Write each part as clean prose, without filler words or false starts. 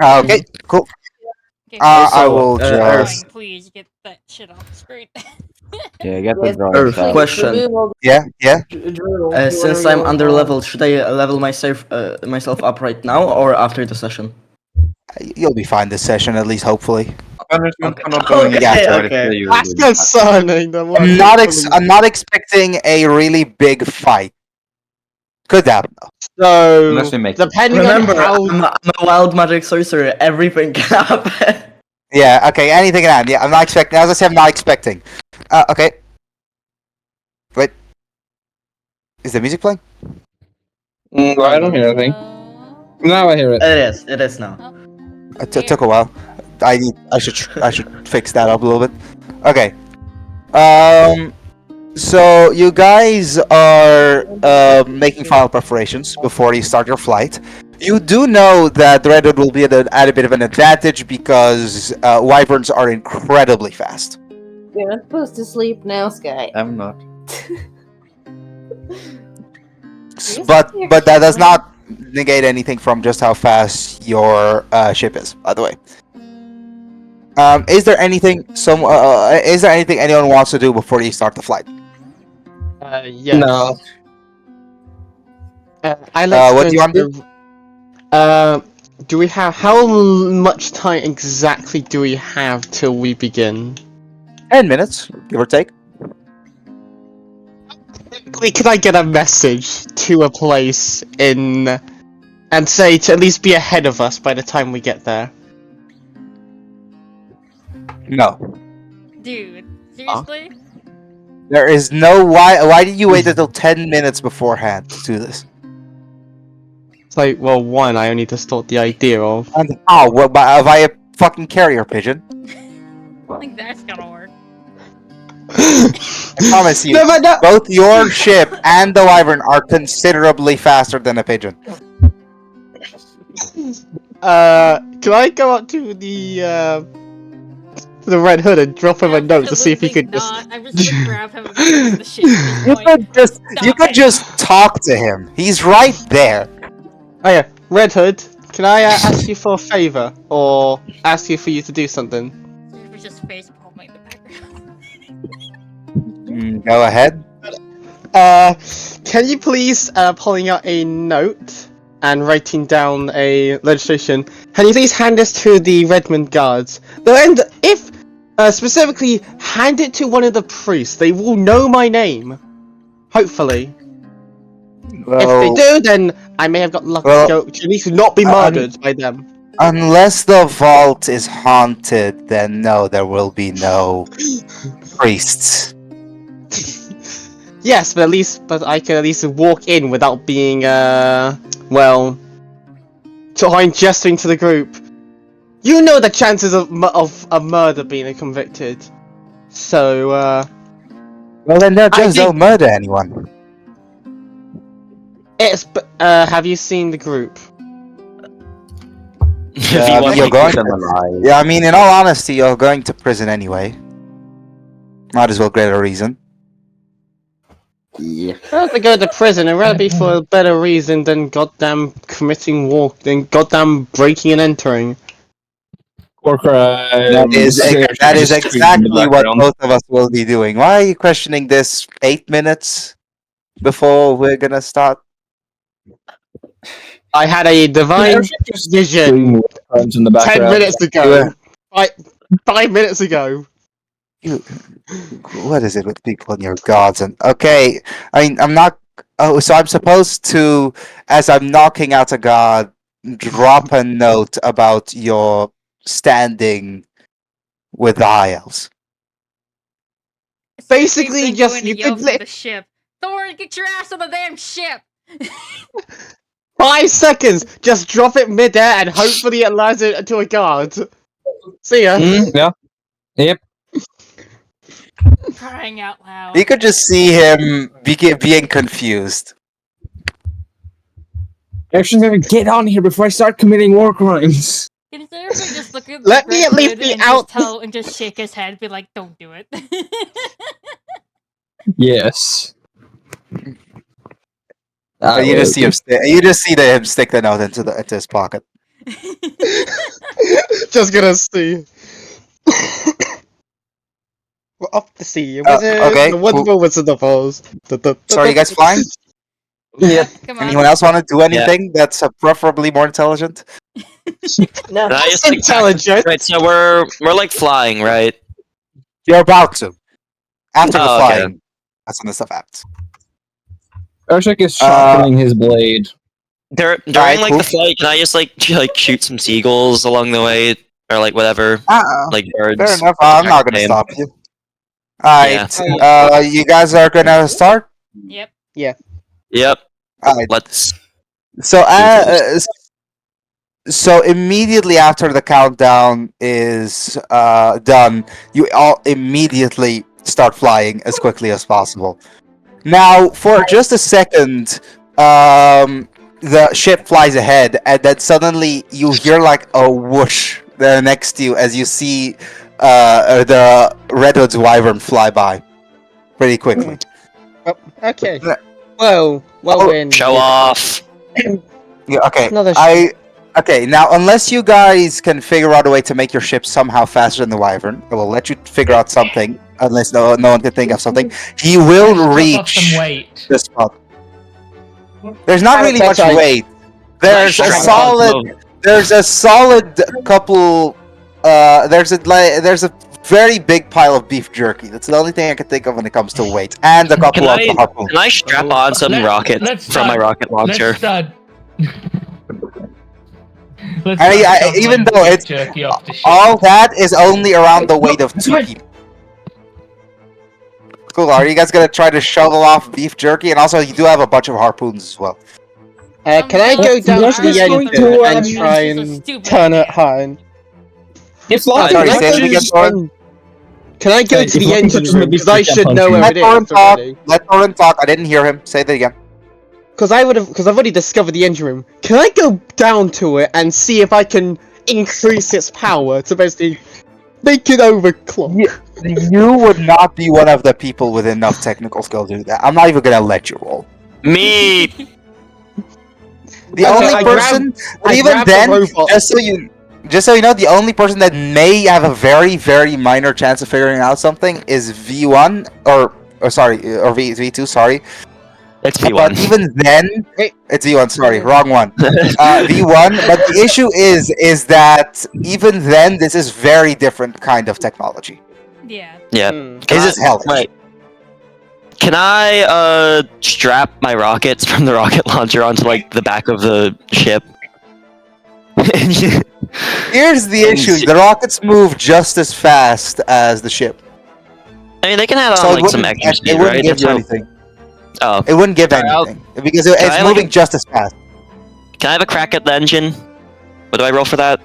Okay, cool. Okay, I Also, will just. drawing, please get that shit off the screen. Yeah, get the Yes, drawing Earth fast. question. remove all Yeah, yeah. the journals. Since I'm under level, should I level myself up right now or after the session? You'll be fine this session, at least hopefully. Punishment Okay. for not doing it. Yeah, Okay, Right, okay. you That's will. concerning. The word I'm not expecting a really big fight. Could happen though. So, Unless we make it. depending Remember, on how I'm a wild magic sorcerer. Everything can happen. Yeah, okay, anything can happen. Yeah, I'm not expecting. As I said, I'm not expecting. Okay. Wait. Is the music playing? I don't hear anything. Now I hear it. It is now. It took a while. I should fix that up a little bit. Okay. So you guys are making final preparations before you start your flight. You do know that the Red Hood will be at a bit of an advantage because wyverns are incredibly fast. You're not supposed to sleep now, Sky. I'm not. But that does not negate anything from just how fast your ship is. By the way, is there anything anyone wants to do before you start the flight? yes. No. I like what do you want to do? Do we have how much time exactly do we have till we begin? 10 minutes, give or take. Could I get a message to a place in and say to at least be ahead of us by the time we get there? No, Dude, seriously? there is no why. Why did you wait until 10 minutes beforehand to do this? It's like, well, one, I only just thought the idea of. And how? Well, via fucking carrier pigeon. I think that's gonna work. I promise you, No, but no. both your ship and the wyvern are considerably faster than a pigeon. Can I go up to the Red Hood and drop him a note to see if he could just. I'm just gonna grab him and put the shit at You this point. you could just talk to him. He's right there. Oh yeah, Red Hood. Can I ask you for a favor or ask you for you to do something? It was just face palming in the background. Go ahead. Can you please pulling out a note and writing down a legislation? Can you please hand this to the Redmond guards? And if specifically hand it to one of the priests, they will know my name. Hopefully. If they do, then I may have got lucky well, to at least not be murdered by them. Unless the vault is haunted, then no, there will be no priests. Yes, but I can at least walk in without being, well, I'm gesturing to the group. You know the chances of a murder being convicted. So, Well, then I just think- don't murder anyone. have you seen the group? You're going to, yeah, I mean, in all honesty, you're going to prison anyway. Might as well get a reason. Yeah. Well, to go to prison, it'd rather be for a better reason than goddamn committing war, than goddamn breaking and entering. War crime. That is exactly what both of us will be doing. Why are you questioning this 8 minutes before we're gonna start? I had a divine vision Crimes in the 10 background. minutes ago. 5 minutes ago. What is it with people and your gods? And okay, I mean, I'm not. Oh, so I'm supposed to, as I'm knocking out a god, drop a note about your standing with the high elves. Basically, He's just going to you yell could from the ship. Thor, get your ass on the damn ship! 5 seconds. Just drop it midair and hopefully it lands it to a guard. See ya. Yeah. Yep. Crying out loud. You could just see him being confused. Actually, gonna get on here before I start committing war crimes. Can everybody just look at Let the me at Red least Hood be and out. just shake his head, be like, "Don't do it." Yes. You just see him. You just see him stick the note into his pocket. Just gonna see. We're off to sea. okay, The wonderful Wizard of Oz. So are you guys flying? Yep. Come on. Anyone else want to do anything that's preferably more intelligent? No. And I just like, Intelligent. right, so we're like flying, right? You're about to. After the Oh, okay. flying, that's when the stuff happens. Urshik is sharpening his blade. During Alright, like cool. the flight, can I just like shoot some seagulls along the way, or like whatever, like birds? Fair enough. I'm not gonna Name. stop you. Alright. You guys are gonna start. Yep. Yep. Alright. Let's. So, so immediately after the countdown is done, you all immediately start flying as quickly as possible. Now, for just a second, the ship flies ahead, and then suddenly you hear like a whoosh there next to you as you see the Redwood's Wyvern fly by pretty quickly. Oh, okay. Well, Oh, we're in. Show off. Yeah, okay. Another Okay, now unless you guys can figure out a way to make your ship somehow faster than the Wyvern, I will let you figure out something. Unless no one can think of something, he will Drop off reach some weight. the spot. There's not really much That's right. weight. There's a Nice solid. drop. There's a solid couple. There's a very big pile of beef jerky. That's the only thing I can think of when it comes to weight, and a couple of the harpoons. Can I strap on some Let's- rockets let's from my start- rocket launcher? Let's start. Let's I- start I- shuffling even though beef it's- jerky off the ship. All that is only around the weight of 2 people. Cool. Are you guys gonna try to shovel off beef jerky? And also, you do have a bunch of harpoons as well. Can I go down Let's to the just engine go to, and This try is a and stupid turn it idea. high? If Oh, like, sorry, Can I say go it to again, the Thorin. en- Can I go Hey, to if the I can engine touch room? the Because I beef should jerky, know I'll where Let it Thorin is talk. already. Let Thorin talk. I didn't hear him. Say that again. Because I've already discovered the engine room. Can I go down to it and see if I can increase its power to basically make it overclock? You would not be one of the people with enough technical skill to do that. I'm not even gonna let you roll. Me. The Okay, only I person, I even grabbed the then, robot. just so you know, the only person that may have a very, very minor chance of figuring out something is V1 or V2. Sorry, It's but V1. even then, Hey. it's V1. Sorry, wrong one. V1. But the issue is that even then, this is very different kind of technology. Yeah. Yeah. Hmm. Can This I- is health. Wait. Can I strap my rockets from the rocket launcher onto like the back of the ship? Here's the issue: the rockets move just as fast as the ship. I mean, they can add on So like some extra it speed, wouldn't right? give That's you no- anything. Oh, It wouldn't give Alright, I'll- anything because Can it's I, like, moving just as fast. can I have a crack at the engine? What do I roll for that?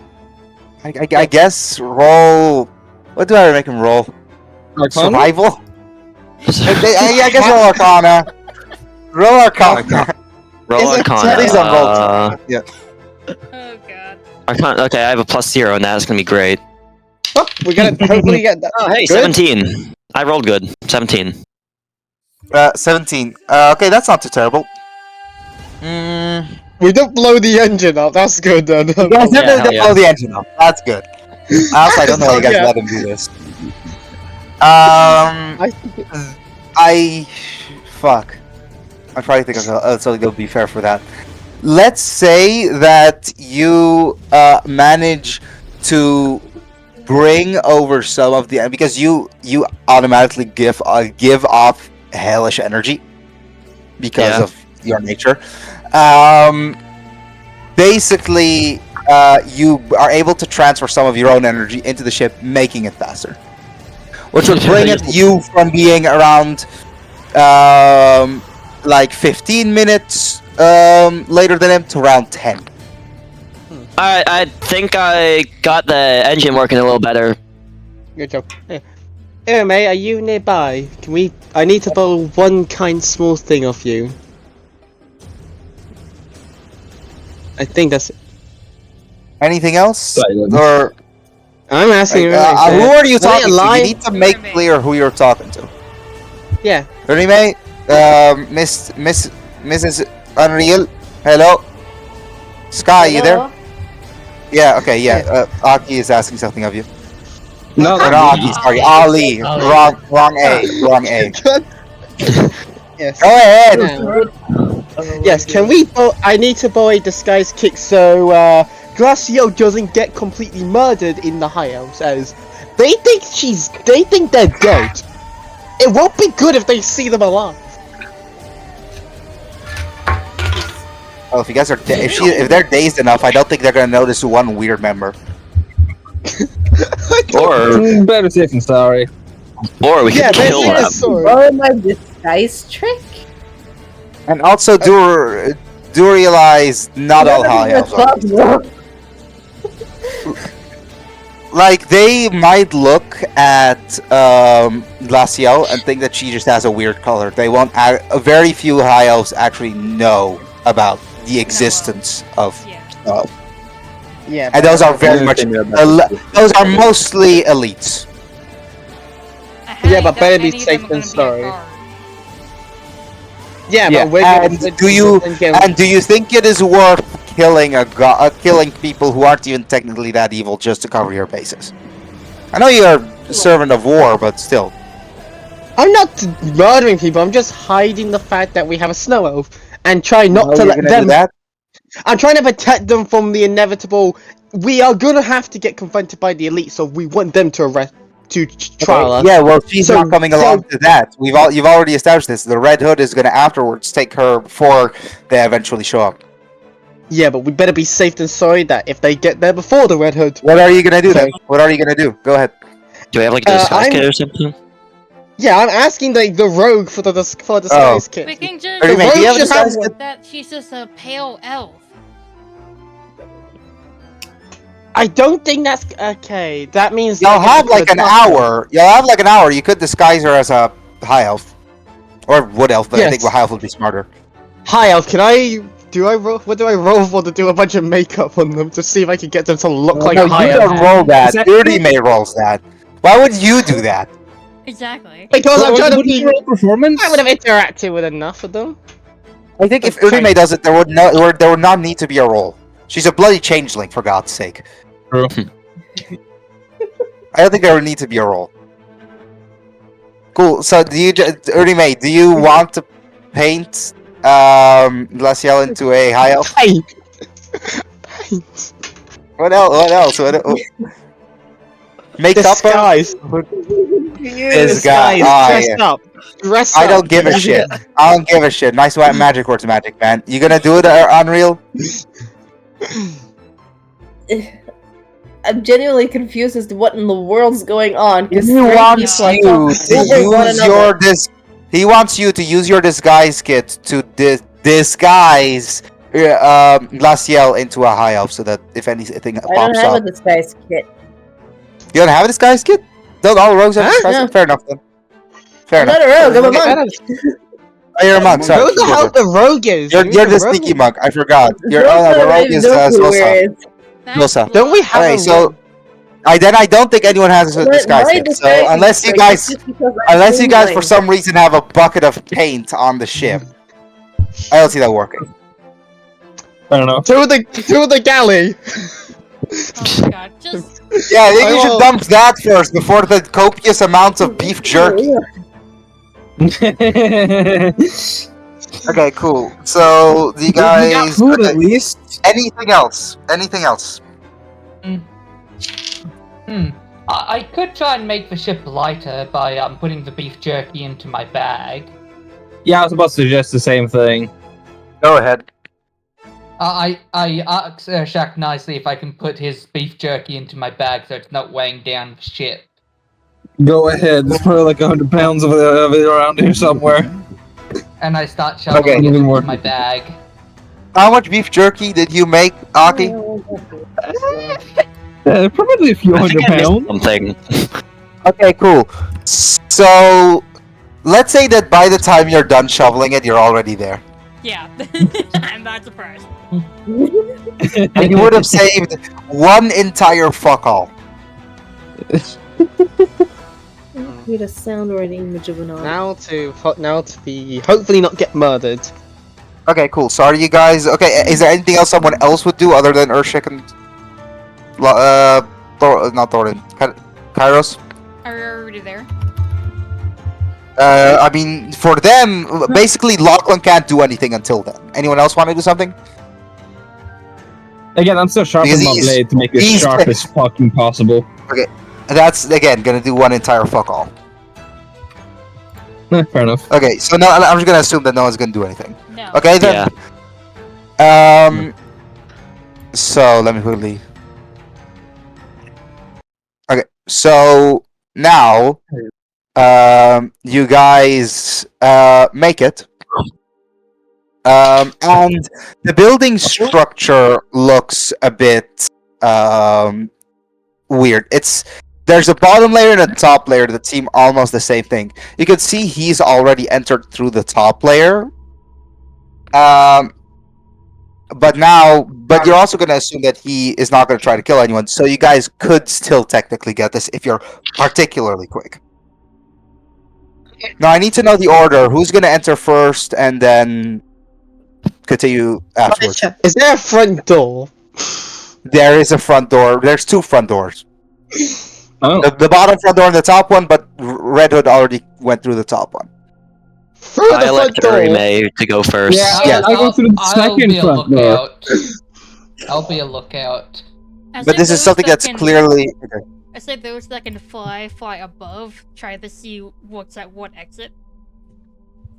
I guess roll. What do I make him roll? Survival. I guess roll Arcana. Roll Arcana. Roll Is it- Arcana. please don't roll. Yeah. Oh god. Arcana. Okay, I have a +0 and that's gonna be great. Oh, we're gonna hopefully get that. Oh, hey, Good. 17. I rolled good. 17. 17. Okay, that's not too terrible. We don't blow the engine up. That's good then. You guys Yeah, didn't yeah. blow the engine up. That's good. I don't know how you guys Yeah. let him do this. I think Fuck. I probably think something that would be fair for that. Let's say that you manage to bring over some of the because you automatically give off hellish energy because Yeah. of your nature. Basically, you are able to transfer some of your own energy into the ship, making it faster, which would bring you from being around like 15 minutes later than him to around 10. Alright, I think I got the engine working a little better. Good job. Hey, mate, are you nearby? I need to borrow one kind small thing off you. I think that's it. Anything else? Silence. Or I'm asking you. right who there. are you Are they talking to? You alive? need to make Mermaid. clear who you're talking to. Yeah. Mate, Mrs. Unreal. Hello. Sky, you there? Yeah. Okay. Yeah. Aki is asking something of you. No, Or not Aki. Sorry, Ali. Wrong A. Wrong A. Yes. Go ahead. Yes, can we I need to borrow a disguise kick so Glacio doesn't get completely murdered in the High Elves, as they think they're dead. It won't be good if they see them alive. Oh, if you guys are if they're dazed enough, I don't think they're gonna notice one weird member. Or better safe than sorry. we could kill maybe them. a sword. Oh, my disguise trick? And also do realize not all high elves are. Like they might look at Glacio and think that she just has a weird color. They won't. Very few high elves actually know about the existence of. Yeah. Yeah, And those are very much. Those are mostly elites. I highly Yeah, but doubt better be any of safe them are than gonna be a sorry. guard. yeah, Yeah, but we're and do you think it is worth killing killing people who aren't even technically that evil just to cover your bases? I know you're a servant of war, but still. I'm not murdering people. I'm just hiding the fact that we have a snow elf and try not Oh, to you're let gonna them. do that? I'm trying to protect them from the inevitable. We are gonna have to get confronted by the elite, so we want them to arrest trial us. Yeah, well, she's So- not coming along to that. You've already established this. The Red Hood is going to afterwards take her before they eventually show up. Yeah, but we better be safe than sorry that if they get there before the Red Hood. What are you going to do then? Okay. What are you going to do? Go ahead. Do we have like a disguise I'm- kit or something? Yeah, I'm asking the rogue for the disguise kit. We can just Are you The do you have a rogue should have disguise one. kit? that she's just a pale elf. I don't think that's okay. That means You'll they're gonna have put like a an dark- hour. You'll have like an hour. You could disguise her as a high elf. Or wood elf, but I think Yes. high elf would be smarter. Hi, Elf. Can I? Do I roll? What do I roll for to do a bunch of makeup on them to see if I can get them to look like no, a high you elf? don't roll that. Is that- Dirty May rolls that. Why would you do that? Exactly. Because I'm trying to Wouldn't be. you roll performance? I would have interacted with enough of them. I think if Okay. Dirty May does it, there would not need to be a roll. She's a bloody changeling, for God's sake. True. I don't think there would need to be a roll. Cool. So, Dirty May, do you want to paint Glacial into a high elf? Paint. What else? Make up Disguise. this guy. Ah, Dress yeah. up. Dress I up. don't give a shit. I don't give a shit. Nice magic words, magic man. You gonna do it, Unreal? I'm genuinely confused as to what in the world's going on. Because He wants like, you over to one use another. your He wants you to use your disguise kit to disguise Glacial into a high elf, so that if anything I don't pops have up, a disguise kit. you don't have a disguise kit. Don't all rogues have Huh? disguise No. kit? Fair enough then. Fair I'm enough. not a rogue. I'm a I monk. don't- Oh, you're a monk. Sorry. Who the hell the rogue is? You're You the rogue? sneaky monk. I forgot. You're Don't the know rogue is who Zosa. it is. Zosa. Don't we have Okay, a so rogue? I don't think anyone has a My disguise kit. So disguise unless you trick guys is just because I'm Unless you guys, for blind. some reason, have a bucket of paint on the ship, I don't see that working. I don't know. To the galley. Oh my god. Just Yeah, I think you I should will- dump that first before the copious amounts of beef jerky. Okay, cool. So the We got guys. food okay, at least. anything else? Anything else? I could try and make the ship lighter by putting the beef jerky into my bag. Yeah, I was about to suggest the same thing. Go ahead. I asked Shaq nicely if I can put his beef jerky into my bag so it's not weighing down the ship. Go ahead. There's probably like 100 pounds of it around here somewhere. And I start shoveling Okay. it Even into more. my bag. How much beef jerky did you make, Aki? Probably a few I think hundred I missed pounds. something. Okay, cool. So let's say that by the time you're done shoveling it, you're already there. yeah. I'm not surprised. And you would have saved one entire fuck all. Need a sound or an image of an eye. Now to be hopefully not get murdered. Okay, cool. So are you guys okay? Is there anything else someone else would do other than Urshik and Not Thornton. Kairos. Are you already there? I mean, for them, basically, Lachlan can't do anything until then. Anyone else want to do something? Again, I'm still sharpening my Because blade to make it he's- sharp as fucking possible. That's again gonna do one entire fuck all. Fair enough. Okay, so now I'm just gonna assume that no one's gonna do anything. No. Okay then. So let me quickly. Okay, so now, you guys make it. And the building structure looks a bit weird. There's a bottom layer and a top layer that seem almost the same thing. You can see he's already entered through the top layer. But you're also going to assume that he is not going to try to kill anyone. So you guys could still technically get this if you're particularly quick. Now I need to know the order. Who's going to enter first, and then continue afterwards. Is there a front door? There is a front door. There's two front doors. Oh. The bottom front door and the top one, but Red Hood already went through the top one. Through I the front elect door. May to go first. Yeah, Yeah. I go through the I'll second be a front door. lookout. I'll be a lookout. I But say this is those something that that's can- clearly. I say those that can fly above, try to see what's at what exit.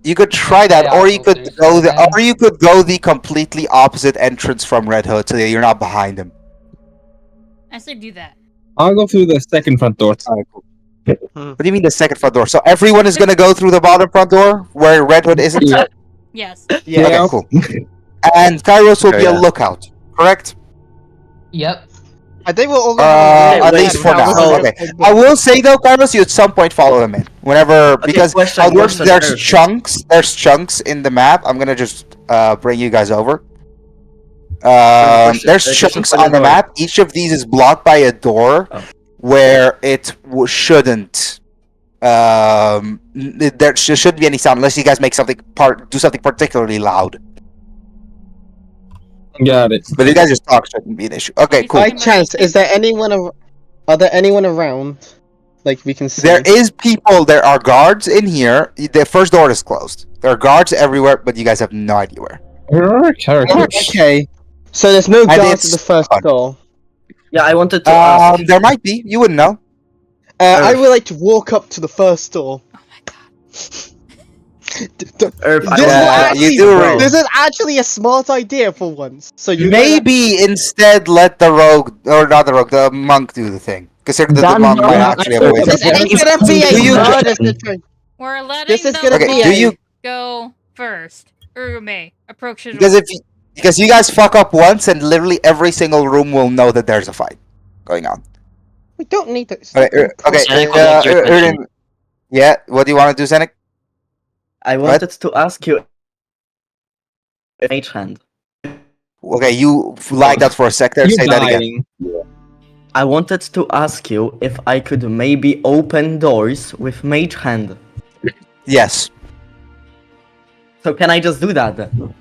You could try that, Yeah, or you I'll could do go so then. or you could go the completely opposite entrance from Red Hood, so that you're not behind him. I say do that. I'll go through the second front door. What do you mean the second front door? So everyone is gonna go through the bottom front door where Red Hood isn't. Yeah. Yes. Yeah. Okay, cool. And Kairos will be a Yeah. lookout, correct? Yep. They will all At least for now. Okay. I will say though, Kairos, you at some point follow him in. Whenever, because question, how it works, question, there's Eric. chunks in the map. I'm gonna just bring you guys over. Question, There's question chunks for the on the door. map. Each of these is blocked by a door Oh. where it shouldn't. There shouldn't be any sound unless you guys make do something particularly loud. Got it. But if you guys just talk, shouldn't be an issue. Okay, cool. By chance, are there anyone around? Like we can see. There is people. There are guards in here. The first door is closed. There are guards everywhere, but you guys have no idea where. Where are our characters? Okay. So there's no guards it's at the first fun. door. Yeah, I wanted to ask. There might be. You wouldn't know. I would like to walk up to the first door. Oh my god. Irv, I This, wanted is to actually, you do right. this is actually a smart idea for once. So you Maybe instead let the rogue, or not the rogue, the monk do the thing. Consider that the Damn, monk no, might I actually have a thought way. This that- to- is gonna be Do a you- murder situation. We're letting This is the gonna Okay, be do a- you? go first. Urume, approach the Because door. because you guys fuck up once, and literally every single room will know that there's a fight going on. We don't need to. Okay. Okay. Zenek would like your attention. Yeah. What do you want to do, Zenek? I wanted to ask you. Mage hand. Okay, you lagged out for a sec there. You're Say that again. dying. I wanted to ask you if I could maybe open doors with mage hand. Yes. So can I just do that then?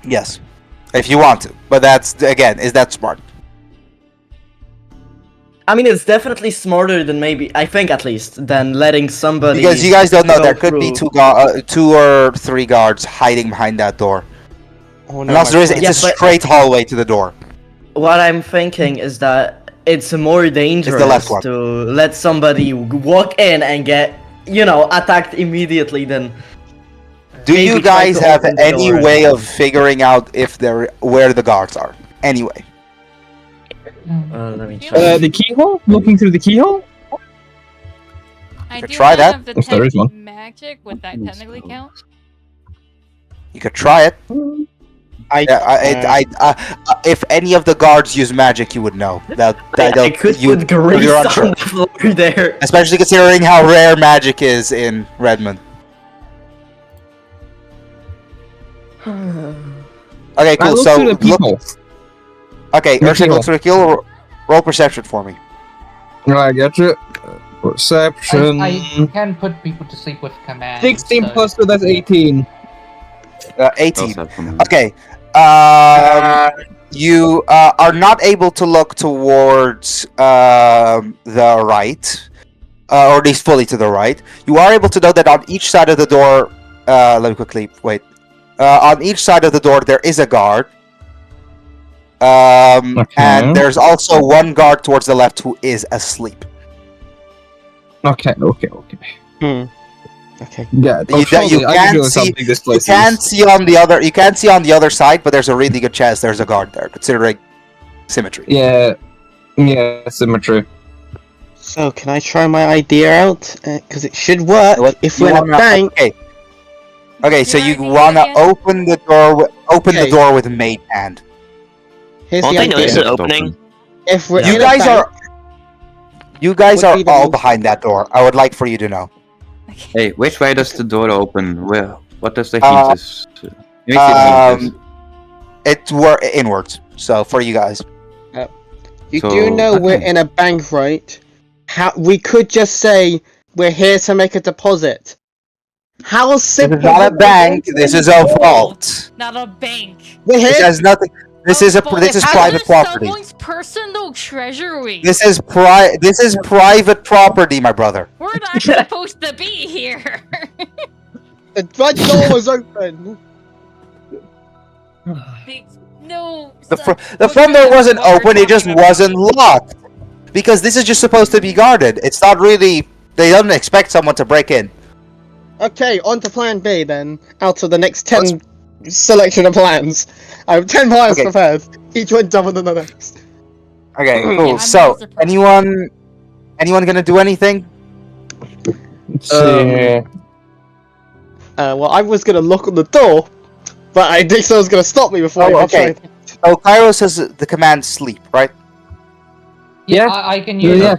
Yes. If you want to, but that's again, is that smart? I mean, it's definitely smarter than maybe, I think at least, than letting somebody. Because you guys don't know, go there could be through- two or three guards hiding behind that door. Oh, And also, there is, it's Yes, a but- straight hallway to the door. What I'm thinking is that it's more dangerous left one. to let somebody walk in and get, attacked immediately than. Do Maybe you try guys to have open the any door. way of figuring out if where the guards are? Anyway, Let me try. The keyhole? Looking through the keyhole? I could do try that. have If there is detect one. magic. Would that technically count? you could try it. If any of the guards use magic, you would know. I could put grace you're on unsure. the floor there. Especially considering how rare magic is in Redmond. Okay, I cool. look So through the keyhole. okay, The Urshik keyhole. looks through the keyhole. Roll perception for me. I get you. Perception. I can put people to sleep with command. 16 so- plus 2, that's 18. 18. Okay. You are not able to look towards the right, or at least fully to the right. You are able to know that on each side of the door. Let me quickly wait. On each side of the door, there is a guard. And there's also one guard towards the left who is asleep. Okay. Okay. Yeah. You can't see. You can't see on the other. You can't see on the other side, but there's a really good chance there's a guard there, considering symmetry. Yeah. Yeah. Symmetry. So can I try my idea out? Because it should work. If we're in a bank. Okay. So you Your idea wanna again? open the door? Open the Okay. door with mage hand. Here's Won't the they notice idea. it opening? If we're You in a guys bank, are. You guys Would are be the all most- behind that door. I would like for you to know. Hey, which way does the door open? Well, what does the Uh, heat is? It's inwards. So for you guys. you So, do know we're okay. in a bank, right? How we could just say we're here to make a deposit. How This simple? is not a would it bank. be? This is a vault. Not a bank. We're This here. has nothing. This is a. This is How private property. Someone's personal treasury. This is private property, my brother. We're not supposed to be here. The front door was open. No. The front door wasn't open. It just wasn't locked. Because this is just supposed to be guarded. It's not really. They don't expect someone to break in. Okay, on to plan B then. Out of the next 10 selection of plans. I have 10 plans Okay. prepared. Each one dumber than the next. Okay, Yeah, cool. I'm So, not surprised. anyone gonna do anything? Let's see. Well, I was gonna lock on the door, but I think someone's gonna stop me before I Oh, even okay. try. So, Cairo says the command sleep, right? Yeah, Yeah. I can use. Yeah.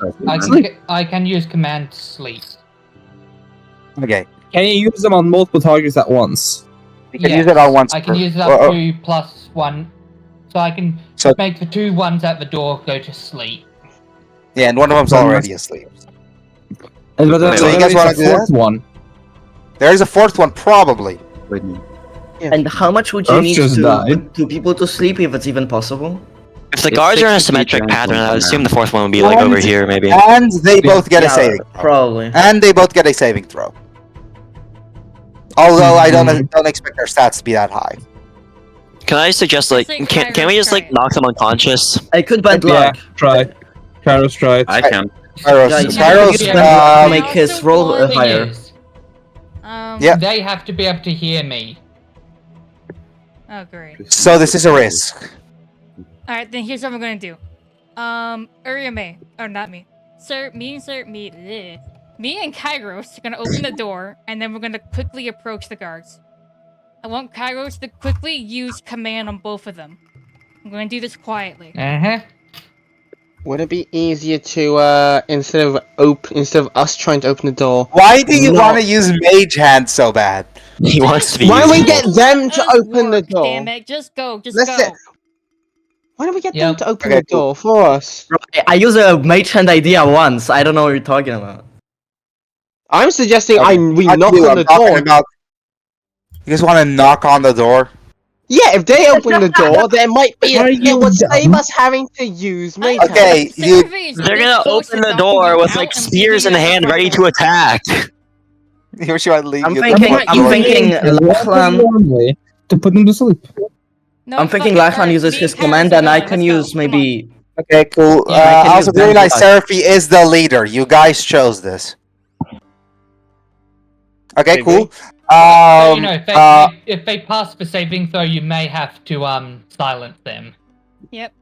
I can use command sleep. Okay. Can you use them on multiple targets at once? You can Yes, use it on once. I can use it Oh, up oh. to +1, so I can So- make the 2 ones at the door go to sleep. Yeah, and one of them's already asleep. And but So you guys wanna do fourth one. There is a fourth one, probably. Wait a minute. And how much would you Earth need just to died. put 2 people to sleep if it's even possible? If the It's guards are in a 60 symmetric feet pattern, down I would from assume now. the fourth one would be like over And- here, maybe. And they both get a Yeah, saving throw. probably. And they both get a saving throw. Although I don't expect their stats to be that high. Can I suggest like Say can we just like Kairos knock them unconscious? I could bad Yeah, luck. try. Kairos tried. I can. Kairos, Yeah, you Kairos, can use Yeah, bad luck to um, make his roll also higher. Is, Yeah. They have to be able to hear me. Oh, great. so this is a risk. Alright, then here's what I'm gonna do. Uriame, or not me. Me and Kairos are gonna open the door, and then we're gonna quickly approach the guards. I want Kairos to quickly use command on both of them. I'm gonna do this quietly. Uh-huh. Would it be easier to instead of us trying to open the door? Why do you No. want to use mage hand so bad? He wants to be. Why don't we useful. get them to Let us open the work, door? Damn it, just go, just Let's go. sit- Why don't we get them Yep. to open Okay, the door for us? I use a mage hand idea once. I don't know what you're talking about. I'm suggesting Okay, we Not knock you, on I'm the talking door. about- You just want to knock on the door? Yeah, if they open the door, there might be. Are It you would save dumb? us having to use mage hand. Okay, you- They're gonna open the door with like spears in hand, ready to attack. You should leave. I'm you- thinking. Alright, I'm you thinking. Lachlan. To put them to sleep. No, I'm thinking fuck it, Lachlan alright, uses me his Kairos command, are and I going, can let's go, use come on. maybe. Okay, cool. Yeah, I can Also, use do realize Vampire. Seraphy is the leader. You guys chose this. Okay, Maybe. cool. So, you know, if they pass the saving throw, you may have to silence them. Yep.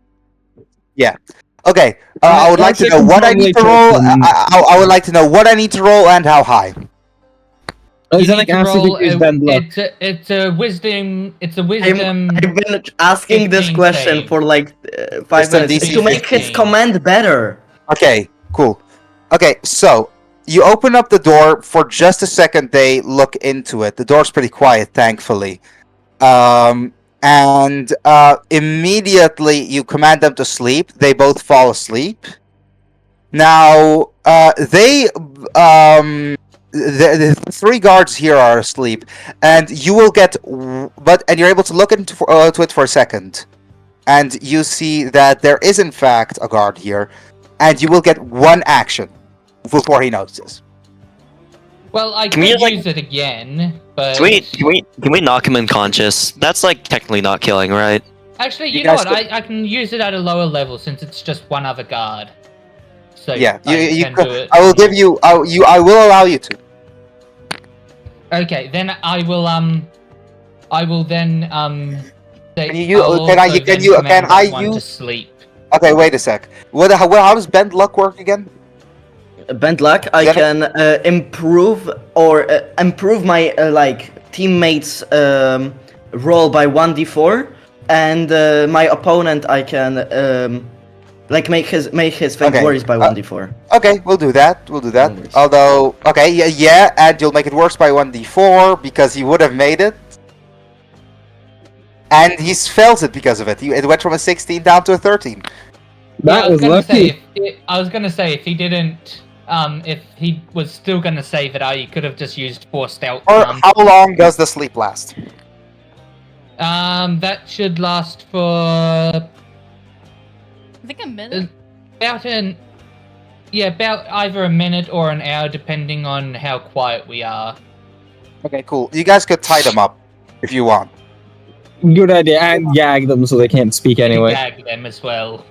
Okay, I would like to know what I need to roll. I would like to know what I need to roll and how high. Is You that need like to acid roll increase band luck? it's a wisdom. It's a I've wisdom. been asking this 15 question save. for like 5 Wisdom minutes DC to make his 15. command better. Okay, cool. Okay, so you open up the door for just a second. They look into it. The door's pretty quiet, thankfully. And immediately you command them to sleep. They both fall asleep. Now, the three guards here are asleep, and you will get and you're able to look into to it for a second, and you see that there is in fact a guard here, and you will get one action before he notices. Well, I Can could we, like- use it again, but Can we knock him unconscious? That's like technically not killing, right? actually, You you know guys what? I can use it at a lower level since it's just one other guard. So Yeah, I you can could- do it. I will give you. I will allow you to. Okay, then I will then say Can you- I'll can I- also can then you- command can I that one to use- sleep. Okay, wait a sec. How does bend luck work again? Bent luck, I Then- can improve my like teammates roll by 1d4, and my opponent I can like make his thing Okay, worse by 1d4. Okay, we'll do that. We'll do that. No worries. Although, okay, yeah, and you'll make it worse by 1d4 because he would have made it. And he's failed it because of it. It went from a 16 down to a 13. That was lucky. I was gonna say if he didn't, if he was still gonna save it, I could have just used forced out. Or how long does the sleep last? That should last for I think a minute. about about either a minute or an hour, depending on how quiet we are. Okay, cool. You guys could tie them up if you want. Good idea. And gag them so they can't speak anyway. Gag them as well.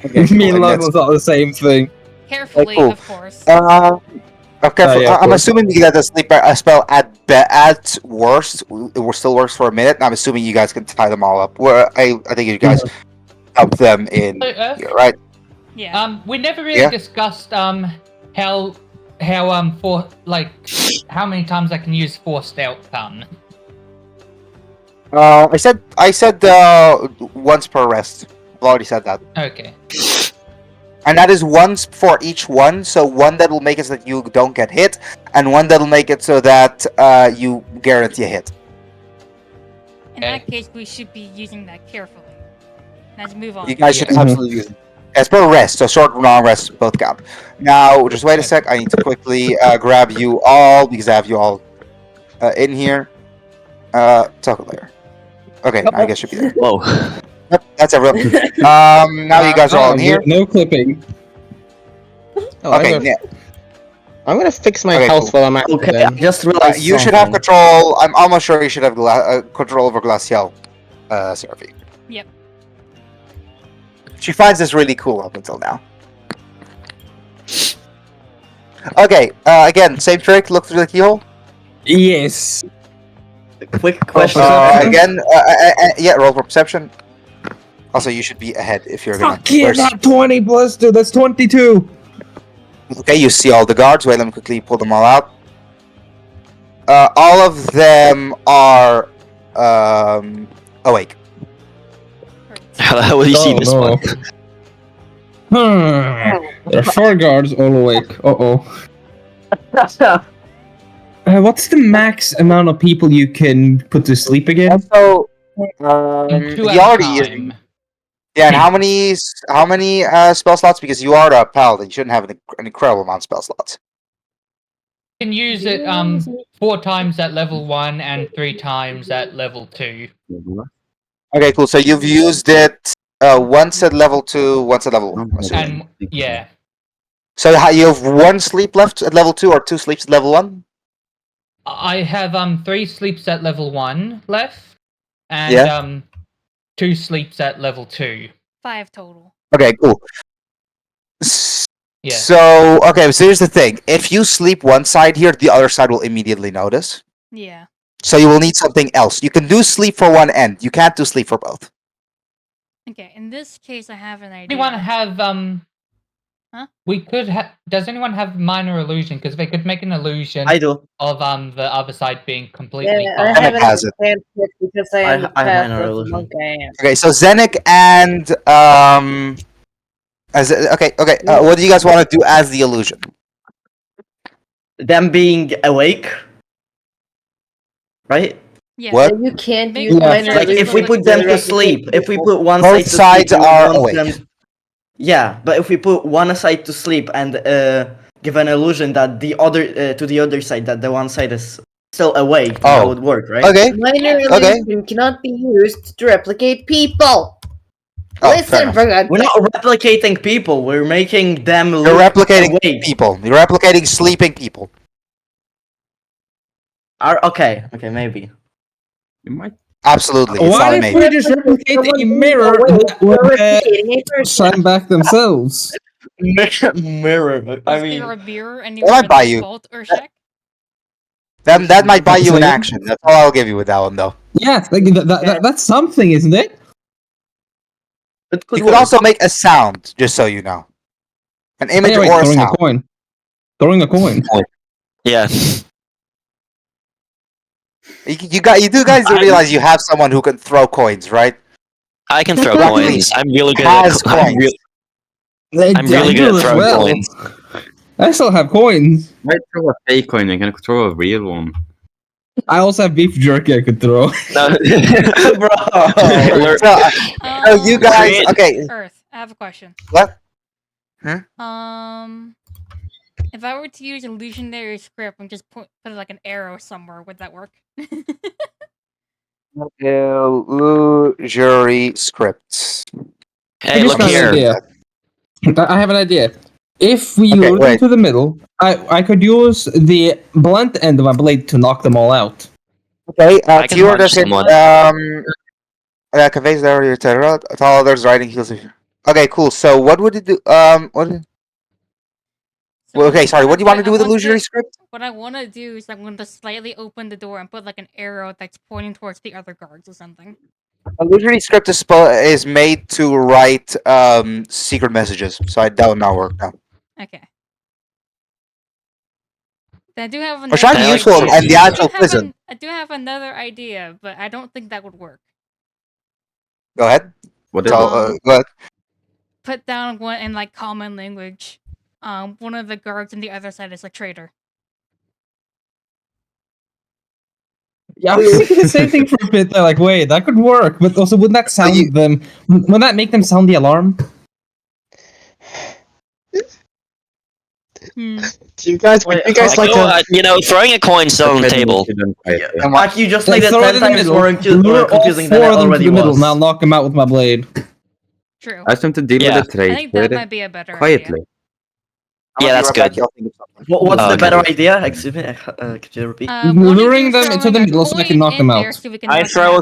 Okay, Me and cool, London thought the same thing. Carefully, cool. of course. Okay, yeah, of I'm course. assuming you get the sleep spell at worst. It still works for a minute. I'm assuming you guys can tie them all up. I think you guys help them in here, right? Yeah. We never really Yeah. discussed how for like how many times I can use forced outcome. I said once per rest. I've already said that. Okay. And that is once for each one. So one that will make it so that you don't get hit, and one that will make it so that you guarantee a hit. In that case, we should be using that carefully. Let's move on. You guys should Mhm. absolutely use it. As per rest, so short and long rest both count. Now, just wait a sec. I need to quickly grab you all because I have you all in here. Talk later. Okay, I guess you'll be there. Whoa. Yep, that's everyone. Now you guys are all in here. No clipping. Oh, Okay, yeah. I'm gonna fix my Okay, health cool. while I'm at it Okay, I then. just realized You should have something. control. I'm almost sure you should have control over Glacial, Seraphy. Yep. She finds this really cool up until now. Okay, again, same trick. Look through the keyhole. Yes. Quick question. Again, yeah, roll for perception. Also, you should be ahead if you're gonna. Fuck yeah, first. not 20 plus 2, that's 22. Okay, you see all the guards. Wait, let me quickly pull them all out. All of them are awake. How will you see this one? There are 4 guards all awake. Uh-oh. What's the max amount of people you can put to sleep again? Also, In 2 he at a already is. time. Yeah, and how many spell slots? Because you are a paladin, you shouldn't have an incredible amount of spell slots. You can use it 4 times at level 1 and 3 times at level 2. Okay, cool. So you've used it once at level 2, once at level 1. I'm assuming. And yeah. So you have 1 sleep left at level 2 or 2 sleeps at level 1? I have 3 sleeps at level 1 left, and Yeah. 2 sleeps at level 2. 5 total. Okay, cool. Yeah. So, okay, so here's the thing. If you sleep one side here, the other side will immediately notice. Yeah. So you will need something else. You can do sleep for one end. You can't do sleep for both. Okay, in this case, I have an idea. Anyone have Huh? We could have. Does anyone have minor illusion? Because they could make an illusion I do. of the other side being completely Yeah, I gone. Zenik haven't has it. cantrip because I am I have past minor the illusion. monk I am. Okay, so Zenik and what do you guys want to do as the illusion? Them being awake. Right? Yeah. What? You can't Make- use Yeah. minor Like if we illusion put them to directly sleep, if we people. put one Both side to sides sleep, we are want awake. them- Yeah, but if we put one aside to sleep and give an illusion that the other to the other side, that the one side is still awake. That Oh. would work, right? Okay. Minor Okay. illusion cannot be used to replicate people. Oh, fair Listen, enough. for God's We're sake. not replicating people. We're making them You're look replicating awake. people. You're replicating sleeping people. Okay, maybe. You might. Absolutely. It's Why not if made. we just replicate a mirror that We're would replicating a person. shine back themselves? Mirror. I Is mean, there a mirror I'll anywhere in buy the you. vault or shack? Then that might buy you an Say- action. That's all I'll give you with that one, though. Yes, like, that's something, isn't it? it could You could work. also make a sound, just so you know. An image Anyway, or a throwing a sound. coin. Throwing a coin. Yeah. You do guys do realize you have someone who can throw coins, right? I can throw Luckily, coins. I'm really good has at I'm, coins. I'm really good at throwing coins. I still have coins. Might throw a fake coin. You can throw a real one. I also have beef jerky I could throw. No. Bro. Learn- So, so you guys, Create- okay, Earth, I have a question. what? If I were to use illusionary script and just put like an arrow somewhere, would that work? Illusory scripts. Hey, I just look got an here. idea. I have an idea. If we Okay, lure wait. them to the middle, I could use the blunt end of my blade to knock them all out. Okay, I can Tior punch does it. someone. Conveys the area to all others riding heels. Okay, cool. So what would it do? What? Well, okay, sorry. What do you want to do with illusionary script? What I want to do is I'm going to slightly open the door and put like an arrow that's pointing towards the other guards or something. Illusionary script is made to write secret messages, so that would not work now. Okay. I do have Which might be another useful idea. in the actual prison. I do have another idea, but I don't think that would work. Go ahead. What is So, it? go ahead. Put down one in like common language. One of the guards on the other side is a traitor. Yeah, I was thinking the same thing for a bit. Like, wait, that could work, but also wouldn't that sound them? Wouldn't that make them sound the alarm? Hmm. Do you guys? Would you guys like to? You know, throwing a coin still on the table. And what? Like you just Like, made it throw 10 it in the times middle. more Lure all confusing than four it of them to already the middle. was. Now knock them out with my blade. True. Ask them to deal Yeah. with the I trade. think that might be a better Quietly. Yeah, that's good. What's Oh, the okay. better idea? Excuse me. Could you repeat? idea. Luring them into the middle so I can knock them out. I throw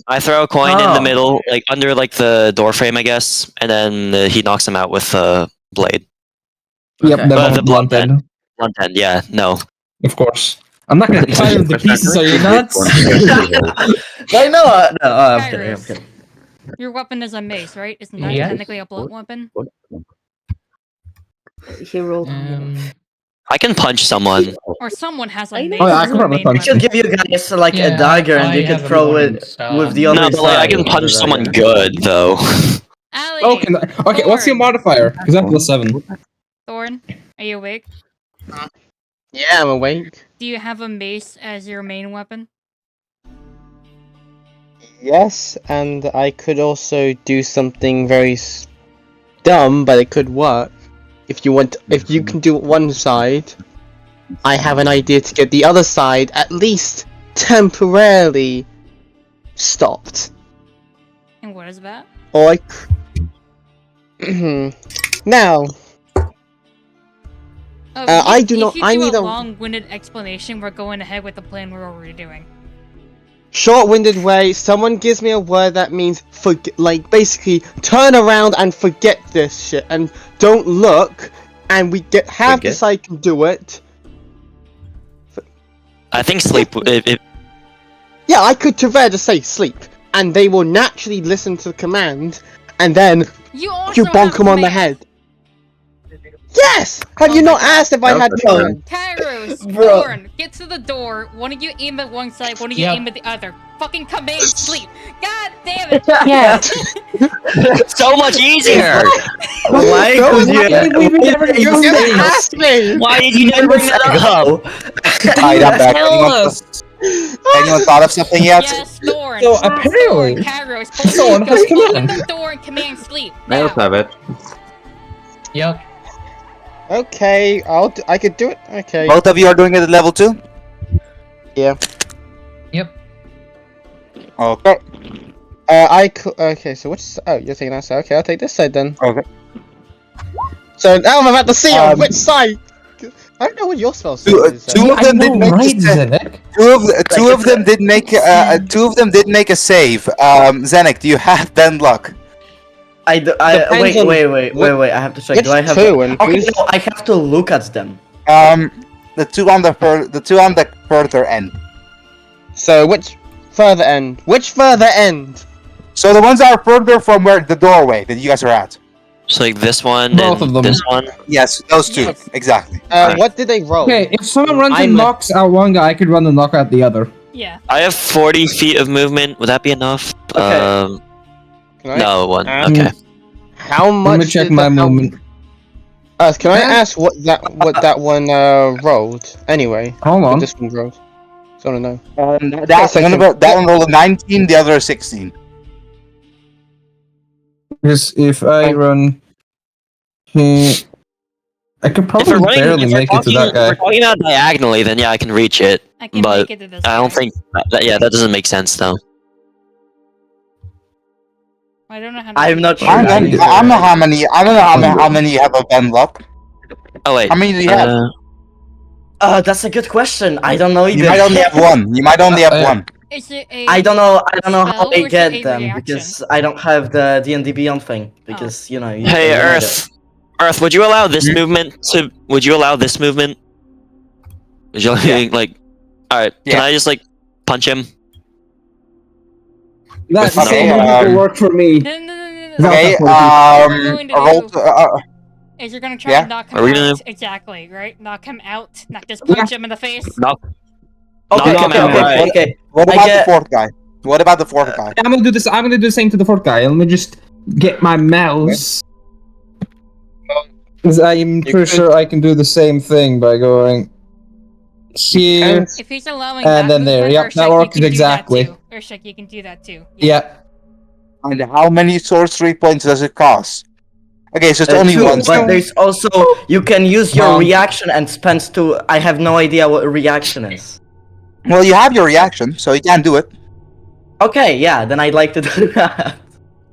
I throw a coin in Oh. the middle, like under like the door frame, I guess, and then he knocks him out with a blade. Yep, Okay. they're But both the blunt blunt end. Blunt end, yeah, no. Of course. I'm not gonna tie them to pieces, are you nuts? I know. No, I'm kidding. I'm Kairos. kidding. Your weapon is a mace, right? Isn't that Yes. technically a blunt weapon? He rolled. I can punch someone. Or someone has a I mace. know. Oh, yeah, I as can a probably main punch I weapon. should give you guys like Yeah, a dagger and I you can have a throw morning it star. with the other No, but like I can side. punch someone good though. Ali, Oh, okay, what's your modifier? Because I'm +7. Thorn, are you awake? Yeah, I'm awake. Do you have a mace as your main weapon? Yes, and I could also do something very dumb, but it could work. If you want, if you can do it one side, I have an idea to get the other side at least temporarily stopped. And what is that? Or I now, Oh, I do not- If you I do need a a- long-winded explanation, we're going ahead with the plan we're already doing. short-winded way, someone gives me a word that means like basically turn around and forget this shit and don't look, and we have Forget? this I can do it. I think sleep. Yeah, I could to there just say sleep, and they will naturally listen to the command, and then You also you bonk have them on the mace. head. Yes! Have Oh you my not God. asked if I had That's time? Kairos, Bro. Thorn, get to the door. One of you aim at one side, one of you Yep. aim at the other. Fucking command sleep. God damn it! Yeah. So much easier. Why? No, Because you didn't ask me! Why did you never bring that up? Go. Alright, I'm back. Tell us. Anyone thought of something yet? Yes, Thorn. So Thorn, apparently, Kairos, both someone of you has go command. aim at the door and command sleep. I also Now. have it. Yep. Okay, I could do it. Okay. Both of you are doing it at level 2? Yeah. Yep. Okay. Okay, so which? Oh, you're taking that side. Okay, I'll take this side then. Okay. So now I'm about to see on Um, which side. I don't know what your spell Two, is. two of I them know, did make right, a save. Zenek? Two of them did make two of them did make a save. Zenek, do you have Ben luck? Depends Wait, on wait. I have to check. Which Do I have? two and Okay, who's- no, I have to look at them. The two on the further end. So which further end? Which further end? So the ones that are further from where the doorway that you guys are at. So like this one Both and of them. this one. Yes, those two Yes. exactly. Alright. What did they roll? Okay, if someone runs and I'm- knocks out one guy, I could run and knock out the other. Yeah. I have 40 feet of movement. Would that be enough? Okay. Can I- No, one. Um, Okay. How much? Let me check did my the- how- movement. Can I ask what that one rolled? Anyway, Hold what on. this one rolled. So I don't know. That one rolled a 19, the other a 16. Because if I run here, I could If we're probably running, barely if we're make it to talking, that if we're guy. talking about diagonally, then yeah, I can reach it. I can But make it to this. I don't guy. think. Yeah, that doesn't make sense though. I don't know how. To I'm do not this. sure. I don't know how many. I don't know how many you have of Ben luck. Oh wait. How many do you have? That's a good question. I don't know either. You might only have one. You might only have one. Is it a? I don't know. I don't know how spell they or is it get a them reaction? because I don't have the D&D Beyond thing. Because you know. Hey you know Earth. Earth, would you allow this movement to? Would you allow this movement? Would you like? All right. Can Yeah. I just like punch him? That Okay, same movement will work for me. No. Okay. What we're going to Roll. do is you're gonna try Yeah? and knock him Are we gonna- out. Exactly, right? Knock him out. Not just punch him in the face. Knock. Okay, Knock okay, him out, okay, right. okay. What I about get- the fourth guy? What about the fourth guy? I'm gonna do this. I'm gonna do the same to the fourth guy. Let me just get my mouse. Because I'm pretty sure I can do the same thing by going here. If he's allowing And that then there, movement, yep, Urshak, that you works can do exactly. That too. Urshak, you can do that too. Yeah. And how many sorcery points does it cost? Okay, so it's only Two, one. but So. there's also you can use your Um, reaction and spend two. I have no idea what a reaction is. Well, you have your reaction, so you can do it. Okay, yeah, then I'd like to do that.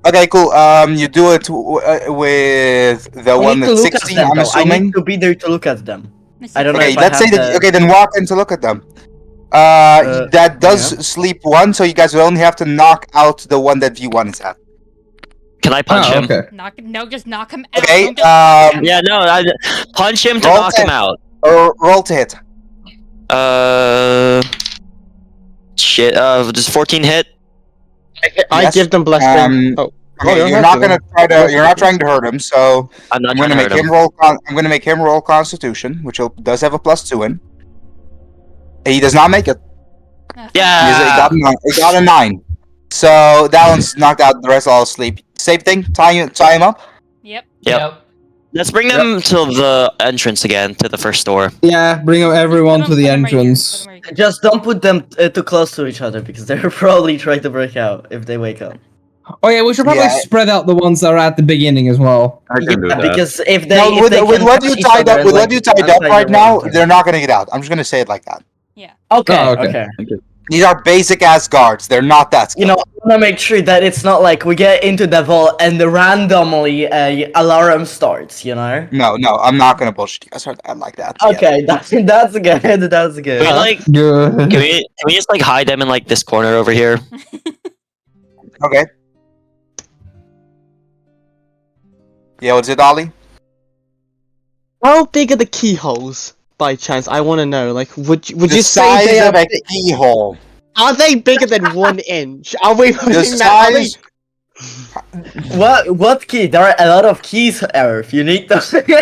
Okay, cool. You do it with the I one need to that's look at 16. them, I'm though. I assuming. need to be there to look at them. I don't know Okay, if I let's say have that. the- Okay, then walk in to look at them. That does sleep one, so you guys will only have to knock out the one that V1 is at. Can I punch him? okay. Just knock him out. Okay. Don't just punch him. Yeah, no, I punch him to Roll knock him 10. out. Roll to hit. Shit. Does 14 hit? I Yes. give them blessing. Okay, you don't you're have not to. gonna try to. You're not trying to hurt him, so I'm not I'm trying gonna to make hurt him him. roll. I'm gonna make him roll Constitution, which does have a +2 in. He does not make it. Yeah. He got a 9. So that one's knocked out. The rest all asleep. Same thing. Tie him up. Yep. Yep. Let's bring them to the entrance again, to the first door. Yeah, bring everyone Put to the him right here. entrance. Put him right here. Just don't put them too close to each other because they're probably trying to break out if they wake up. Oh yeah, we should probably Yeah. spread out the ones that are at the beginning as well. I can do Yeah, that. because if they No, if with, they with can what touch you each tied other up, and, with like, what you tied up outside right the now, range. they're not gonna get out. I'm just gonna say it like that. Okay, Oh, okay. okay. These are basic ass guards. They're not that You skilled. know, I want to make sure that it's not like we get into the vault and randomly a alarm starts. You know. No, I'm not gonna bullshit you guys like that. Yeah. Okay, that's good. That's good. Can we like, Good. can we just like hide them in like this corner over here? Okay. Yeah, what's it, Ollie? How big are the keyholes? By chance, I want to know. Like, would you The say size they of are? a keyhole. Are they bigger than 1 inch? Are we? The putting that- are they- size. What key? There are a lot of keys, Earth. You need to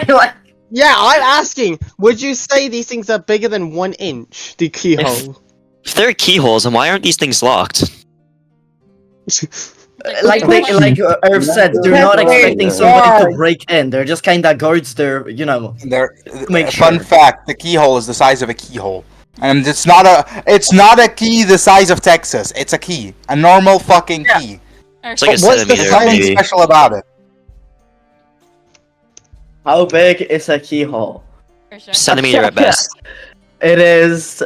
like. Yeah, I'm asking. Would you say these things are bigger than 1 inch? The keyhole. If they're keyholes, then why aren't these things locked? Like Earth said, they're not expecting somebody to break in. They're just kind of guards. They're, you know. They're, Make fun sure. fact: the keyhole is the size of a keyhole, and it's not a key the size of Texas. It's a key, a normal fucking key. It's like a What's the centimeter, There's nothing maybe. special about it. How big is a keyhole? Ursha. Centimeter at best. It is.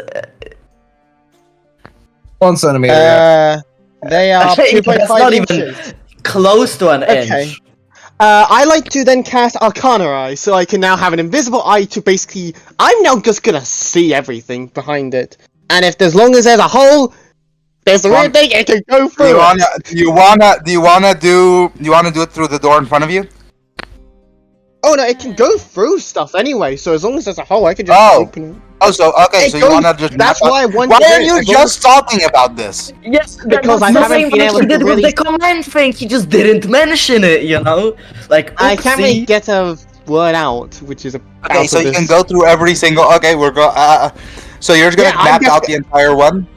1 centimeter. Yeah. They are Actually, that's 2.5 not even inches. close to an Okay. inch. I like to then cast Arcana Eye, so I can now have an invisible eye to basically. I'm now just gonna see everything behind it, and if as long as there's a hole, there's a weird thing, it can go Do through. you it. wanna do it through the door in front of you? Oh no, it can go through stuff anyway. So as long as there's a hole, I can just Oh. open it. Oh, so okay, It so you goes- wanna just That's map out- why I want. Why to do are it, you as long just talking about this? Yes, Because that's I the haven't same been able he to did with really- the command thing. He just didn't mention it, you know? Like, I can't really oopsie. get a word out, which is a. Okay, so you can go through every single. Okay, we're go. So you're just gonna Yeah, I'm map just out the entire one.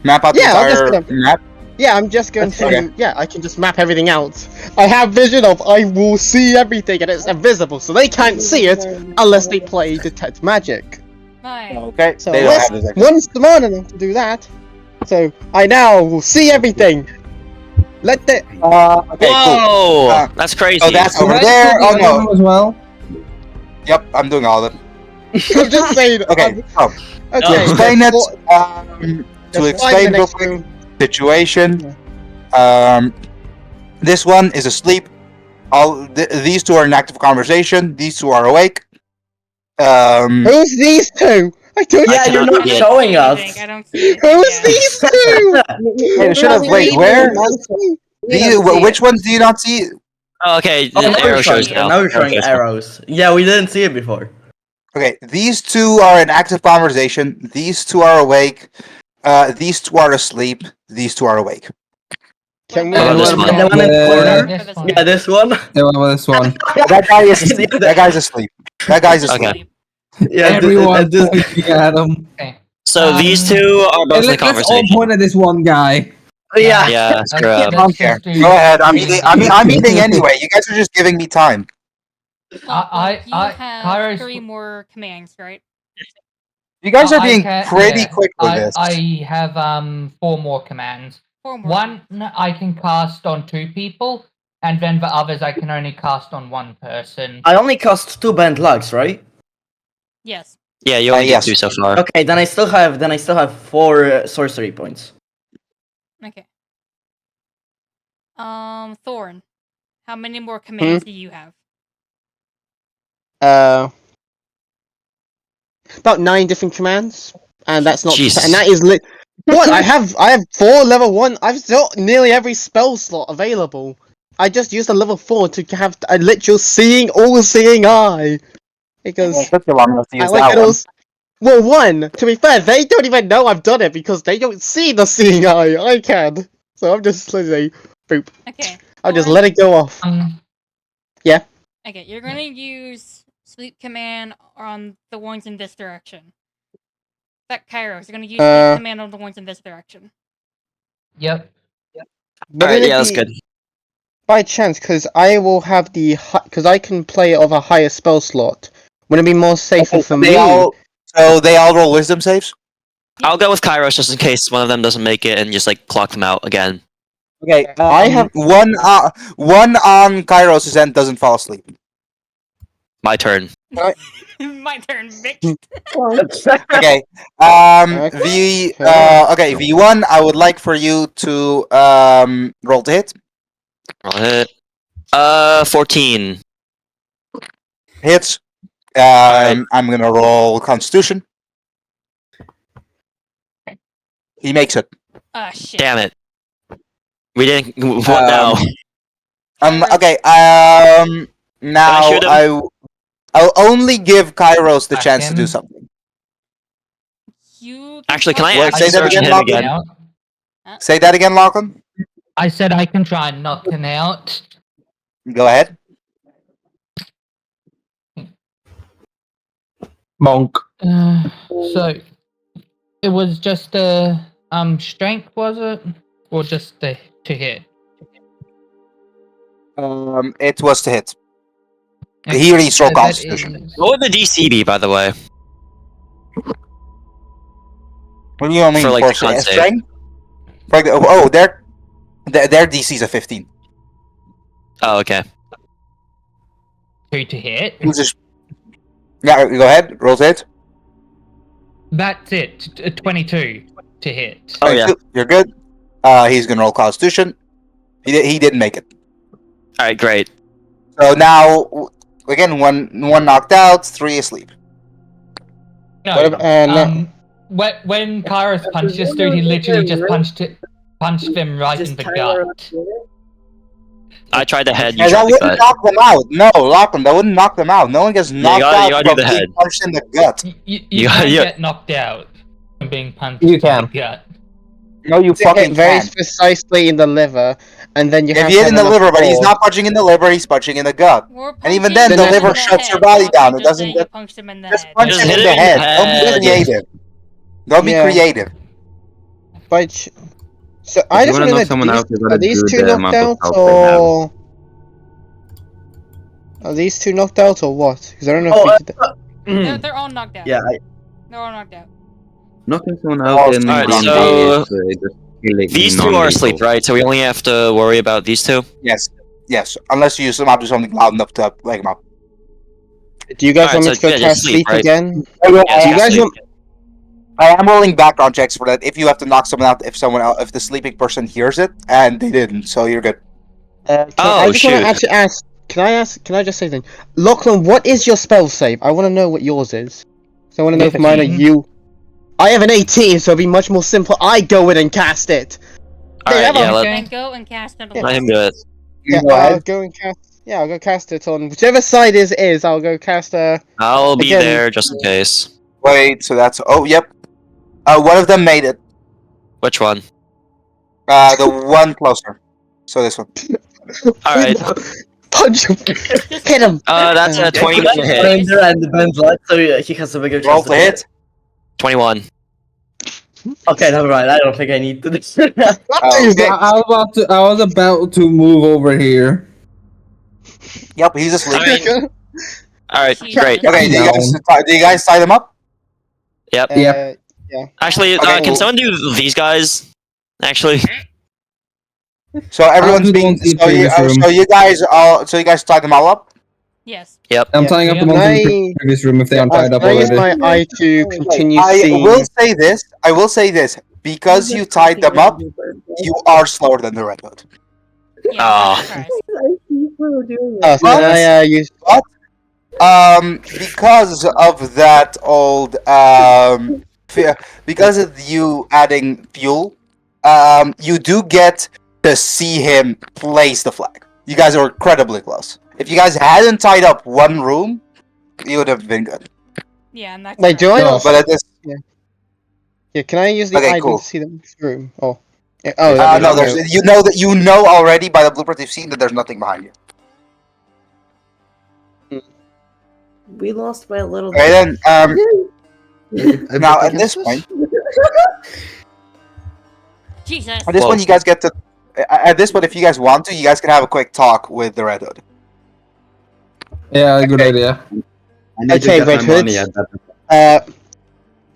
Map out the Yeah, I'm just entire gonna- map. Yeah, I'm just going to. Okay. Yeah, I can just map everything out. I have vision of I will see everything, and it's invisible, so they can't see it unless they play Detect Magic. Fine. Okay, So they don't let's- have this. One's smart enough to do that. So I now will see everything. Let the. Okay, cool. Whoa, that's crazy. So that's Can over I there. do the Oh other no. one as well. Yep, I'm doing all of it. I'm just saying. Okay, so Okay. to explain it, there's to five explain real next quick room. situation. This one is asleep. These two are in active conversation. These two are awake. Who's these two? I don't. Yeah, you're not Yeah. showing us. I don't see it. Who's Yeah. these two? Hey, should have. Wait, where? Which ones do you not see? Oh, okay, Oh, the now arrow you're showing, shows now. now you're showing Okay. arrows. Yeah, we didn't see it before. Okay, these two are in active conversation. These two are awake. These two are asleep. These two are awake. Can we? How about this And one? the one in the corner? This one. Yeah, this one. Yeah, what about this one? That guy is asleep. That guy's asleep. That guy's asleep. Okay. Yeah, Everyone this. pointing at him. Okay. So these two are both in the Let's all conversation. point at this one guy. Yeah. Yeah, screw Okay, up. I don't care. Go ahead. I'm eating. I'm eating anyway. You guys are just giving me time. I- you I- have Kairos- 3 more commands, right? You guys are I being can- pretty yeah, quick with this. I have 4 more commands. 4 more. One I can cast on 2 people, and then the others I can only cast on 1 person. I only cost 2 bent lugs, right? Yes. Yeah, you only yes. get 2 so far. Okay, then I still have 4 sorcery points. Okay. Thorn. How many more commands do you have? About 9 different commands, and that's not. Jesus. And that is What I have 4 level 1. I've still nearly every spell slot available. I just used a level 4 to have a literal all-seeing eye, because Took you long enough to I use like that it one. all. Well, one, to be fair, they don't even know I've done it because they don't see the seeing eye. I can, so I'm just literally boop. Okay. I'll just Thorn. let it go off. Okay, you're gonna use sleep command on the ones in this direction. That Kairos, you're gonna use sleep command on the ones in this direction. Yep. But Alright, it'd yeah, that's be good. By chance, because I will have because I can play of a higher spell slot. Would it be more safer for me? So they all roll wisdom saves. I'll go with Kairos just in case one of them doesn't make it and just like clock them out again. Okay, I have- one on Kairos' end doesn't fall asleep. My turn. My turn, bitch. Okay. Okay. V1. I would like for you to roll to hit. Roll hit. 14. Hits. Alright. I'm gonna roll Constitution. He makes it. Ah, shit. Damn it. We didn't. What now? Okay. Now shoot him? I'll only give Kairos the Attack chance to him? do something. You Actually, can I Wait, actually say that search again, him Lachlan? again? Say that again, Lachlan. I said I can try and knock him out. Go ahead. Monk. So it was just strength, was it, or just to hit? It was to hit. He already rolled So that Constitution. is- What would the DC be, by the way? What do you mean For, like, the for con save. strength? Their DC's a 15. Oh, okay. 2 to hit. Who's this? Yeah, go ahead. Roll it. That's it. 22 to hit. Oh yeah. You're good. He's gonna roll Constitution. He didn't make it. All right, great. So now, again, one knocked out, 3 asleep. No. What about, When Kairos punched this dude, he literally just punched him right in the gut. I tried the head. You And that tried the wouldn't gut. knock them out. No, Lachlan, that wouldn't knock them out. No one gets knocked you gotta out do from the being head. punched in the gut. You You- can't you- get knocked out from being punched You in can. the gut. No, you hit fucking very can. precisely in the liver, and then you If have you to hit in have the enough liver, but he's force. not punching in the liver, he's punching in the gut. Or And even punching then, him the in liver shuts your head. body Not down. It just doesn't saying get- you punched him in the Just head. punch Just him hit in it the in the head. Don't head. be creative. Don't be Yeah. creative. But so I If you just wanna want to knock know, someone out, you are gotta these do two the knocked amount of out, health they have. or are these two knocked out, or what? Because I don't know Oh, if we did. They're all knocked out. Yeah, They're all knocked out. Knocking someone Oh, out in alright, D&D so is just killing These two are non-lethal. asleep, right? So we only have to worry about these two. Yes. Yes. Unless you somehow do something loud enough to wake him up. Do you guys Alright, want me so to go yeah, just cast sleep, sleep right? again? Yeah, Do you so guys sleep. want? I am rolling background checks for that. If you have to knock someone out, if the sleeping person hears it, and they didn't, so you're good. I just Oh, want to shoot. actually ask. Can I just say something? Lachlan, what is your spell save? I want to know what yours is. So I want to know if mine are 15. you. I have an 18, so it'll be much more simple. I go in and cast it. All right, yeah, Then go and cast it. let him do it. Yeah, Go I'll ahead. go and cast. Yeah, I'll go cast it on whichever side it is. I'll go cast I'll be Again- there just in case. Wait, so that's yep. One of them made it. Which one? The one closer. So this one. All right. Punch him. Hit him. That's a 20 to hit. Surrender and Ben's light, so he has a bigger chance. Roll to hit. 21. Okay, never mind. I don't think I need to do that. Okay. I was about to move over here. Yep, he's asleep. I mean- All right, great. Okay, do you guys tie them up? Yep. Yep. Actually, Okay, can cool. someone do these guys? Actually, So everyone's do the being. ones in So you, previous room. so you guys tie them all up. Yes. I'm Yeah, tying up the can ones in I- the previous room if they aren't tied up Can I use already. my eye to continue I seeing? will say this. Because you tied them up, you are slower than the Red Hood. Yeah, Ah. I'm surprised. Oh, so can I use? Because of that old because of you adding fuel, you do get to see him place the flag. You guys are incredibly close. If you guys hadn't tied up one room, you would have been good. Yeah, and that's Wait, do I No, not? But at this, Yeah, can I use the Okay, eye cool. to see them through? Oh, yeah, no, there's you know already by the blueprint you've seen that there's nothing behind you. We lost by a little. Okay, then now at this point, Jesus. Whoa. you guys get to. At this point, if you guys want to, you guys can have a quick talk with the Red Hood. Yeah, good idea. I need Okay, to get Red my Hood. money at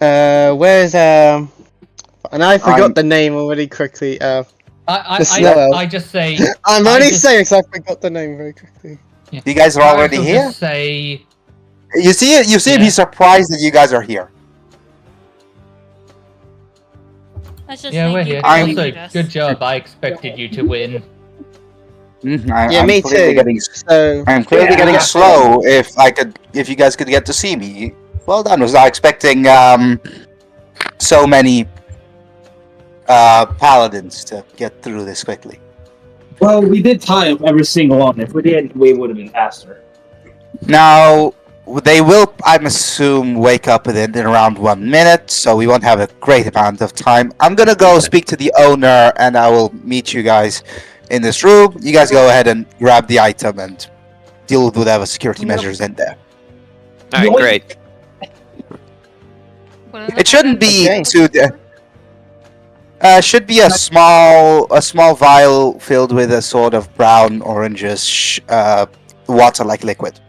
that. Where's and I forgot I'm- the name already quickly. I The snow elf. I just say. I'm I only just- saying 'cause I forgot the name very quickly. You guys are already Kairos will here. Just say. You see it. You see him. Yeah. He's surprised that you guys are here. Let's just Yeah, think we're you here. really Also, need us. good job. I expected you to win. Yeah, I'm me clearly too. Getting, So I'm clearly Yeah. getting slow. If you guys could get to see me, well done. Was not expecting so many paladins to get through this quickly. Well, we did tie up every single one. If we didn't, we would have been faster. Now they will, I'm assume, wake up in around 1 minute, so we won't have a great amount of time. I'm gonna go speak to the owner, and I will meet you guys in this room. You guys go ahead and grab the item and deal with whatever security measures in there. all right, great. What is It shouldn't be Okay. too. Should be a small vial filled with a sort of brown orangish water-like liquid.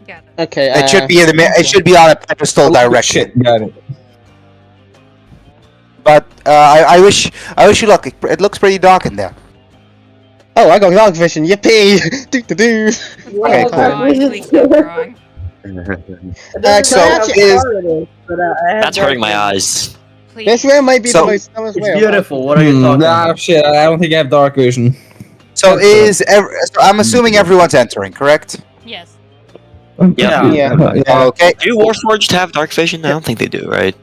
Got it. okay, It should be in the. It should be on a pedestal directly. Shit, got it. But I wish you luck. It looks pretty dark in there. Oh, I got dark vision. Yippee! Do do do. Okay, Yeah, cool. Wrong, please stop drawing. It doesn't So say how is- far it is, but I have That's hurting my dark eyes. Please. This way might be So- the most dumbest It's way. beautiful. What are you talking about? Shit, I don't think I have dark vision. So so I'm assuming everyone's entering, correct? Yes. Yeah. Yeah. Okay. Do Warforged have dark vision? I don't think they do, right?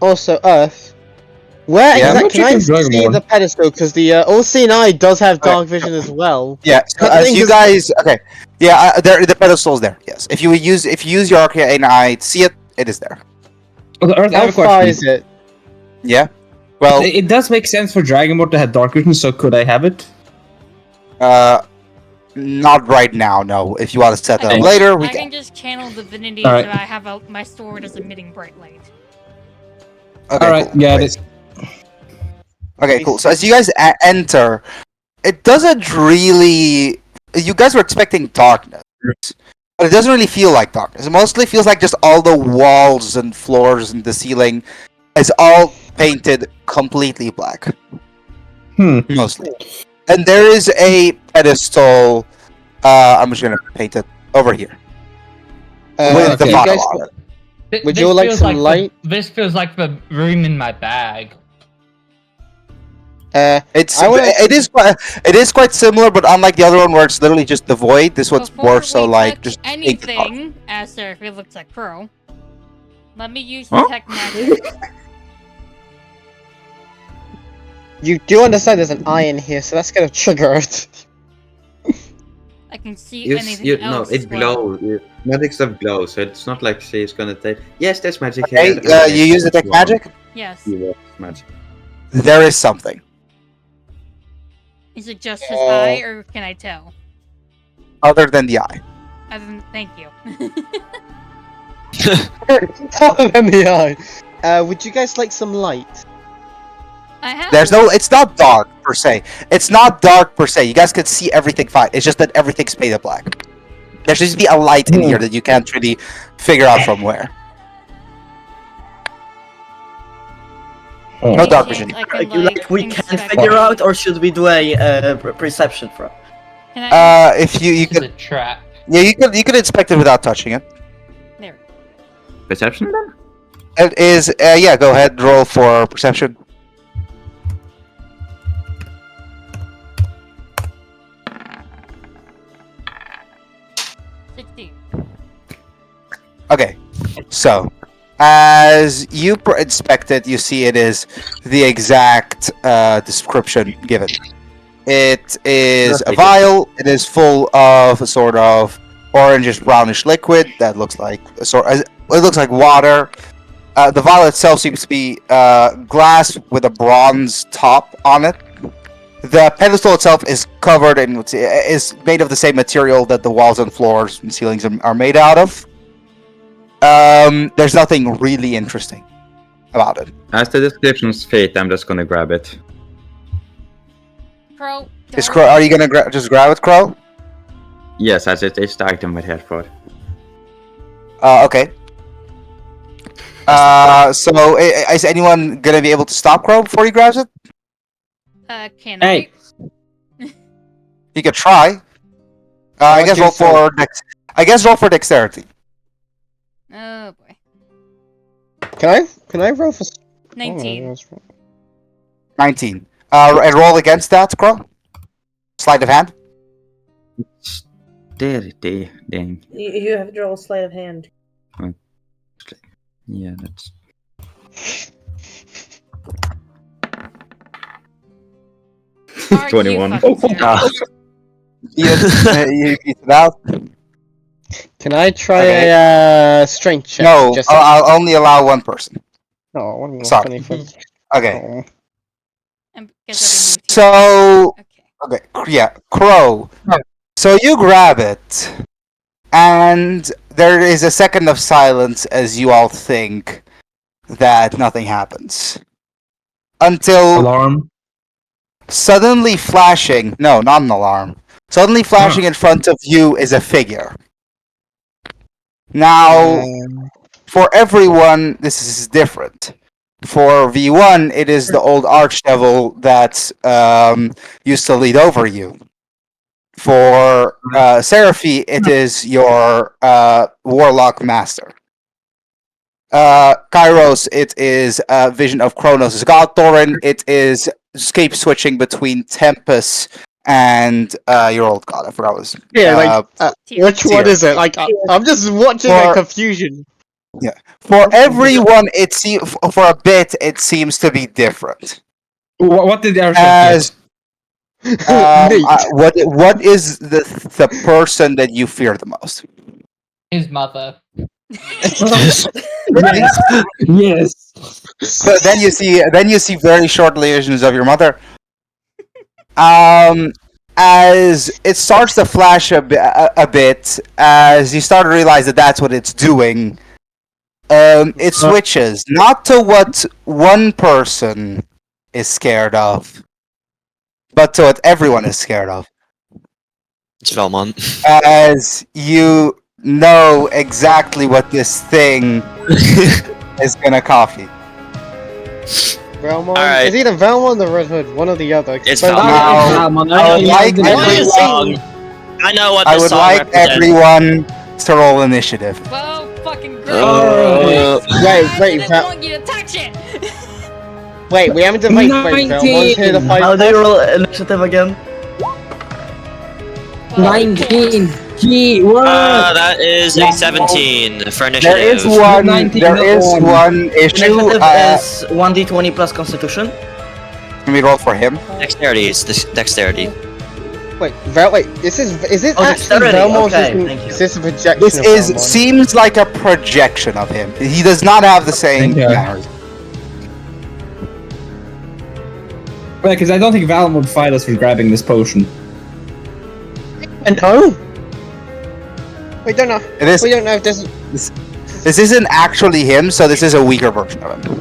Also Earth. Where Yeah. exactly can I Chicken see Dragonborn. the pedestal? Because the All-Seeing Eye does have dark vision as well. Yeah. So But the as thing you is- guys, okay. Yeah, the pedestal's there. Yes. If you use your arcane eye to see it, it is there. Well, the Earth, I How have a far question. is it? Yeah. Well, It does make sense for Dragonborn to have dark vision, so could I have it? not right now. No. If you want to set that I up can- later, we I can. can just channel divinity Alright. so I have my sword as emitting bright light. Okay. Alright, cool. got Please. it. Okay, cool. So as you guys enter, it doesn't really. You guys were expecting darkness, but it doesn't really feel like darkness. It mostly feels like just all the walls and floors and the ceiling is all painted completely black, mostly. And there is a pedestal. I'm just gonna paint it over here with the you bottle guys- on it. Would This you like feels some the- light? This feels like the room in my bag. It's I wanna- it is quite similar, but unlike the other one where it's literally just the void, this one's Before more so we like touch just painted dark. anything, as if it looks like Crow. Let me use Huh? detect magic. You do understand there's an eye in here, so that's gonna trigger it. I can see You, anything you no, else. it as well. glows. Magic stuff glows, so it's not like she's gonna take. Yes, there's magic Okay, here. you use detect magic. Yes. Yeah, magic. There is something Is it just his eye, or can I tell? other than the eye. Thank you. Other than the eye. Would you guys like some light? I have. There's no. It's not dark per se. It's not dark per se. You guys can see everything fine. It's just that everything's painted black. There should just be a light in here that you can't really figure out from where. No dark vision. I can, Like we can't inspect figure it. out, or should we do a perception throw? Can I? If you This is a could, trap. yeah, you could inspect it without touching it. There. Perception then? It is. Yeah, go ahead. Roll for perception. We 16. Okay, so as you inspect it, you see it is the exact description given. It is a vial. It is full of a sort of orangish brownish liquid that looks like it looks like water. The vial itself seems to be glass with a bronze top on it. The pedestal itself is covered in is made of the same material that the walls and floors and ceilings are made out of. There's nothing really interesting about it. As the descriptions fit, I'm just gonna grab it. Crow. Is dark- Crow? Are you gonna just grab it, Crow? Yes, as it is the item we're here for. Okay. So is anyone gonna be able to stop Crow before he grabs it? Can Hey. You could try. I What guess you roll for roll for dexterity. I? Oh boy. Can I roll for? 19. 19. And roll against that, Crow. Sleight of hand. Dirty dang. You have to roll sleight of hand. Yeah, that's. Are 21. You fucking serious? You beat it out. Can I try Okay. a strength check? No, Just I'll only allow one person. Oh, one more Sorry. 25. Okay. Oh. Guess I can move So here. okay, yeah, Crow. So you grab it, and there is a second of silence as you all think that nothing happens. Until Alarm. suddenly flashing, no, not an alarm. Suddenly flashing in front of you is a figure. Now, for everyone, this is different. For V1, it is the old archdevil that used to lead over you. For Seraphi, it is your warlock master. Kairos, it is Vision of Kronos' god. Thorin, it is escape switching between Tempest and your old god. I forgot what it was. Yeah, which one Tyr. is it? Like, I'm just watching For- a confusion. For everyone, for a bit it seems to be different. What did our As Neat. what is the person that you fear the most? His mother. Yes. So then you see very short visions of your mother. As it starts to flash a bit, as you start to realize that that's what it's doing. It switches not to what one person is scared of, but to what everyone is scared of. It's Velmont. As you know exactly what this thing is gonna copy. Velmont? Alright. It's either Velmont or Red Hood, one or the other. It's But- Velmont. I would like everyone- I know what I this would song like represents. everyone to roll initiative. Whoa, fucking great. Wait, I didn't want you to touch it. wait, we haven't debated. Wait, Velmont's here to fight. How do you roll initiative again? 19. Keyword. That is a 17 for initiative. There is one. 19 There is on. one issue. Initiative is 1d20 plus Constitution. Can we roll for him? Dexterity is dexterity. Wait, is this Oh, actually dexterity, Velmont's? okay, thank you. Is this a projection This of is Velmont? seems like a projection of him. He does not have the same Okay. manners. Because I don't think Valen would fight us for grabbing this potion. And no. We don't know. It is. We don't know if this. This isn't actually him, so this is a weaker version of him.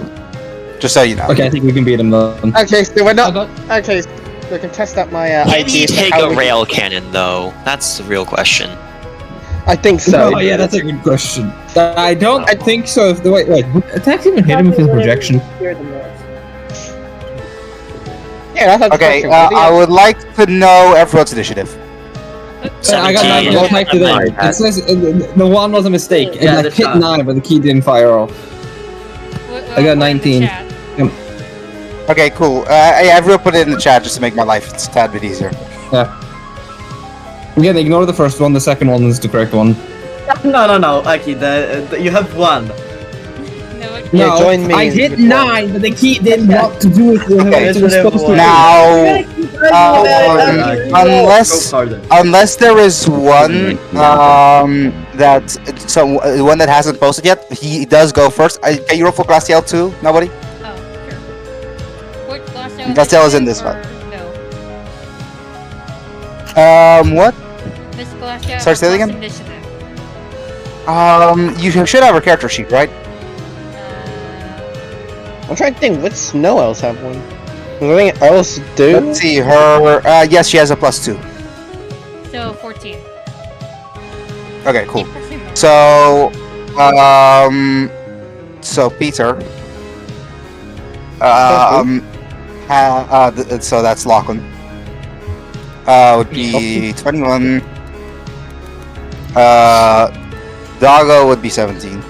Just so you know. Okay, I think we can beat him though. Okay, so we're I not. got Okay, so we can test out my Can idea. you for take how a we- rail cannon though? That's the real question. I think so. Oh yeah, that's a good question. I don't think so. If the wait, would attacks even hit him with his projection? Yeah, that's a Okay, question. I would like to know everyone's initiative. I got 9 17. I typed it in. It says the one was a mistake. It Yeah, like the hit shot. 9, but the key didn't fire off. I got 19. Okay, cool. Yeah, everyone put it in the chat just to make my life a tad bit easier. Again, ignore the first one. The second one is the correct one. No, Aki, you have one. Yeah, No, join me I in hit with one. 9, but the key didn't want to do it. Okay, It was supposed to. now, unless Go harder. unless there is one that one that hasn't posted yet, he does go first. Can you roll for Glacial too? Nobody? Oh, sure. Which Glacial? Glacial is in this or one. No. What? This Glacial. Sorry, say that plus again? Initiative. You should have a character sheet, right? I'm trying to think. Would Snow Elves have one? Does anything else do? Let's see. Her. Yes, she has a +2. So 14. Okay, cool. Keep pressing more. So Peter. So that's Lachlan. Would be 21. Doggo would be 17.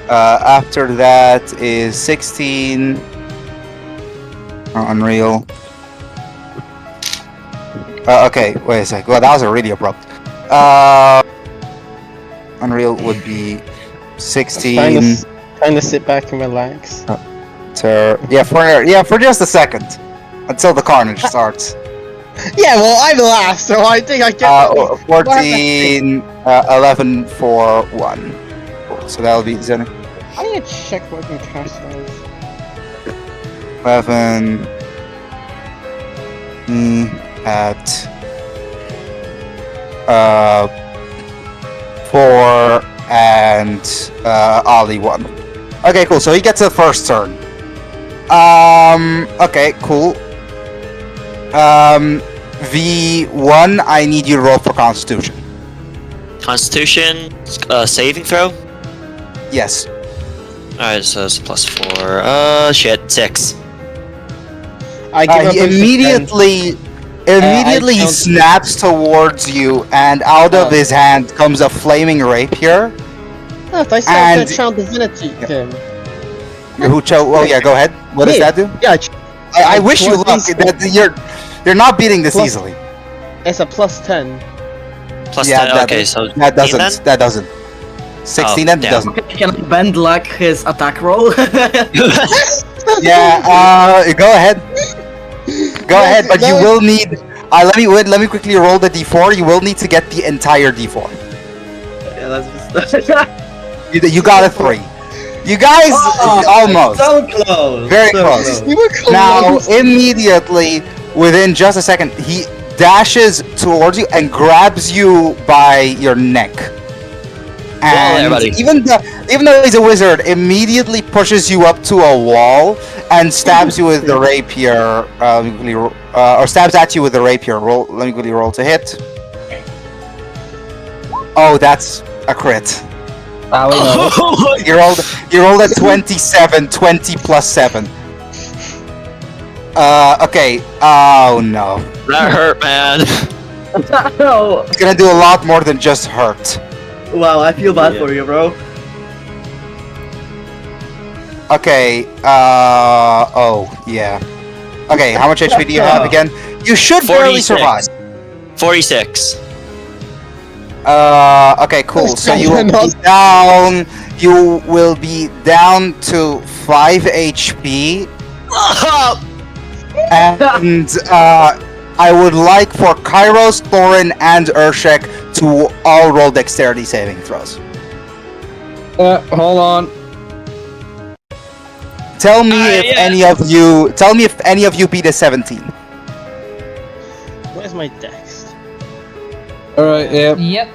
After that is 16. Unreal. Okay, wait a sec. Well, that was a really abrupt. Unreal would be 16. Trying to sit back and relax. For just a second, until the carnage starts. Yeah, well, I'm last, so I think I get. 14, 11 for 1. Cool. So that'll be Zen. How do you check what my cast is? 11. At 4 and Ollie 1. Okay, cool. So he gets the first turn. Okay, cool. V1, I need you to roll for Constitution. Constitution, saving throw. Yes. Alright, so it's +4. Shit, 6. I give up He both immediately I count- snaps towards you, and out of his hand comes a flaming rapier. Oh, I said And- to channel divinity him. Oh yeah, go ahead. What does Me. that do? Yeah, I wish you plus luck. these- That you're not beating this Plus- easily. it's a +10. Plus Yeah, 10. that- Okay, so That 16 then? doesn't. That doesn't. 16 Oh, then damn. doesn't. Can I bend luck his attack roll? Yeah. Go ahead. Go ahead, but you no. will need. Let me quickly roll the d4. You will need to get the entire d4. Yeah, that's just... You got a 3. You guys almost. So close. Very so close. You were Now, close. immediately, within just a second, he dashes towards you and grabs you by your neck. And there, buddy. even though he's a wizard, immediately pushes you up to a wall and stabs you with the rapier. Or stabs at you with the rapier. Let me quickly roll to hit. Oh, that's a crit. You rolled a 27, 20 plus 7. Okay. Oh no. That hurt, man. No. It's gonna do a lot more than just hurt. Wow, I feel bad Yeah. for you, bro. Okay. Oh yeah. Okay. How much HP do you have again? You should barely 46. survive. 46. Okay. Cool. So you will be down. You will be down to 5 HP. And I would like for Kairos, Thorin, and Urshek to all roll dexterity saving throws. Hold on. Tell me if yeah. any of you. Tell me if any of you beat a 17. Where's my dex? Alright, yeah. Yep.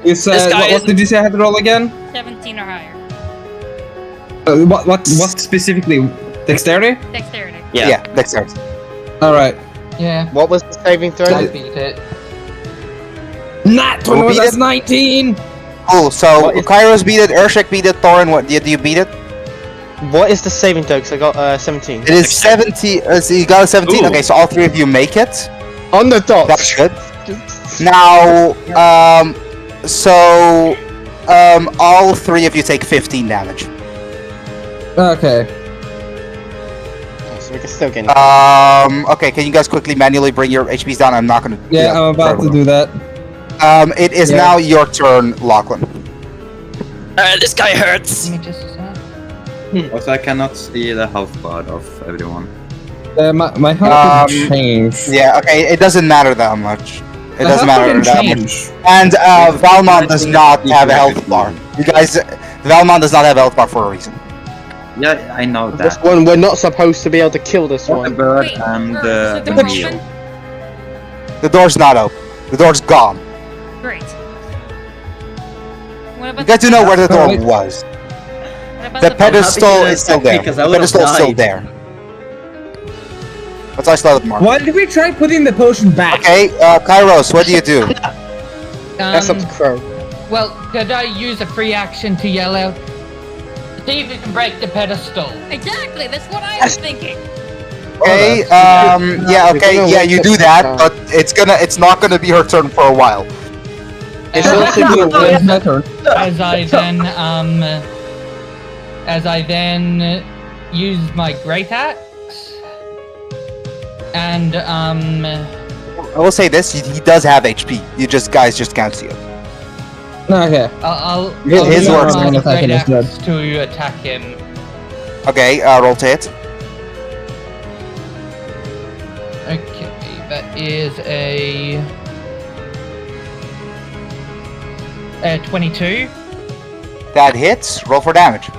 You said, This guy what did you say I had to roll again? 17 or higher. What specifically? Dexterity? Dexterity. Yeah. Dexterity. Alright. Yeah. What was the saving throw? I beat it. Nat Who 20, beat that's it? 19! Cool. So What is- Kairos beat it. Urshek beat it. Thorin, what did you beat it? What is the saving throw? 'Cause I got 17. It is 70. So you got a 17. Ooh. Okay, so all three of you make it. On the dot. That's good. Now, all three of you take 15 damage. Okay. So we can still get. Okay, can you guys quickly manually bring your HPs down? I'm not gonna. do Yeah, that I'm about for to do that. everyone. It is Yeah. now your turn, Lachlan. Alright, this guy hurts. Give me just a sec. Also, I cannot see the health bar of everyone. My health didn't change. Yeah, okay, it doesn't matter that much. It My doesn't health matter didn't that much. change. And Valmont does not have a health bar. You guys, Valmont does not have a health bar for a reason. Yeah, I know This that. one, we're not supposed to be able to kill this The one. bird Wait, and is the the door meal. open? The door's not open. The door's gone. Great. What about You guys do know where the door Right. was. what about The the pedestal happy to is still attack there. because I The would've pedestal is still died. there. Let's I start with Mark. Why did we try putting the potion back? Okay, Kairos, what do you do? That's up to Crow. Well, could I use a free action to yell out? See if you can break the pedestal. Exactly, that's what I was thinking. Okay, you do that, but it's not gonna be her turn for a while. It's And also Yeah, your it's my turn. as I then use my great axe, and I will say this: he does have HP. Guys just can't see it. Okay. I'll His use works. my I'm attacking great instead. axe to attack him. Okay, roll to hit. Okay, that is a 22. That hits. Roll for damage.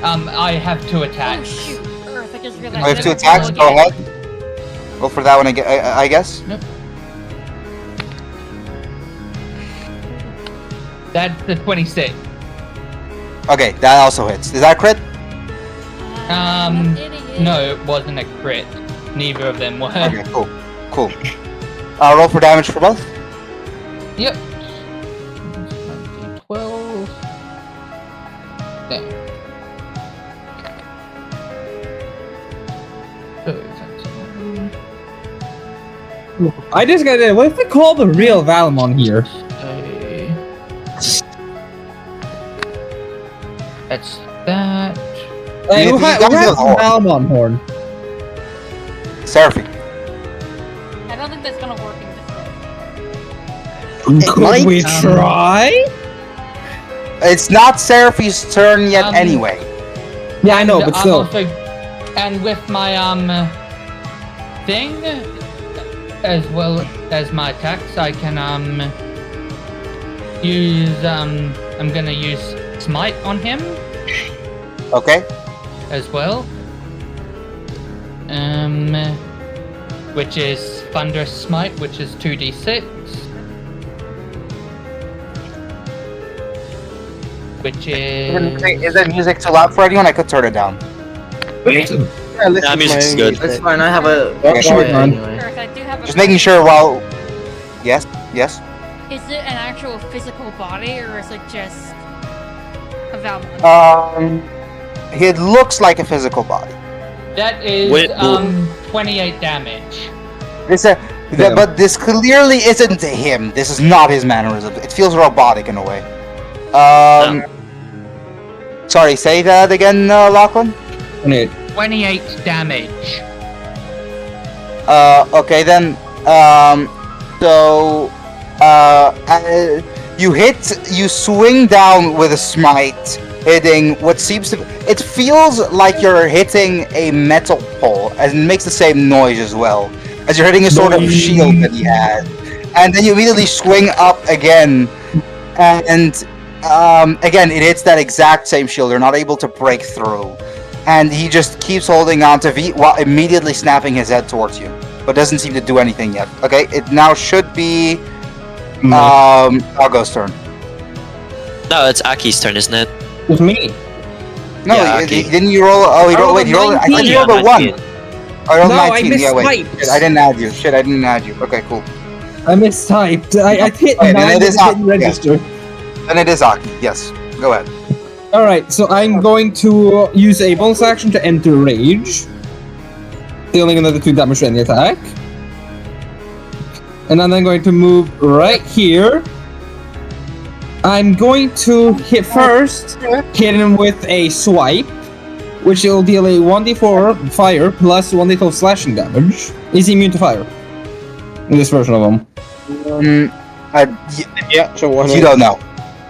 I have 2 Oh attacks. shoot, Earth, I just realized. I have I two have to roll attacks. Go again. ahead. Roll for that one. I guess. That's the 26. Okay, that also hits. Is that a crit? An idiot. No, it wasn't a crit. Neither of them were. Okay, cool. Roll for damage for both. Yep. 12. There. I just got it. What if we call the real Valamon here? That's that. Hey, You- who you has got the the horn. Valamon horn? Seraphine. I don't think that's gonna work in this way. Could might, we try? It's not Seraphine's turn yet anyway. Yeah, I know, but I'm still. also- and with my thing, as well as my attacks, I can use I'm gonna use smite on him Okay. as well. Which is thunderous smite, which is 2d6. Which is Is that music too loud for anyone? I could turn it down. Yeah, listen to music's my good. That's fine. I have a. Yeah, sure, man. anyway. Earth, I do have a Just making sure while. Yes. Yes. Is it an actual physical body or is it just a Valmont? It looks like a physical body. that is Wait, 28 damage. This, but this clearly isn't him. This is not his mannerism. It feels robotic in a way. Sorry, say that again, Lachlan. 28 damage. Okay then. So, you swing down with a smite, hitting what seems to. It feels like you're hitting a metal pole, and it makes the same noise as well, as you're hitting a sort of shield that he had, and then you immediately swing up again, and again it hits that exact same shield. You're not able to break through, and he just keeps holding on to V while immediately snapping his head towards you, but doesn't seem to do anything yet. Okay, it now should be Argo's turn. No, it's Aki's turn, isn't it? With me. No, Yeah, didn't you roll? Oh, he rolled. Wait, he rolled. I thought you Yeah, rolled a 19. 1. I rolled No, I 19. Yeah, wait. mistyped. Shit, I didn't add you. Shit, I didn't add you. Okay, cool. I mistyped. I hit Okay, then 9 it but is it not- didn't register. Then it is Aki. Yes. Go ahead. Alright, so I'm going to use a bonus action to enter rage, dealing another 2 damage to any attack. And then I'm going to move right here. I'm going to hit him with a swipe, which will deal a 1d4 fire plus 1d12 slashing damage. Is he immune to fire? In this version of him. Yeah, sure. Why not? You don't know.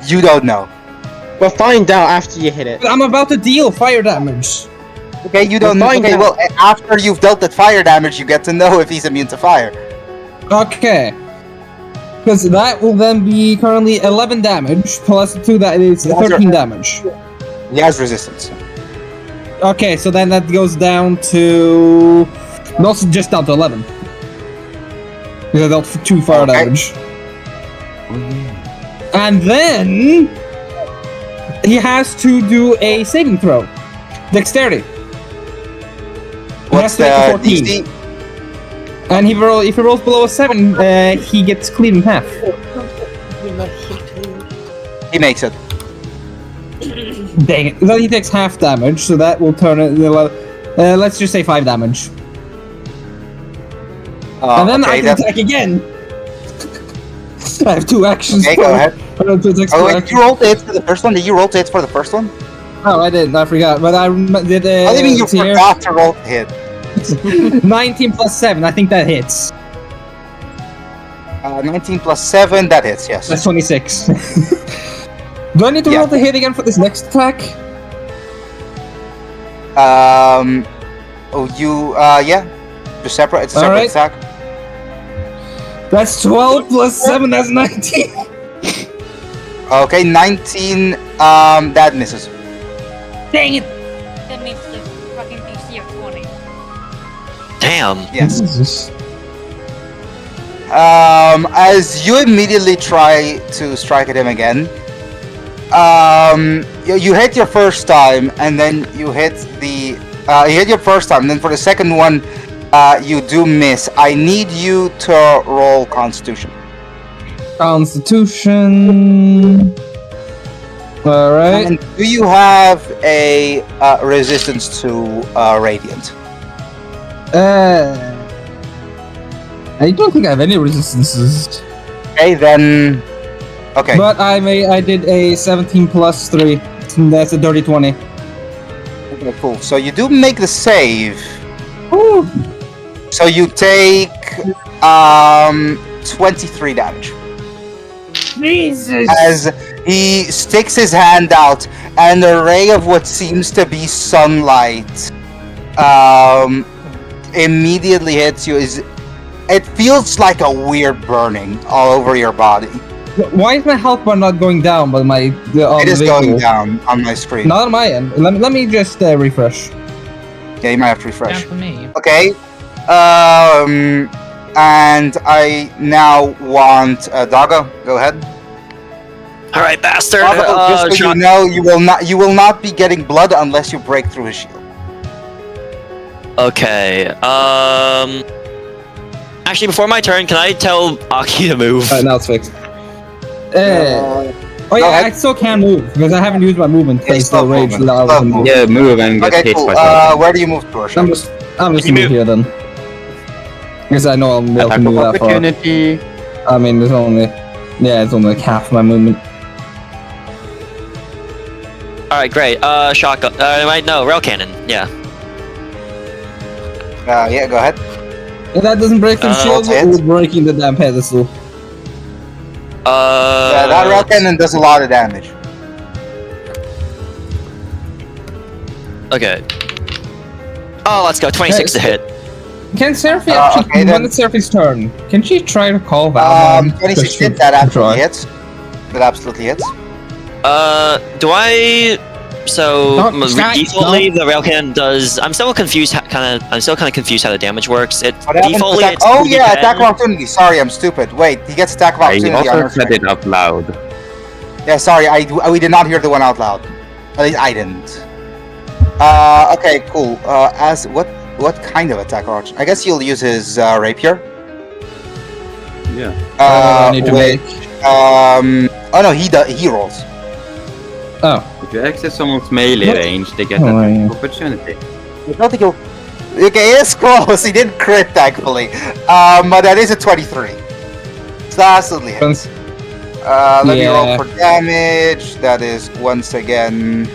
You don't know. We'll find out after you hit it. But I'm about to deal fire damage. Okay, you don't know. find Okay, out. well, after you've dealt that fire damage, you get to know if he's immune to fire. Okay. Because that will then be currently 11 damage, plus 2 that is 13 damage. He has resistance. Okay, so then that goes down to... No, just down to 11. Because I dealt 2 fire Okay. damage. And then... he has to do a saving throw. Dexterity. He has What's to make a the 14. DC? And if he rolls below a 7, he gets cleaved in half. He makes it. Dang it. Then he takes half damage, so that will turn it... let's just say 5 damage. And then okay, I can that's- attack again! I have 2 actions. Okay, go ahead. I have 2 attacks Oh, per wait, action. you rolled the hits for the first one? Did you roll the hits for the first one? Oh, I didn't. I forgot. But I did... I think you let's see here. forgot to roll the hit. 19 plus 7. I think that hits. 19 plus 7, that hits, yes. That's 26. Do I need to Yeah. roll the hit again for this next attack? Yeah. Just separate. It's a separate Alright. attack. That's 12 plus 7. That's 19. Okay, 19. That misses. Dang it! That means the fucking DC of 20. Damn. Yes. As you immediately try to strike at him again, you hit your first time, and then you hit the. You hit your first time, and then for the second one, you do miss. I need you to roll Constitution. Constitution. All right. And do you have a resistance to radiant? I don't think I have any resistances. Okay, then. Okay. But I did a 17 plus 3. That's a dirty 20. Okay, cool. So you do make the save. Ooh. So you take 23 damage. Jesus. As he sticks his hand out, and a ray of what seems to be sunlight immediately hits you. It feels like a weird burning all over your body. Why is my health bar not going down? But my It is going down on my screen. Not on my end. Let me just refresh. Yeah, you might have to refresh. Down for me. Okay. And I now want Doggo. Go ahead. All right, bastard. Doggo, just so you know, you will not be getting blood unless you break through his shield. Okay. Actually, before my turn, can I tell Aki to move? Now it's fixed. Oh yeah, ahead. I still can move because I haven't used my movement Yeah, phase slow to rage. movement, That I slow was movement. Yeah, move and get Okay, hit cool. by something. Where do you move to, Roshan? I'm just You move move. here then. Because I know I'll be able to Attack move of that far. opportunity. I mean, there's only it's only like half my movement. All right, great. Shotgun. Right, no, rail cannon. Yeah. Yeah, go ahead. If that doesn't break the shield, hit. it's breaking the damn pedestal. Yeah, that rail cannon does a lot of damage. Okay. Oh, let's go. 26 to hit. Can Seraphi okay, actually, then. when it's Seraphi's turn, can she try to call Valmon? 26 hit, that absolutely hits. That absolutely hits. Do I? So Don't- Sky, defaultly, the rail cannon does. I'm still confused. I'm still kind of confused how the damage works. It What happens to defaultly. attack- It's oh 2d10. yeah, attack of opportunity. Sorry, I'm stupid. Wait, he gets attack of I opportunity on also her said turn. it out loud. Yeah, sorry, we did not hear the one out loud. At least I didn't. Okay, cool. As what kind of attack of opportunity? I guess you'll use his rapier. Yeah. I need to which, oh no, he rolls. Oh. If you access someone's melee What? range, they get Oh, attack yeah. of opportunity. I don't think he'll. Okay, it's close. He didn't crit, thankfully. But that is a 23. So that absolutely hits. Let me roll Yeah. for damage. That is once again.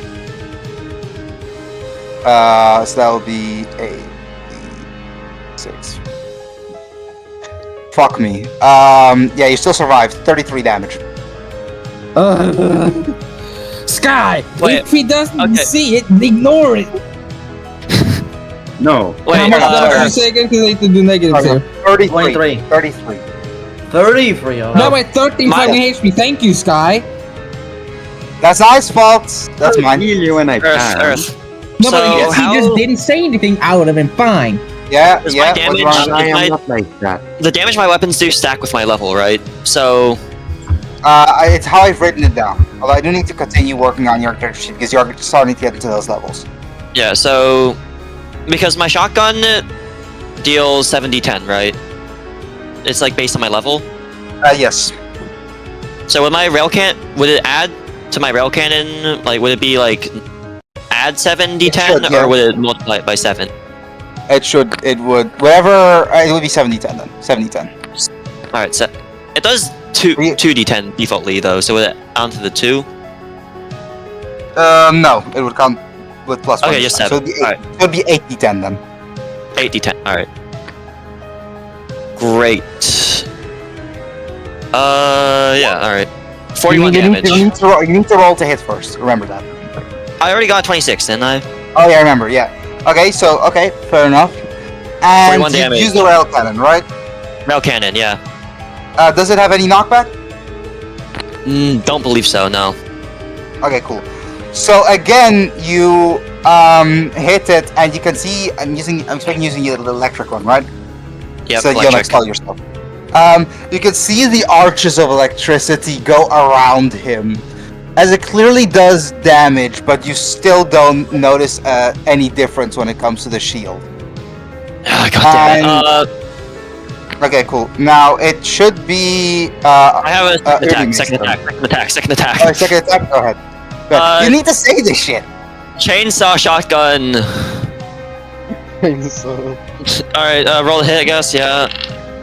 So that will be 6. Fuck me. Yeah, you still survived. 33 damage. Sky! Wait, If he doesn't okay. see it, ignore it! No. Wait, How much damage uh, you taking? Because I have to do negatives here. 33. 23. 33. 33. Oh. No, wait, 13 My- fucking HP. Thank you, Sky. That's not his fault. That's I mine. heal you when I Earth, can. Earth. No, So but how- he just didn't say anything. I would have been fine. Yeah, Does yeah. my what's damage- wrong? I I- am not like that. The damage my weapons do stack with my level, right? So It's how I've written it down. Although I do need to continue working on your character sheet because you're starting to get into those levels. yeah, so because my shotgun deals 7d10, right? It's like based on my level. Yes. So with my rail can, would it add to my rail cannon? Like, would it be like add 7d10, It should, yeah. or would it multiply it by 7? It would, whatever, it would be 70-10 then. 70-10. All right, so it does 2d10 defaultly though. So would it onto the 2? No, it would count with plus one. Okay, just So 7. it'd be, Alright. it would be 8d10 then. 8d10. All right. Great. Yeah. All right. 41 damage. You need to roll to hit first. Remember that. I already got 26, didn't I? Oh yeah, I remember. Yeah. Okay, so fair enough. And 41 you damage. use the rail cannon, right? Rail cannon, yeah. Does it have any knockback? Don't believe so. No. Okay, cool. So again, you hit it, and you can see I'm expecting using the electric one, right? Yep. So you don't electric. expel yourself. You can see the arches of electricity go around him, as it clearly does damage, but you still don't notice any difference when it comes to the shield. Ah, God damn it. Okay, cool. Now it should be. I have a second Irving attack. next Second turn. attack. Second attack. Second attack. Alright, second attack. Go ahead. You need to say this shit. Chainsaw shotgun. So, Alright, roll a hit, I guess, yeah.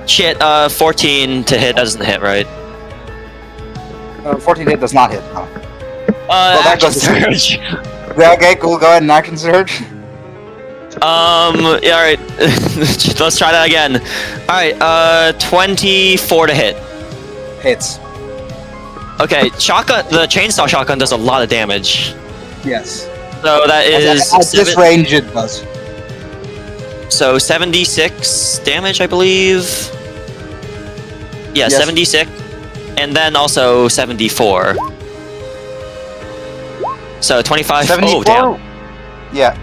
Shit, 14 to hit, that doesn't hit, right? 14 hit does not hit. No. that Action goes to- surge. Yeah, okay, cool. Go ahead and action surge. Yeah, alright. Let's try that again. Alright, 24 to hit. Hits. Okay, shotgun. The chainsaw shotgun does a lot of damage. Yes. So that is At this range, it does. so 76 damage, I believe. Yeah, Yes. 76, and then also 74. So 25. 74? Oh damn! Yeah.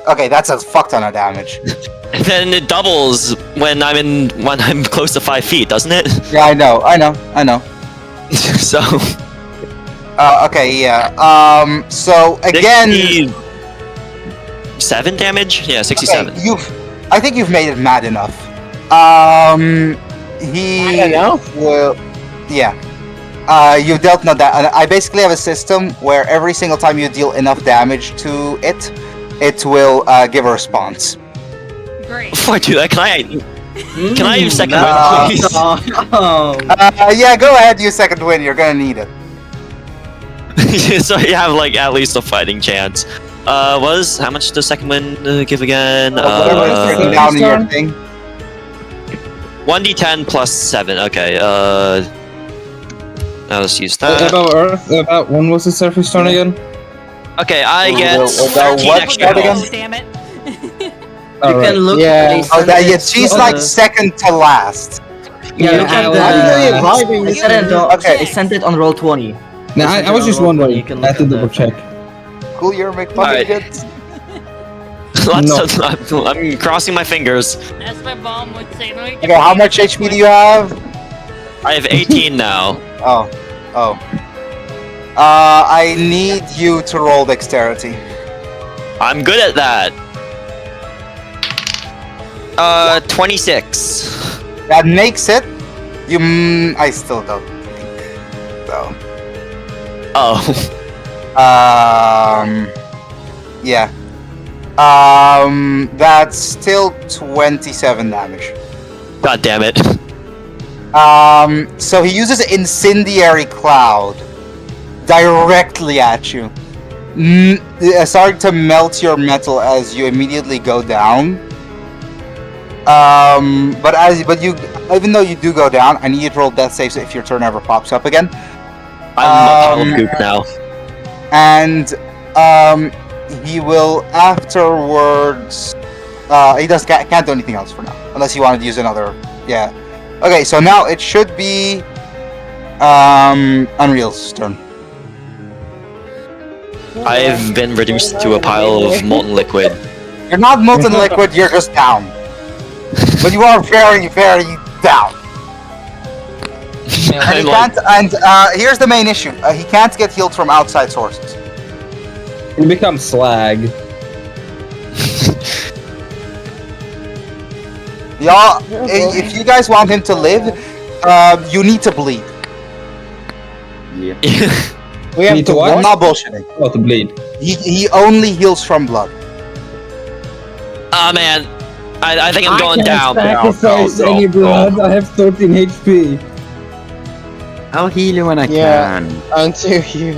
Okay, that's a fuck ton of damage. And then it doubles when I'm close to 5 feet, doesn't it? Yeah, I know. So Okay, yeah. So again, 67 damage. Yeah, 67. okay, I think you've made it mad enough. He I don't know. will. Yeah. You dealt no damage. I basically have a system where every single time you deal enough damage to it, it will give a response. Great. Before I do that, can I use second No. wind, please? Yeah, go ahead. Use second wind. You're gonna need it. So you have like at least a fighting chance. How much does second wind give again? Whatever is written down in your thing. 1d10 plus 7. Okay. Now let's use that. About Earth, about when was the surface turn again? Okay, I get About 13 what? extra What again? health. Oh, damn it. You can look. Yeah. they Oh, send yeah, it she's to like the- second to last. Yeah, look at the. Actually, They sent it on- Okay. They sent it on roll 20. No, I was just wondering. You can I had to look at double that. check. Cool, you're McFucking Alright. good. I'm crossing my fingers. As my mom would say. Let me Okay, how much HP do you have? I have 18 now. Oh. I need you to roll dexterity. I'm good at that. 26. That makes it. I still don't think so. Oh. Yeah. That's still 27 damage. God damn it. So he uses incendiary cloud directly at you, starting to melt your metal as you immediately go down. But even though you do go down, I need you to roll death saves if your turn ever pops up again. I'm a goop now. And he will afterwards. He can't do anything else for now, unless you wanted to use another. Yeah. Okay, so now it should be Unreal's turn. I've been reduced to a pile of molten liquid. You're not molten liquid. You're just down. But you are very, very down. And I'm he like, can't. And here's the main issue: he can't get healed from outside sources. It becomes slag. Y'all, if you guys want him to live, you need to bleed. Yeah. We have Need to to what? I'm not bullshitting. Oh, to bleed. He only heals from blood. oh man, I think I'm going down. Sacrifice any blood. I have 13 HP. I'll heal you when I Yeah. can. until you.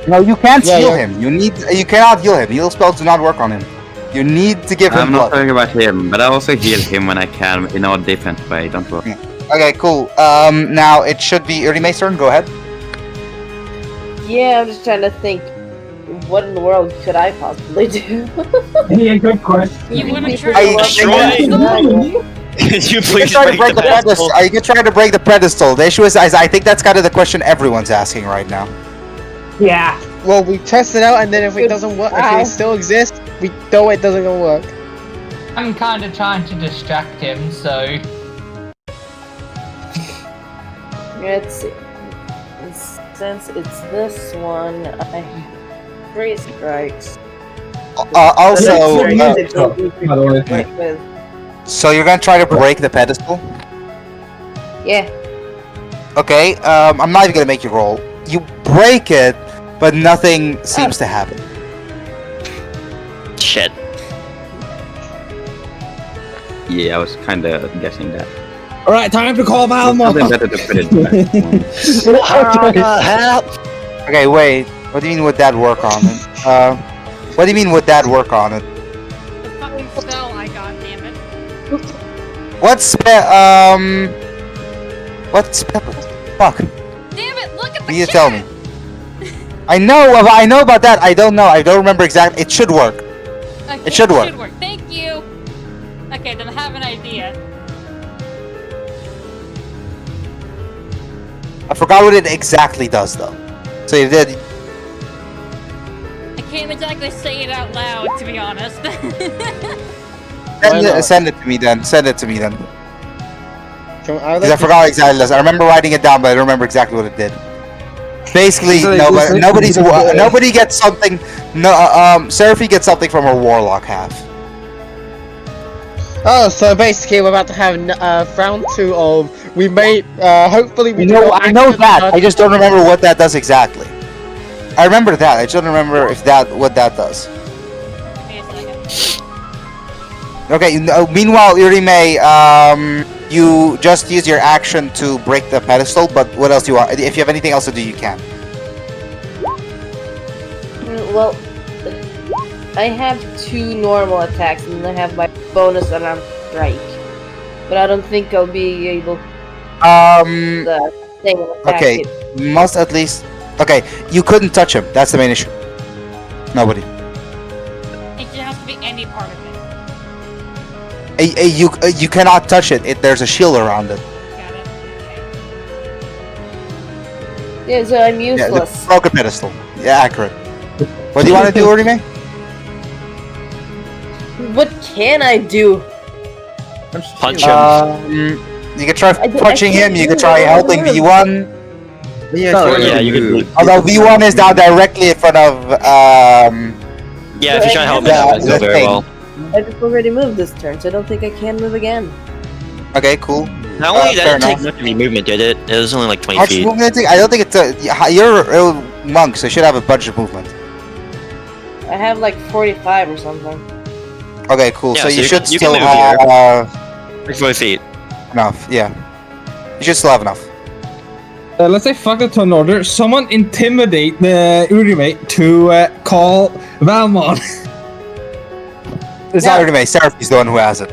No, you can't Yeah, heal yeah. him. You cannot heal him. Heal spells do not work on him. You need to give him I'm not blood. talking about him, but I also heal him when I can in a different way. Don't worry. Okay, cool. Now it should be Urime's turn. Go ahead. Yeah, I'm just trying to think. What in the world could I possibly do? Yeah, good question. You want to I- try Could you You please can try to break break the the pedestal. pedestal? You can try to break the pedestal. The issue is, I think that's kind of the question everyone's asking right now. Yeah. Well, we test it out, and then if it doesn't work, if Wow. it still exists, we know it doesn't gonna work. I'm kind of trying to distract him, so Let's see. Since it's this one, I have 3 strikes. Also, But it's by music that we the way. could work with. so you're gonna try to break the pedestal. Yeah. Okay. I'm not even gonna make you roll. You break it, but nothing seems to happen. Shit. Yeah, I was kind of guessing that. All right, time to call Something Valmont. better to put it back. Help! Okay, wait. What do you mean would that work on it? What do you mean would that work on it? The fucking spell I got, damn it. What spell? What spell? Fuck. Damn it, look at the You need to chat! tell me. I know about that. I don't know. I don't remember exactly. It should work. Okay, It should work. Thank you. Okay, then I have an idea. I forgot what it exactly does though. So you did. I can't exactly say it out loud, to be honest. Send it to me then. Send it to me then. Can I, Because I forgot what exactly it does. I remember writing it down, but I don't remember exactly what it did. Basically, nobody gets something. No, Seraphy gets something from her warlock half. Oh, so basically we're about to have round 2 of we may hopefully we do not I know accident- that. I just don't remember what that does exactly. I remember that. I just don't remember if what that does. Wait a second. Okay. Meanwhile, Urime, you just use your action to break the pedestal. But what else do you want? If you have anything else to do, you can. Well, I have 2 normal attacks, and I have my bonus unarmed strike. But I don't think I'll be able to thing and attack Okay. it. Must at least. Okay. You couldn't touch him. That's the main issue. Nobody. It just has to be any part of it. You cannot touch it. There's a shield around it. Got it. Okay. Yeah, so I'm Yeah, the useless. broken pedestal. Yeah, accurate. What do you want to do, Urime? What can I do? Punch him. You could try I punching can't him. You do could it. try I don't helping know. V1. Yeah, Oh, try yeah, to you could do- do- Although V1 is now directly in front of Yeah, if you try to help me, Yeah, that would go the very thing. well. I just already moved this turn, so I don't think I can move again. Okay, cool. Not only fair that, didn't take enough. much of your movement, did it? It was only like 20 Much feet. movement. I don't think it's you're a monk, so you should have a bunch of movement. I have like 45 or something. Okay, cool. Yeah, so so you you should can- you can still move here. have 40 feet. enough. Yeah, you should still have enough. Let's say fuck the turn order. Someone intimidate the Urime to call Valmont. It's not Urime. Seraphy's the one who has it.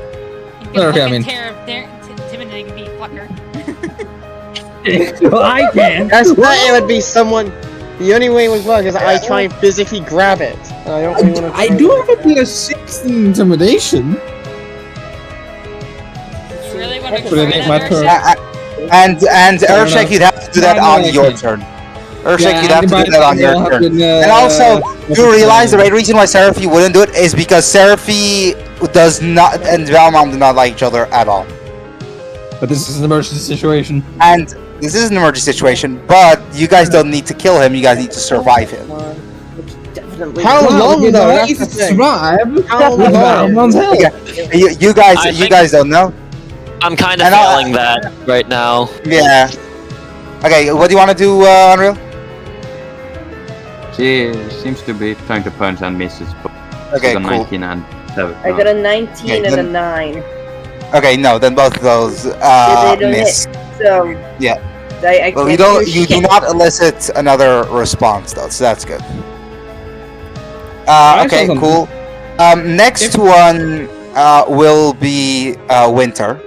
You Okay, I fucking mean- intimidating me, fucker. Well, I can. That's not it would be someone. The only way it would work is that I try and physically grab it. And I don't really want to. I do have a PS6 in intimidation. You really want to Should I try make that, my turn? Urshak? And Fair Urshak, enough. you'd have to do that No, on I your can't. turn. Urshak, you'd have to do that on your turn. And And also, you realize the right reason why Seraphy wouldn't do it is because Seraphy does not and Valmont do not like each other at all. But this is an emergency situation. And this is an emergency situation, but you guys don't need to kill him. You guys need to survive him. Definitely. How long it's though? not That's easy the to thing. survive How with long? Valmont's help. You guys, I you think- guys don't know. I'm kind of And I- failing that right now. Yeah. Okay, what do you want to do, Unreal? She seems to be trying to punch and misses. Okay, She's a cool. 19 and 7. I got a 19 Okay, and a then- 9. Okay, no, then both of those They don't miss. hit. So Yeah. I Well, can't you do shit. not elicit another response though, so that's good. I Okay, saw something. cool. Next one will be Winter.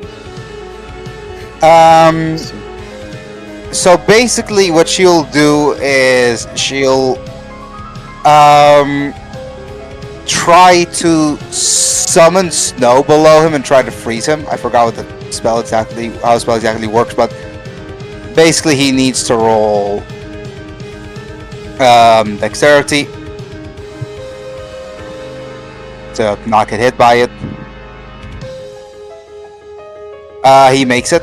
So basically, what she'll do is she'll try to summon snow below him and try to freeze him. I forgot what the spell exactly, how the spell exactly works, but basically he needs to roll dexterity to not get hit by it. He makes it.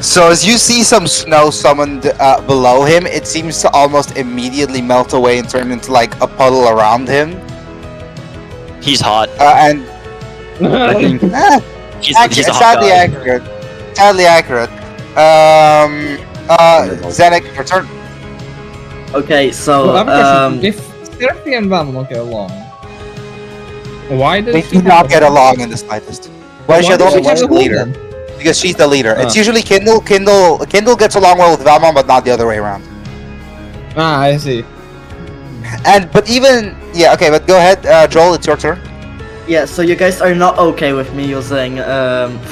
So as you see some snow summoned below him, it seems to almost immediately melt away and turn into like a puddle around him. He's hot. And I think He's a hot sadly guy. accurate. Sadly accurate. Zenek, your turn. Okay, so Well, I have a question. If Seraphi and Van don't get along, why does They she do have not a get hole? along in the slightest. Why Why should does she she's have a the hole leader? then? Because she's the leader. It's Ah. usually Kindle. Kindle gets along well with Valmon, but not the other way around. Ah, I see. But even okay. But go ahead, Joel. It's your turn. Yeah, so you guys are not okay with me using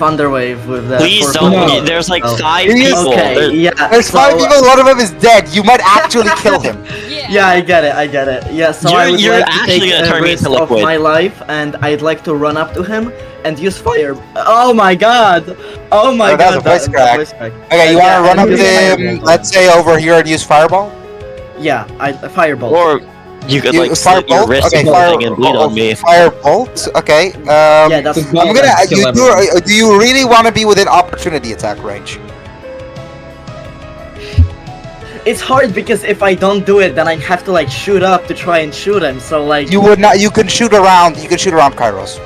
Thunderwave with that. Please for- don't. No. There's like Oh. 5 Yes. people. Okay, There- yeah. There's so, 5 people. One of them is dead. You might actually kill him. Yeah. Yeah, I get it. Yeah, so I would You're like to actually take gonna a turn me risk into of liquid. my life, and I'd like to run up to him and use fire. Oh my god! Oh my Oh, that was god! a voice crack. voice crack. Okay, you Yeah, want to run up and to use him? fireball. Let's say over here and use fireball. Yeah, a firebolt. Or you could like fire slit your bolt. wrist Okay, or something and bleed on me. Fire bolt. Okay. yeah, that's. Just I'm Well, gonna. then, kill everyone. Do you really want to be within opportunity attack range? It's hard because if I don't do it, then I have to like shoot up to try and shoot him. So like. You would not. You can shoot around. You can shoot around Kairos.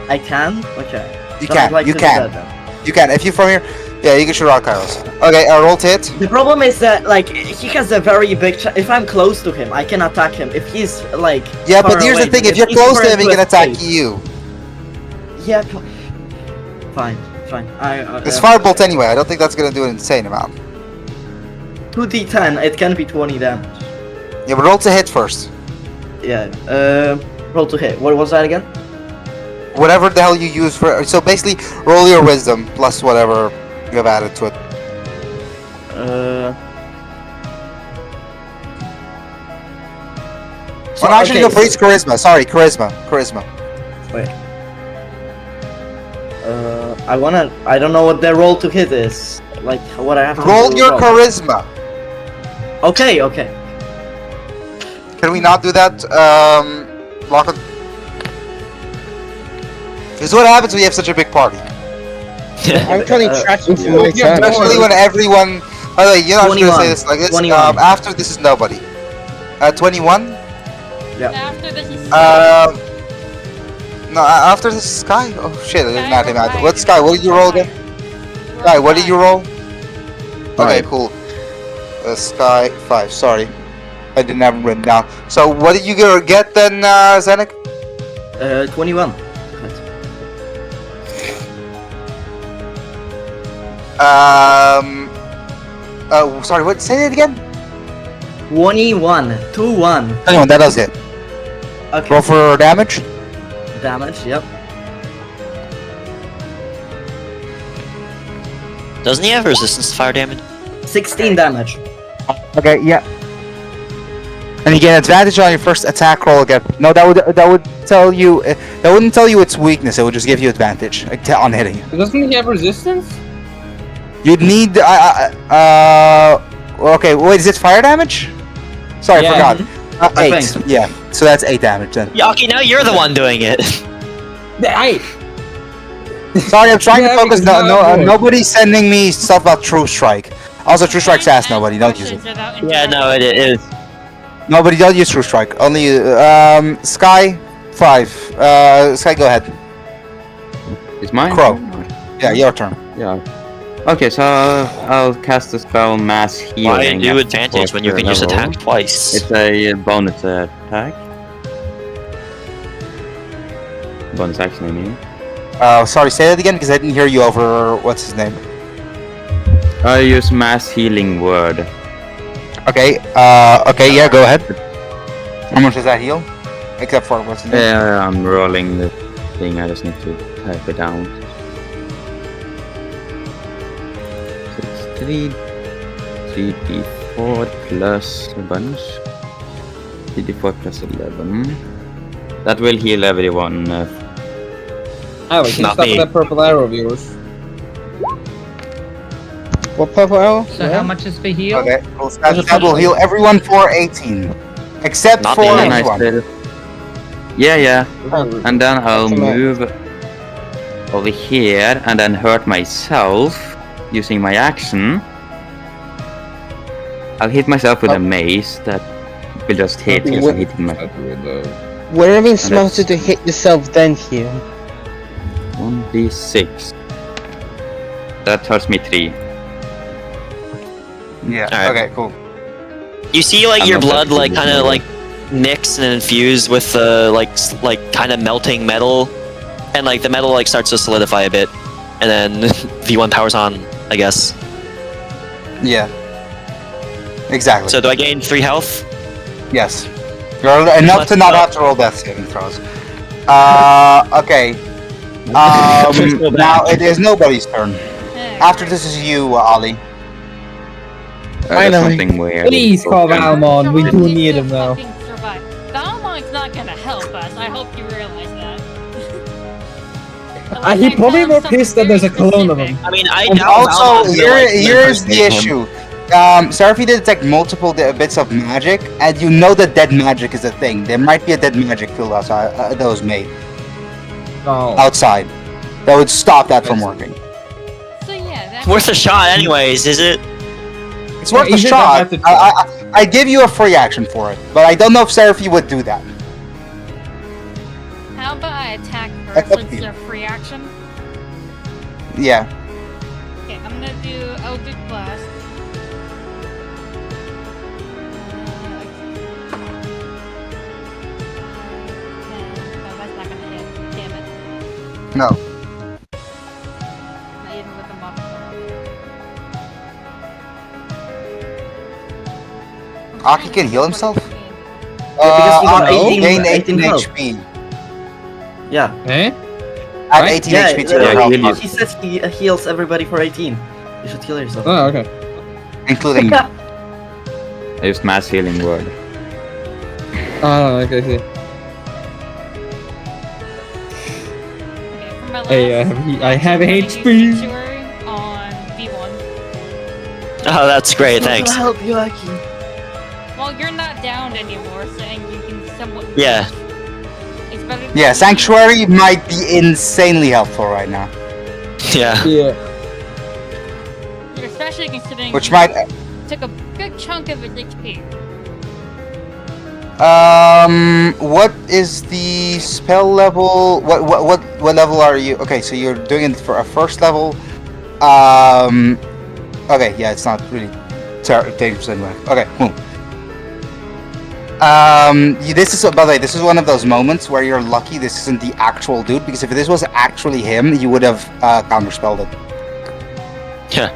I can. Okay. You Then I'd can. like You to do can. that then. You can. If you from here, yeah, you can shoot around Kairos. Okay. Roll to hit. The problem is that like he has a very big. If I'm close to him, I can attack him. If he's like. Yeah, far but here's away, the thing. If because you're he's close far to him, he into can a attack space. you. Yeah. Fine. It's firebolt anyway. I don't think that's gonna do an insane amount. 2d10. It can be 20 damage. Yeah, but roll to hit first. Yeah. Roll to hit. What was that again? Whatever the hell you use for. So basically, roll your wisdom plus whatever you have added to it. So, Well, actually, okay, no, for it's charisma. Sorry, charisma. Wait. I don't know what the roll to hit is. Like what I have to Roll do your roll. charisma. Okay. Can we not do that? Lock it. This is what happens when you have such a big party. I'm currently tracking for my yeah, turn. Especially when everyone. By the way, you're not just gonna 21. say this like this. 21. After this is nobody. 21. After this is. No, after this is Sky. Oh shit, it doesn't matter. Sky, What Sky? What did you roll again? Sky, what did you roll? Okay, Five. cool. Sky 5. Sorry, I didn't have it written down. So what did you get then, Zenek? 21. Oh, sorry. What? Say it again. 21. 2-1. Anyone, that does hit. Okay. Roll for damage. Damage. Yep. Doesn't he have resistance to fire damage? 16 damage. Okay, yeah. And you get advantage on your first attack roll again. No, that would tell you that wouldn't tell you its weakness. It would just give you advantage on hitting you. Doesn't he have resistance? You'd need okay, wait, is it fire damage? Sorry, Yeah. I forgot. I 8. think. Yeah, so that's 8 damage then. Yaki, now you're the one doing it. Sorry, I'm trying Yeah, to focus. because now I'm bored. Nobody's sending me stuff about True Strike. Also, True Strike's ass. Nobody, don't use it. Yeah, no, it is. Nobody, don't use True Strike. Only Sky 5. Sky, go ahead. It's mine? Crow. Yeah, your turn. Yeah. Okay, so I'll cast the spell Mass Healing. Why do at advantage when you fourth can use level. attack twice? It's a bonus attack. Bonus action, I mean. Sorry, say that again because I didn't hear you over. What's his name? I use Mass Healing Word. Okay. Okay. Yeah. Go ahead. How much does that heal? Except for what's his name? Yeah, I'm rolling the thing. I just need to type it down. So it's 3d4 plus a bunch. 3d4 plus 11. That will heal everyone. Oh, we can Not stop me. that purple arrow of yours. What purple arrow? So how much is the heal? Okay. Well, that will heal everyone for 18, except Not for me. And then I anyone. still... Yeah. And then I'll That's a lot. move over here and then hurt myself using my action. I'll hit myself with a mace that will just hit because I'm hitting my Would it have been smarter to hit yourself then heal? 1d6. That hurts me 3. Yeah. Alright. Okay. Cool. You see, like I'm your not blood, that like good kind with of metal. like mix and infuse with like kind of melting metal, and like the metal like starts to solidify a bit, and then V1 powers on, I guess. Yeah. Exactly. So do I gain 3 health? Yes. You're enough to not have to roll death saving throws. Okay. Now it is nobody's turn. After this is you, Ollie. There's something weird. Please call Valmon. We do need him now. Valmon's not gonna help us. I hope you realize that. He probably more pissed that there's a clone of him. I mean, I And doubt also, Valmon's gonna, like, here's the impersonate him. issue. Seraphy did detect multiple bits of magic, and you know that dead magic is a thing. There might be a dead magic field outside that was made Oh. outside that would stop that from working. So yeah, that's Worth a shot, anyways, is it? It's worth Yeah, a you shot. have to try. I give you a free action for it, but I don't know if Seraphy would do that. How about I attack That's first up to since you. it's a free action? Yeah. Okay, I'm gonna do Eldritch Blast. No, that's not gonna hit. Damn it. No. Not even with the modifier. Aki can heal himself? because you got Aki 18 gain 18 health. HP. Yeah. Eh? Add Right? 18 Yeah, HP to yeah, your health, heal you. Aki, He says he heals everybody for 18. You should heal yourself. Oh, okay. including me. I used mass healing word. Oh, okay. Okay, for my last, Hey, I have I'm gonna use HP. Sanctuary on V1. Oh, that's great, thanks. I'll help you, Aki. Well, you're not downed anymore, so and you can somewhat. Yeah. It's better. Yeah, Sanctuary might be insanely helpful right now. Yeah. Yeah. Especially considering Which you might took a good chunk of its HP. what is the spell level? What level are you? Okay, so you're doing it for a first level. Okay, yeah, it's not really dangerous anyway. Okay, cool. This is, by the way, this is one of those moments where you're lucky this isn't the actual dude, because if this was actually him, you would have counterspelled it. Yeah.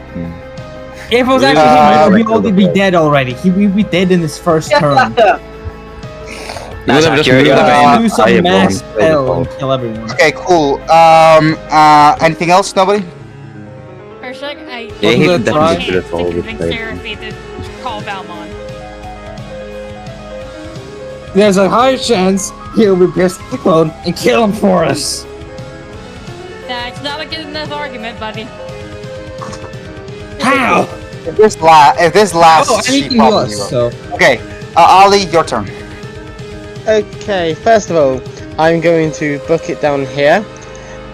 If it was Really? actually him, he'd already be dead already. He would be dead in his first turn. You would have just accurate, moved yeah. away Do and some fireball mass and played spell it and all. kill everyone. Okay, cool. Anything else? Nobody? Urshak, I Yeah, he That's definitely right. should have to followed convince it. Seraphy to call Valmon. There's a high chance he'll be pissed at the clone and kill him for us. That's not a good enough argument, buddy. How? If this lasts, Oh, she anything probably less, will. so. Okay, Ollie, your turn. Okay, first of all, I'm going to book it down here,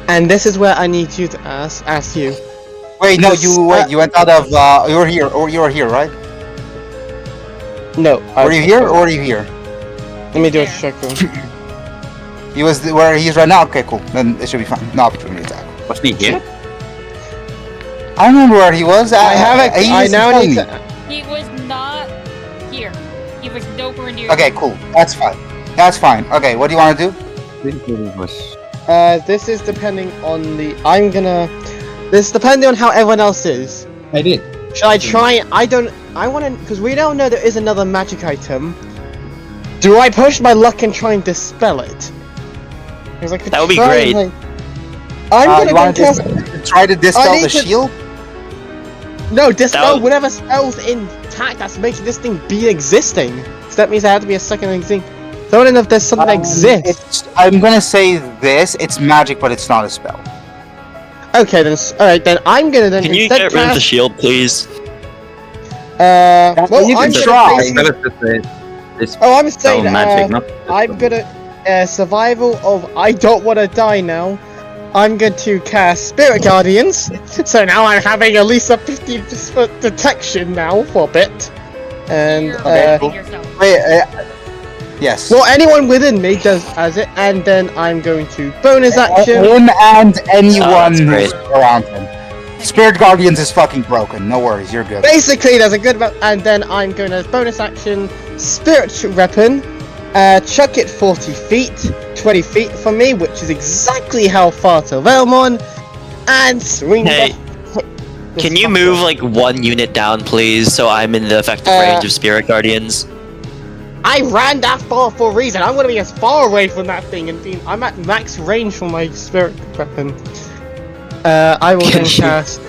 and this is where I need you to ask you. Wait, no, Yes, you went out of you were here, or you were here, right? No, Were you here, or were you here? Let me do a check. He was where he's right now. Okay, cool. Then it should be fine. No opportunity attack. Wasn't he here? I don't remember where he was. I have he I used to now tell need me. to. He was not here. He was nowhere near. Okay, you. cool. That's fine. That's fine. Okay, what do you want to do? Didn't think it was. This is depending on the. This is depending on how everyone else is. I did. Should I try? I want to, because we don't know there is another magic item. Do I push my luck and try and dispel it? 'Cause I could That would be try great. and, I'm You gonna want go cast. to try to dispel need the to- shield? No, dispel would- whatever spells intact that's making this thing be existing. So that means there had to be a second thing. So I don't know if there's something that exists. I'm gonna say this. It's magic, but it's not a spell. Okay, then. Alright, then I'm gonna then Can you instead get rid of the cast. shield, please? Well, you I'm can gonna try. basically- Better to say it's Oh, I'm spell saying magic, not I'm gonna survival of I don't want to die now. I'm going to cast Spirit Guardians, so now I'm having at least a 50% detection now for a bit. And You're protecting cool. yourself. Wait. Yes. well, anyone within me does as it, and then I'm going to bonus action. Him and anyone that's who's great. around him. Spirit Guardians is fucking broken. No worries, you're good. Basically, there's a good amount, and then I'm going to bonus action spiritual weapon, chuck it 40 feet, 20 feet from me, which is exactly how far to Velmon, and swing. Hey, can you move like 1 unit down, please, so I'm in the effective range of Spirit Guardians? I ran that far for a reason. I'm going to be as far away from that thing, and I'm at max range for my spirit weapon. I will then cast.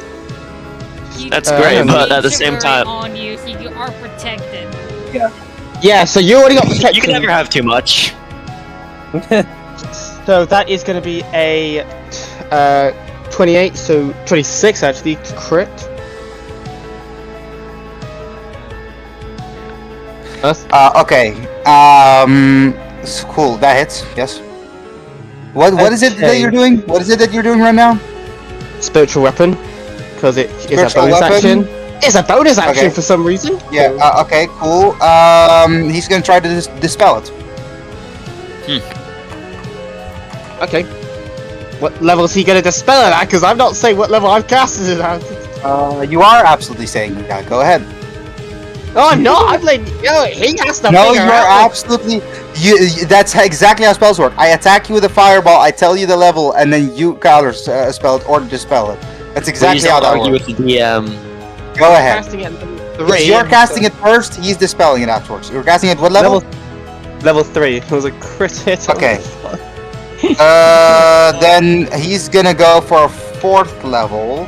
That's great, but at the same Array time, on you, so you are protected. Yeah, so you already got protection. you can never have too much. So that is going to be a 28, so 26 actually to crit. Okay. Cool. That hits. Yes. What is it that Okay. you're doing? What is it that you're doing right now? Spiritual weapon, because it is a Spiritual bonus weapon? action. It's a bonus action Okay. for some reason. Yeah. Okay. Cool. He's gonna try to dispel it. Okay. What level is he going to dispel it at? Because I'm not saying what level I've casted it at. You are absolutely saying that. Go ahead. No, I'm not. I'm like, yo, he has to No, figure you're out. absolutely. That's exactly how spells work. I attack you with a fireball. I tell you the level, and then you counter spell it or dispel it. That's Please exactly how don't that argue works. with the DM. Go ahead. Casting it at If 3. you're casting it first, he's dispelling it afterwards. You're casting it what level? Level 3. It was a crit hit. Okay. Then he's gonna go for a 4th level.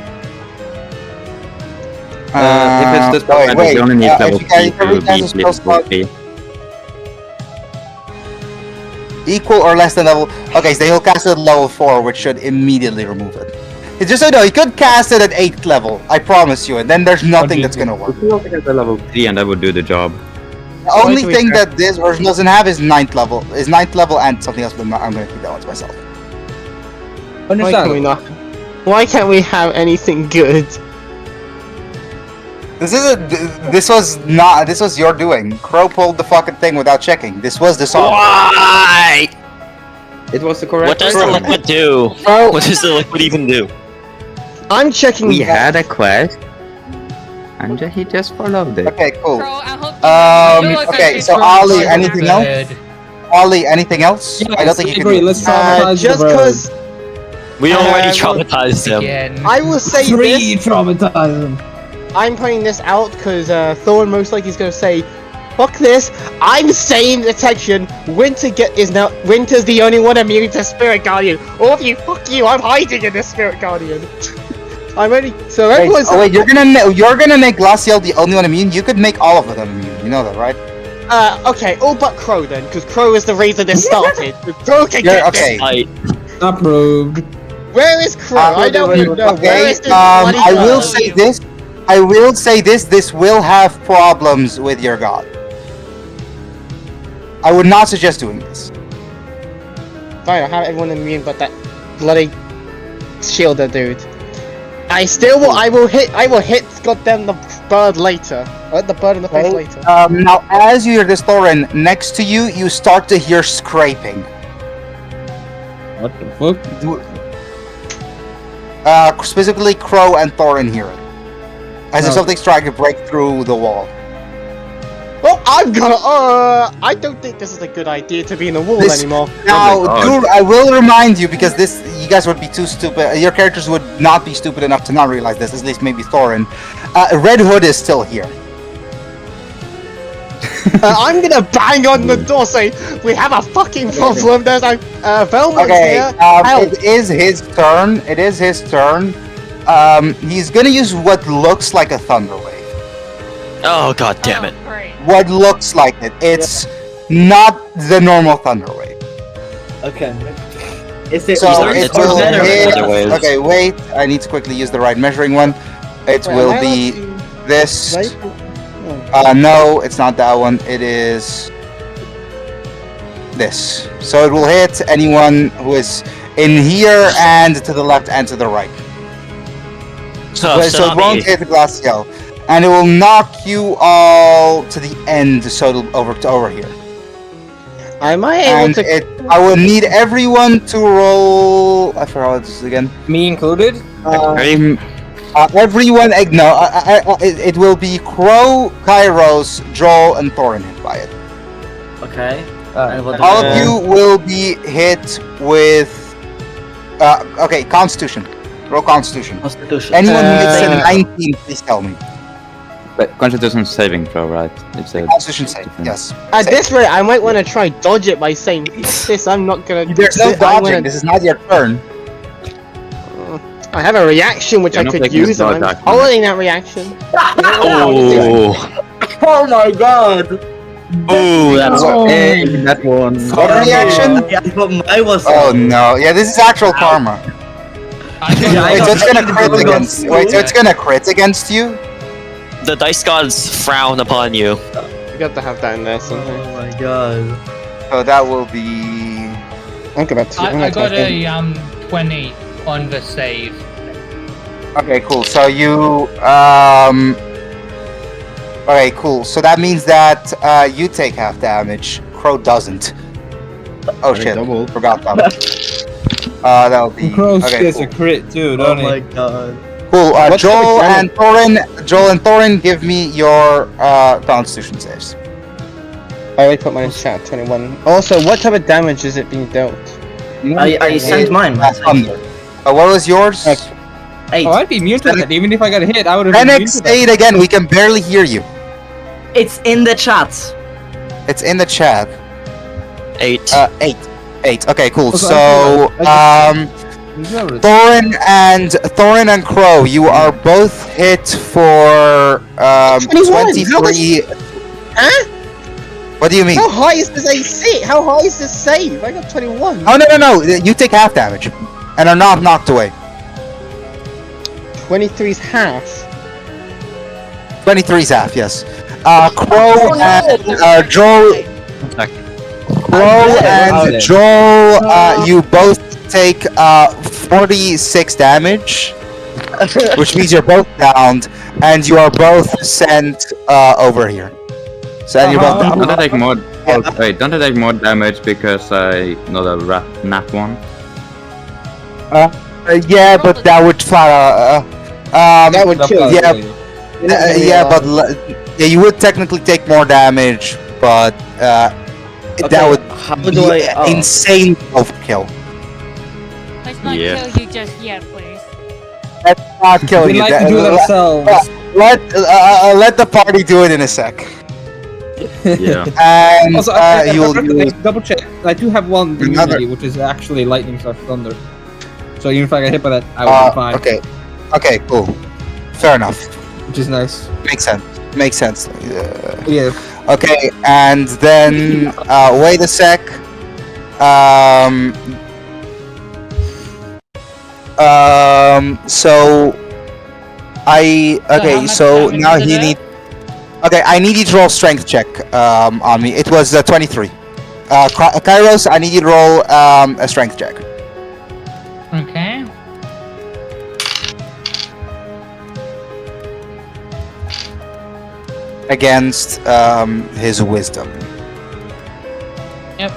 If it's the spell slot, you only need if level you guys 3 every to time be the spell slot split. equal or less than level. Okay, so he'll cast it at level 4, which should immediately remove it. It's just so you know, he could cast it at 8th level. I promise you, and then there's nothing that's gonna work. If you also get the level 3 and that would do the job. The only do we thing cast- that this version doesn't have is 9th level. Is 9th level and something else, but I'm gonna keep that one to myself. Why can't we not? Why can't we have anything good? This was your doing. Crow pulled the fucking thing without checking. This was the song. Why? It was the correct What does the answer. liquid do? Oh, What does the liquid even do? I'm checking. We had a quest, and he just followed it. Okay, cool. Bro, I hope Okay, so Ali, anything else? Ali, anything else? Yes, I don't think you can. agree. do it. Let's traumatize just the road. because We already well, traumatized him. Again. I will say Three this, traumatize them. I'm putting this out because Thorn most likely is going to say, "Fuck this! I'm saying detection. Winter's the only one immune to Spirit Guardian. All of you, fuck you! I'm hiding in this Spirit Guardian. I'm only so Wait, everyone's. you're gonna make Glacial the only one immune? You could make all of them immune. You know that, right? Okay, all but Crow then, because Crow is the reason this started. Crow can Yeah, get okay. Like, Approved. this. Where is Crow? I don't even know. Where Okay, is this bloody I will girl? say this. I will say this. This will have problems with your god. I would not suggest doing this. Fine, I'll have everyone immune but that bloody shielder dude. I will hit goddamn the bird later. The bird in the face later. Now, as you hear this, Thorin, next to you, you start to hear scraping. What the fuck? Specifically, Crow and Thorin hear it. As if Oh. something's trying to break through the wall. Oh, I'm gonna. I don't think this is a good idea to be in the wall This- anymore. Now, God. Dur, I will remind you because you guys would be too stupid. Your characters would not be stupid enough to not realize this. At least maybe Thorin. Red Hood is still here. I'm gonna bang on the door saying we have a fucking problem. There's a Velma's Okay, here. Help. it is his turn. It is his turn. He's gonna use what looks like a thunder wave. oh god damn it. Oh, great. What looks like it. It's not the normal thunder wave. Okay. Is it? So It's it will better hit. thunder waves. Okay, wait. I need to quickly use the right measuring one. It Wait, will am I be allowed to- this. Right? No, it's not that one. It is this. So it will hit anyone who is in here and to the left and to the right. So, so it won't hit the Glacial. And it will knock you all to the end, so it'll over here. Am I able And to? I will need everyone to roll. I forgot what this is again. Me included? Everyone, no, it will be Crow, Kairos, Joel, and Thorin hit by it. Okay. And what do All I- of you will be hit with. Okay, Constitution. Roll Constitution. Constitution. Anyone who hits a Uh, 19, please tell me. But Constitution saving throw, right? It's a Constitution save. Yes. At this rate, I might want to try dodge it by saying this. I'm not gonna. There's no I dodging. wanna- This is not your turn. I have a reaction which You're I not could taking a use, and dodge I'm action. holding that reaction. Oh, Oh my god! oh, that's Hey, that one. What reaction? Yeah, but mine was. Oh no! Yeah, this is actual karma. I got Yeah, I Wait, got so it's gonna crit fucking against. Wait, so it's gonna crit against you? the dice gods frown upon you. You got to have that in there somehow. Oh my god. So that will be. I'm gonna. I got a 20 on the save. Okay, cool. So you Okay, cool. So that means that you take half damage. Crow doesn't. Oh Okay, shit! double. Forgot that. That'll be. Crows Okay, gets cool. a crit too, Oh don't my it? god. Cool. What type of Joel damage? and Thorin, give me your Constitution saves. I already put mine in chat. 21. Also, what type of damage is it being dealt? I sent mine. Thunder. What was yours? 8. Oh, I'd be immune to that. Even if I got hit, I would have Can been it immune to say that. it again? We can barely hear you. It's in the chat. It's in the chat. 8. 8. Okay, cool. Okay, So, Thorin and Crow, you are both hit for 21. 23. Huh? What do you mean? How high is this AC? How high is this save? I got 21. Oh no! You take half damage, and are not knocked away. 23's half. 23's half, yes. Crow and Joel. Crow and Joel, you both take 46 damage, which means you're both downed, and you are both sent over here. So and you're both down. Don't I take more? Oh, wait, don't I take more damage because I not a nat one? Yeah, but that would flat. That would kill you. Yeah, you would technically take more damage, but that would How be do I? Oh. insane overkill. Let's not Yeah. kill you just yet, please. Let's not kill They you. like to do themselves. Let the party do it in a sec. Yeah. And Also, you'll I double check. I do have one Another- immunity, which is actually lightning slash thunder. So even if I get hit by that, I would be fine. okay. Okay, cool. Fair enough. Which is nice. Makes sense. Makes sense. Yeah. Okay, and then wait a sec. So how much so damage now is he it? need. Okay, I need you to roll strength check on me. It was 23. Kairos, I need you to roll a strength check. Okay. Against his wisdom. Yep.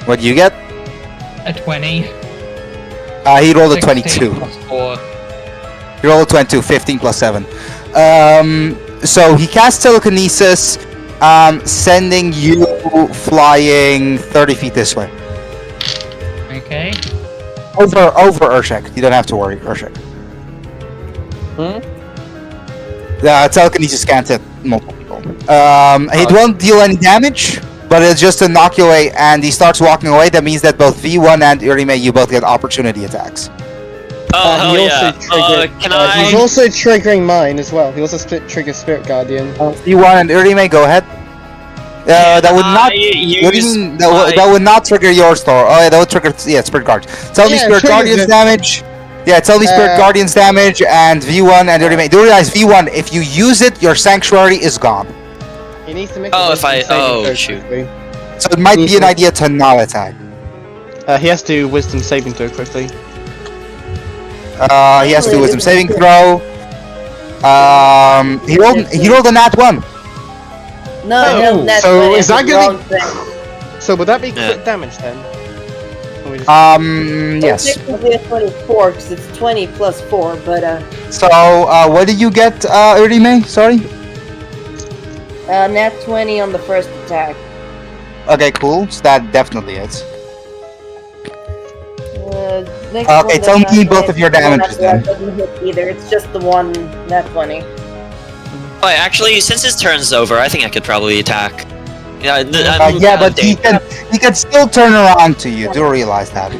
What do you get? A 20. He rolled a 16 22. plus 4. He rolled a 22, 15 plus 7. So he casts telekinesis, sending you flying 30 feet this way. Okay. Over Urshek. You don't have to worry, Urshek. Telekinesis can't hit multiple people. It won't deal any damage, but it's just to knock you away, and he starts walking away. That means that both V1 and Urime, you both get opportunity attacks. Oh, hell he yeah. also triggered, Can he's I? also triggering mine as well. He also triggers Spirit Guardian. V1 and Urime, go ahead. That would not. What do you mean? That would not trigger your store. Oh, yeah, that would trigger. Yeah, Spirit Guard. Tell me Yeah, Spirit triggers Guardian's it. damage. Yeah, tell me Spirit Guardian's damage and V1 and Urime. Do realize V1, if you use it, your Sanctuary is gone. He needs to make. Oh, a if I- wisdom saving oh, throw shoot. quickly. So it might be an idea to not attack. He has to wisdom saving throw quickly. He has to do wisdom saving throw. He rolled a nat 1. No, Oh, no, that's so fine, is that's that the gonna wrong thing. So would that be crit Yeah. damage then? Yes. Technically a 24 because it's 20 plus 4, but So, what did you get, Urime? Sorry? nat 20 on the first attack. Okay, cool. So that definitely is. Next Okay, one tell does me not both hit. of your The one damages after that then. doesn't hit either. It's just the one nat 20. Oh, actually, since his turn's over, I think I could probably attack. Yeah, Yeah, but he can still turn around to you. Do realize that.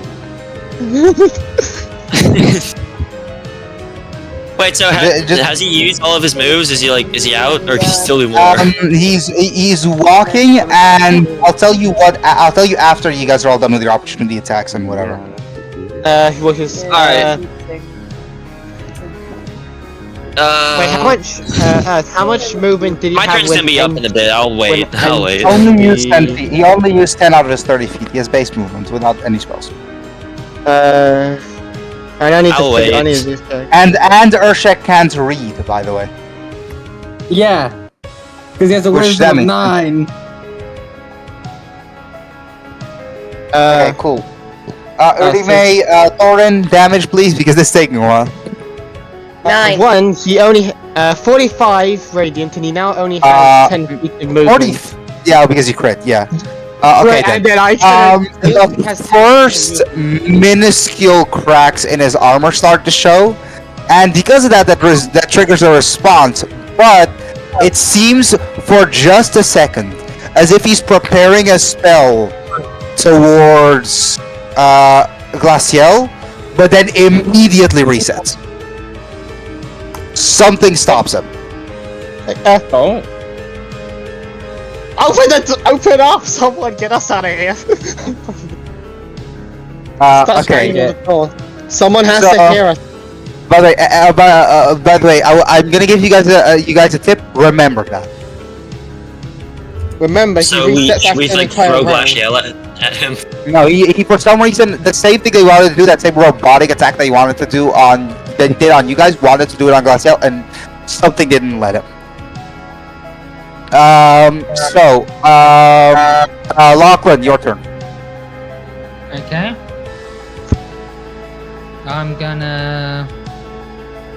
Wait, so Just- has he used all of his moves? Is he out, or can he still do more? He's walking, and I'll tell you after you guys are all done with your opportunity attacks and whatever. Which is Alright. wait, how much movement did you My have? turn's gonna be up in a bit. I'll wait. when- I'll wait. Only used 10 feet. He only used 10 out of his 30 feet. He has base movement without any spells. I need I'll to wait. I need to do check. And Urshek can't read, by the way. Yeah. Because he has a Which wisdom of damage? 9. Okay, cool. Urime, Thorin, damage please, because this is taking a while. 9. One, he only 45 radiant, and he now only has 10 feet of movement. 40. Yeah, because you crit, yeah. Okay, Right, then. and then I The has 10 first minuscule cracks in his armor start to show, and because of that, that triggers a response. But it seems for just a second as if he's preparing a spell towards Glaciel, but then immediately resets. Something stops him. Oh. Open up! Someone get us out of here! Start Okay. banging on the door. Someone has So, to hear us. By the way, I'm gonna give you guys a tip. Remember that. Remember, So he we resets should we after an like entire throw round. Glaciel at him? No, he for some reason the same thing they wanted to do, that same robotic attack they wanted to do that he did on you guys, wanted to do it on Glaciel, and something didn't let him. Lachlan, your turn. Okay. I'm gonna.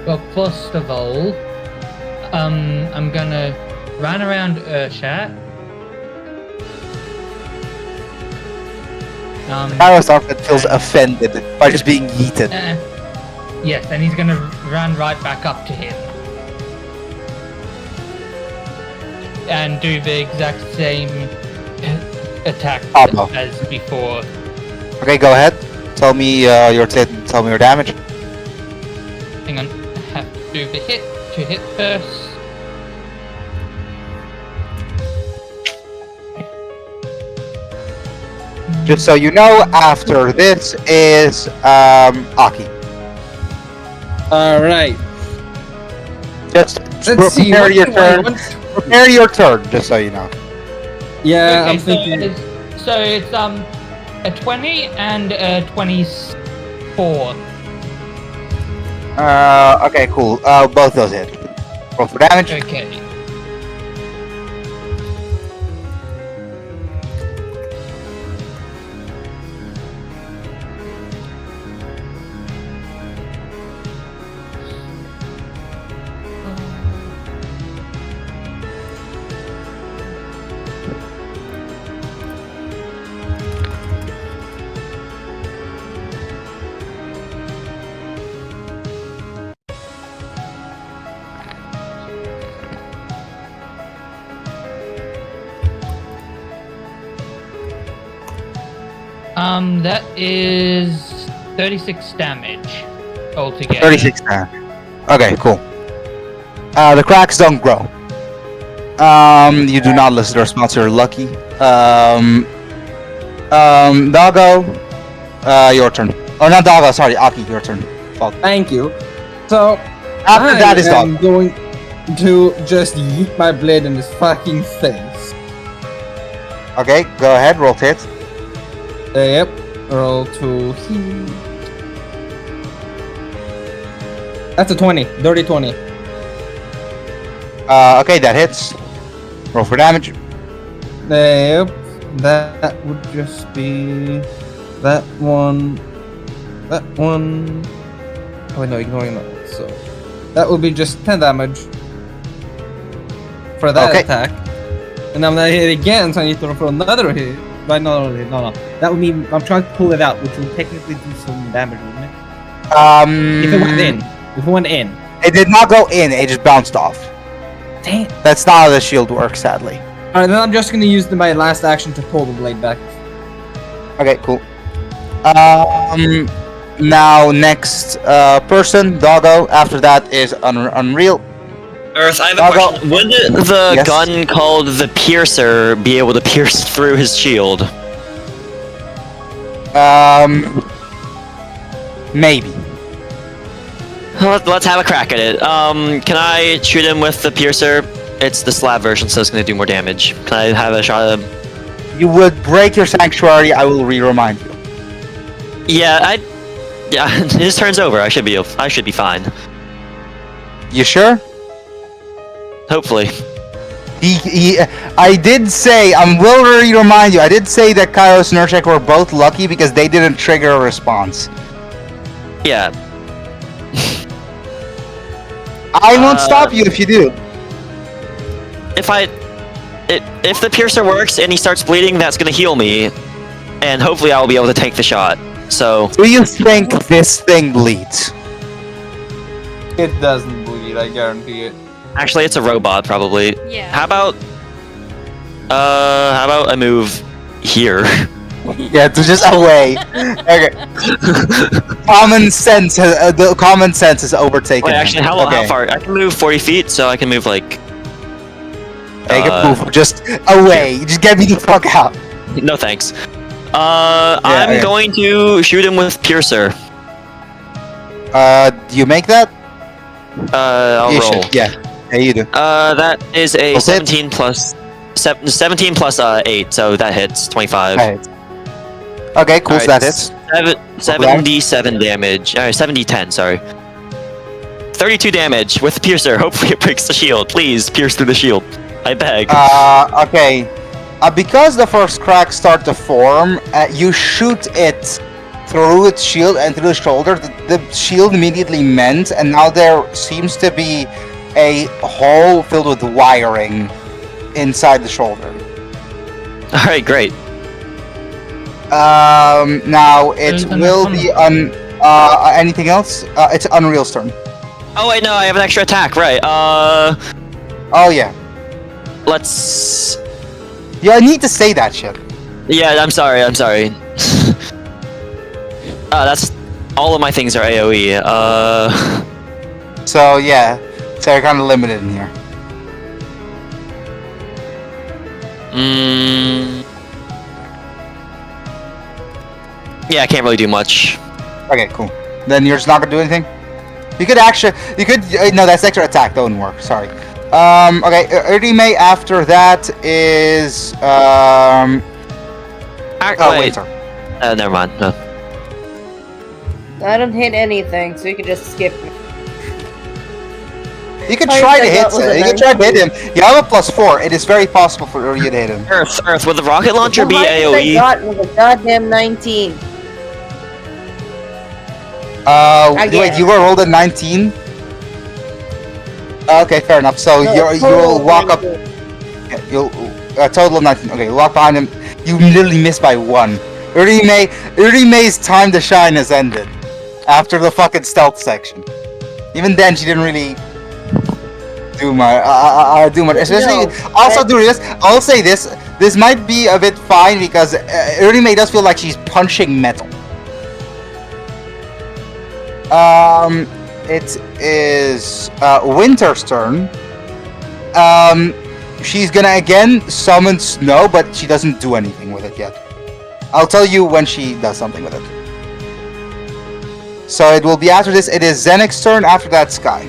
Well, first of all, I'm gonna run around Urshat. Aristocrat feels offended by just being yeeted. Yes, and he's gonna run right back up to him. And do the exact same attack Combo. as before. Okay, go ahead. Tell me your damage. Hang on, I have to do the hit first. Just so you know, after this is Aki. Alright. Just Let's see. prepare what your do I turn. want- Prepare your turn, just so you know. Yeah, Okay, I'm thinking. So it's a 20 and a 24. Okay, cool. Both those hit. Roll for damage. Okay. That is 36 damage altogether. 36 damage. Okay, cool. The cracks don't grow. You do not listen to response. You're lucky. Doggo, your turn. Oh, not Doggo. Sorry, Aki, your turn. Fuck. Thank you. So, After that is I'm Doggo. going to just yeet my blade in his fucking face. Okay, go ahead. Roll to hit. Yep. Roll to heal. That's a 20. Dirty 20. Okay, that hits. Roll for damage. Yep. That would just be That one. That one. Oh wait, no, ignoring that. So that will be just 10 damage for that Okay. attack. And I'm gonna hit again, so I need to throw another hit. But no. That would mean I'm trying to pull it out, which will technically do some damage, wouldn't it? If it went in. If it went in. It did not go in. It just bounced off. Damn. That's not how the shield works, sadly. Alright, then I'm just gonna use my last action to pull the blade back. Okay, cool. Now next person, Doggo. After that is Unreal. Earth, I have a Doggo. question. Would the Yes? gun called the Piercer be able to pierce through his shield? Maybe. Let's have a crack at it. Can I shoot him with the Piercer? It's the slab version, so it's gonna do more damage. Can I have a shot at him? You would break your sanctuary. I will re-remind you. Yeah, his turn's over. I should be fine. You sure? Hopefully. I did say, I will remind you, I did say that Kairos and Urshek were both lucky because they didn't trigger a response. Yeah. I won't stop you if you do. If the Piercer works and he starts bleeding, that's gonna heal me, and hopefully I will be able to take the shot. So. Do you think this thing bleeds? It doesn't bleed, I guarantee it. Actually, it's a robot, probably. Yeah. How about I move here? Yeah, to just away. Okay. Common sense. The common sense is overtaken. Wait, actually, how Okay. far? I can move 40 feet, so I can move like. Take a move. Just away. Just get me the fuck out. No thanks. I'm okay. going to shoot him with Piercer. Do you make that? I'll You roll. should, yeah. Yeah, you do. That is a What's it? 17 plus 17 plus 8, so that hits 25. Right. Okay, cool. So Alright, that hits. 77 damage. 70-10, sorry. 32 damage with Piercer. Hopefully it breaks the shield. Please, pierce through the shield. I beg. Okay. Because the first cracks start to form, you shoot it through its shield and through the shoulder. The shield immediately mends, and now there seems to be a hole filled with wiring inside the shoulder. Alright, great. Now it will be anything else? It's Unreal's turn. Oh wait, no, I have an extra attack, right. Oh yeah. Let's... Yeah, I need to say that shit. Yeah, I'm sorry. That's... All of my things are AoE. So yeah, so you're kind of limited in here. Yeah, I can't really do much. Okay, cool. Then you're just not gonna do anything? You could actually, no, that's extra attack, that wouldn't work, sorry. Okay, Urime after that is, Wait. sorry. Never mind. No. I don't hit anything, so you can just skip me. You could I try to said hit that was a him. You could try to hit 19. him. You have a +4. It is very possible for you to hit him. Earth, would the rocket launcher be The highest I AoE? got was a goddamn 19. Wait, guess. you were rolled a 19? Okay, fair enough. So No, you'll total walk up. 19. Yeah, you'll total of 19. Okay, you walk behind him. You literally missed by 1. Urime's time to shine has ended after the fucking stealth section. Even then, she didn't really do much. Especially, No, also do this. I'll say this. This might be a bit fine because Urime does feel like she's punching metal. It is Winter's turn. She's gonna again summon snow, but she doesn't do anything with it yet. I'll tell you when she does something with it. So it will be after this. It is Zenix's turn. After that, Sky.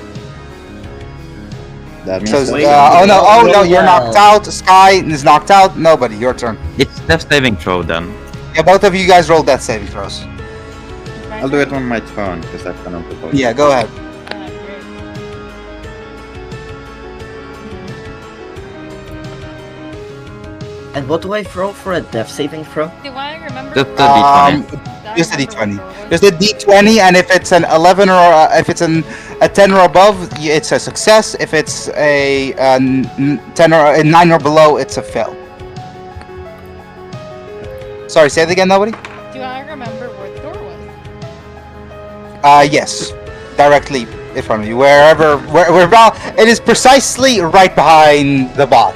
That means So, that- oh no, you're knocked out. Sky is knocked out. Nobody, your turn. It's death saving throw then. Yeah, both of you guys roll death saving throws. I'll do it on my turn because I cannot propose. Yeah, go ahead. Great. And what do I throw for a death saving throw? Do one of remember. Just the Um, D20. just a D20. Just a D20, and if it's an 11 or if it's a 10 or above, it's a success. If it's a 10 or a 9 or below, it's a fail. Sorry, say it again, nobody? Do I remember where the door was? Yes, directly in front of you, where it is precisely right behind the bot.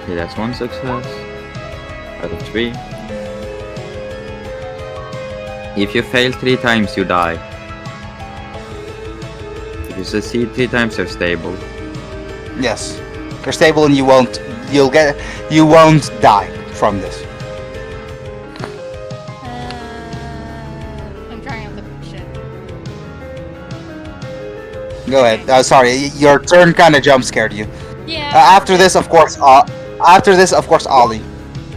Okay, that's one success. Out of 3. If you fail 3 times, you die. If you succeed 3 times, you're stable. Yes, you're stable, and you won't die from this. I'm trying to look at shit. Go ahead. Sorry, your turn kind of jump scared you. Yeah. After this, of course, Ollie.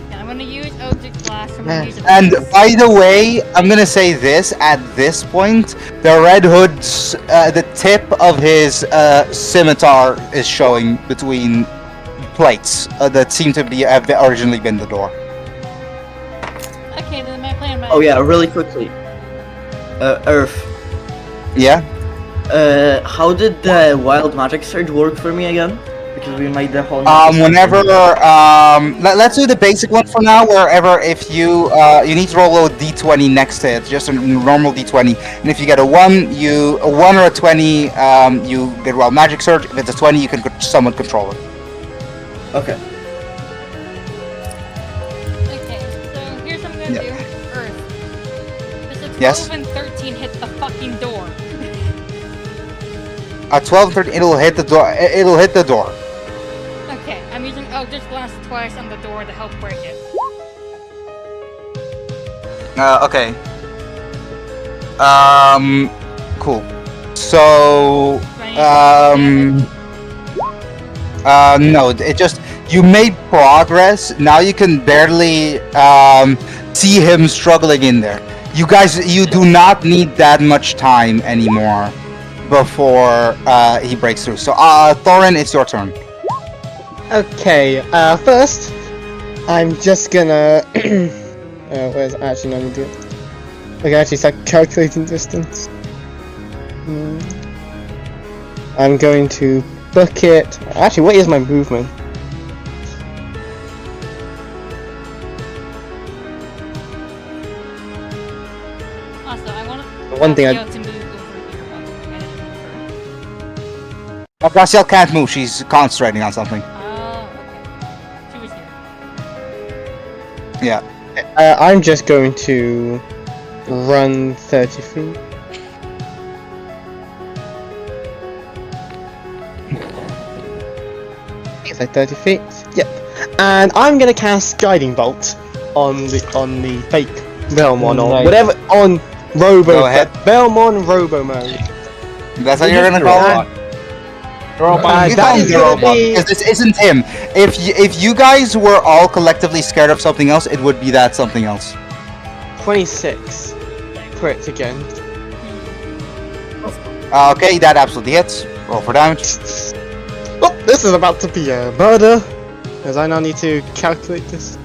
Yeah, I'm gonna use Eldritch Blast. I'm gonna use a And by the way, I'm gonna say this at this point: the Red Hood's, the tip of his scimitar is showing between plates that seem to have originally been the door. Okay, then my plan. Oh yeah, really quickly. Earth. Yeah. How did the wild magic surge work for me again? Because we made the whole. Whenever let's do the basic one for now. Wherever if you need to roll a d20 next to it, just a normal d20, and if you get a 1 or a 20, you get wild magic surge. If it's a 20, you can summon controller. Okay. Okay, so here's what I'm gonna do. Earth. Does a 12 Yes? and 13 hit the fucking door? At 12, 13, it'll hit the door. It'll hit the door. Okay, I'm using Eldritch Blast twice on the door to help break it. Okay. Cool. So, no, it just, you made progress. Now you can barely, see him struggling in there. You guys, you do not need that much time anymore before, he breaks through. So, Thorin, it's your turn. Okay, first, I'm just gonna. Where's actually let me do it. Okay, actually start calculating distance. I'm going to book it. Actually, what is my movement? Also, I want One thing I. to move over here once we get it. Gracielle can't move. She's concentrating on something. Oh, okay. She was here. Yeah. I'm just going to run 30 feet. It's like 30 feet. Yep. And I'm gonna cast Guiding Bolt on the fake Belmont or Nice. whatever on Robo. Go ahead. Belmont Robo mode. That's how you're gonna call it? You that call him is the gonna robot, be- because this isn't him. If you guys were all collectively scared of something else, it would be that something else. 26. Crit again. Okay, that absolutely hits. Roll for damage. Oh, this is about to be a murder. Because I now need to calculate this.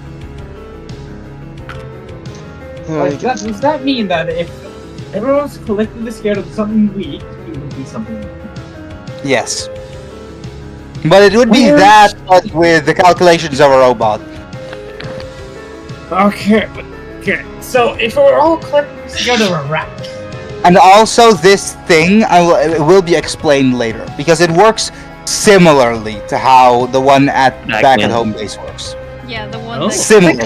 Does that mean that if everyone's collectively scared of something weak, it would be something weak? Yes. But it would be Where- that, but with the calculations of a robot. Okay, so if we're all collectively scared of a rat, And also, this thing it will be explained later, because it works similarly to how the one back at in. home base works. Yeah, the one Oh. that. Similar.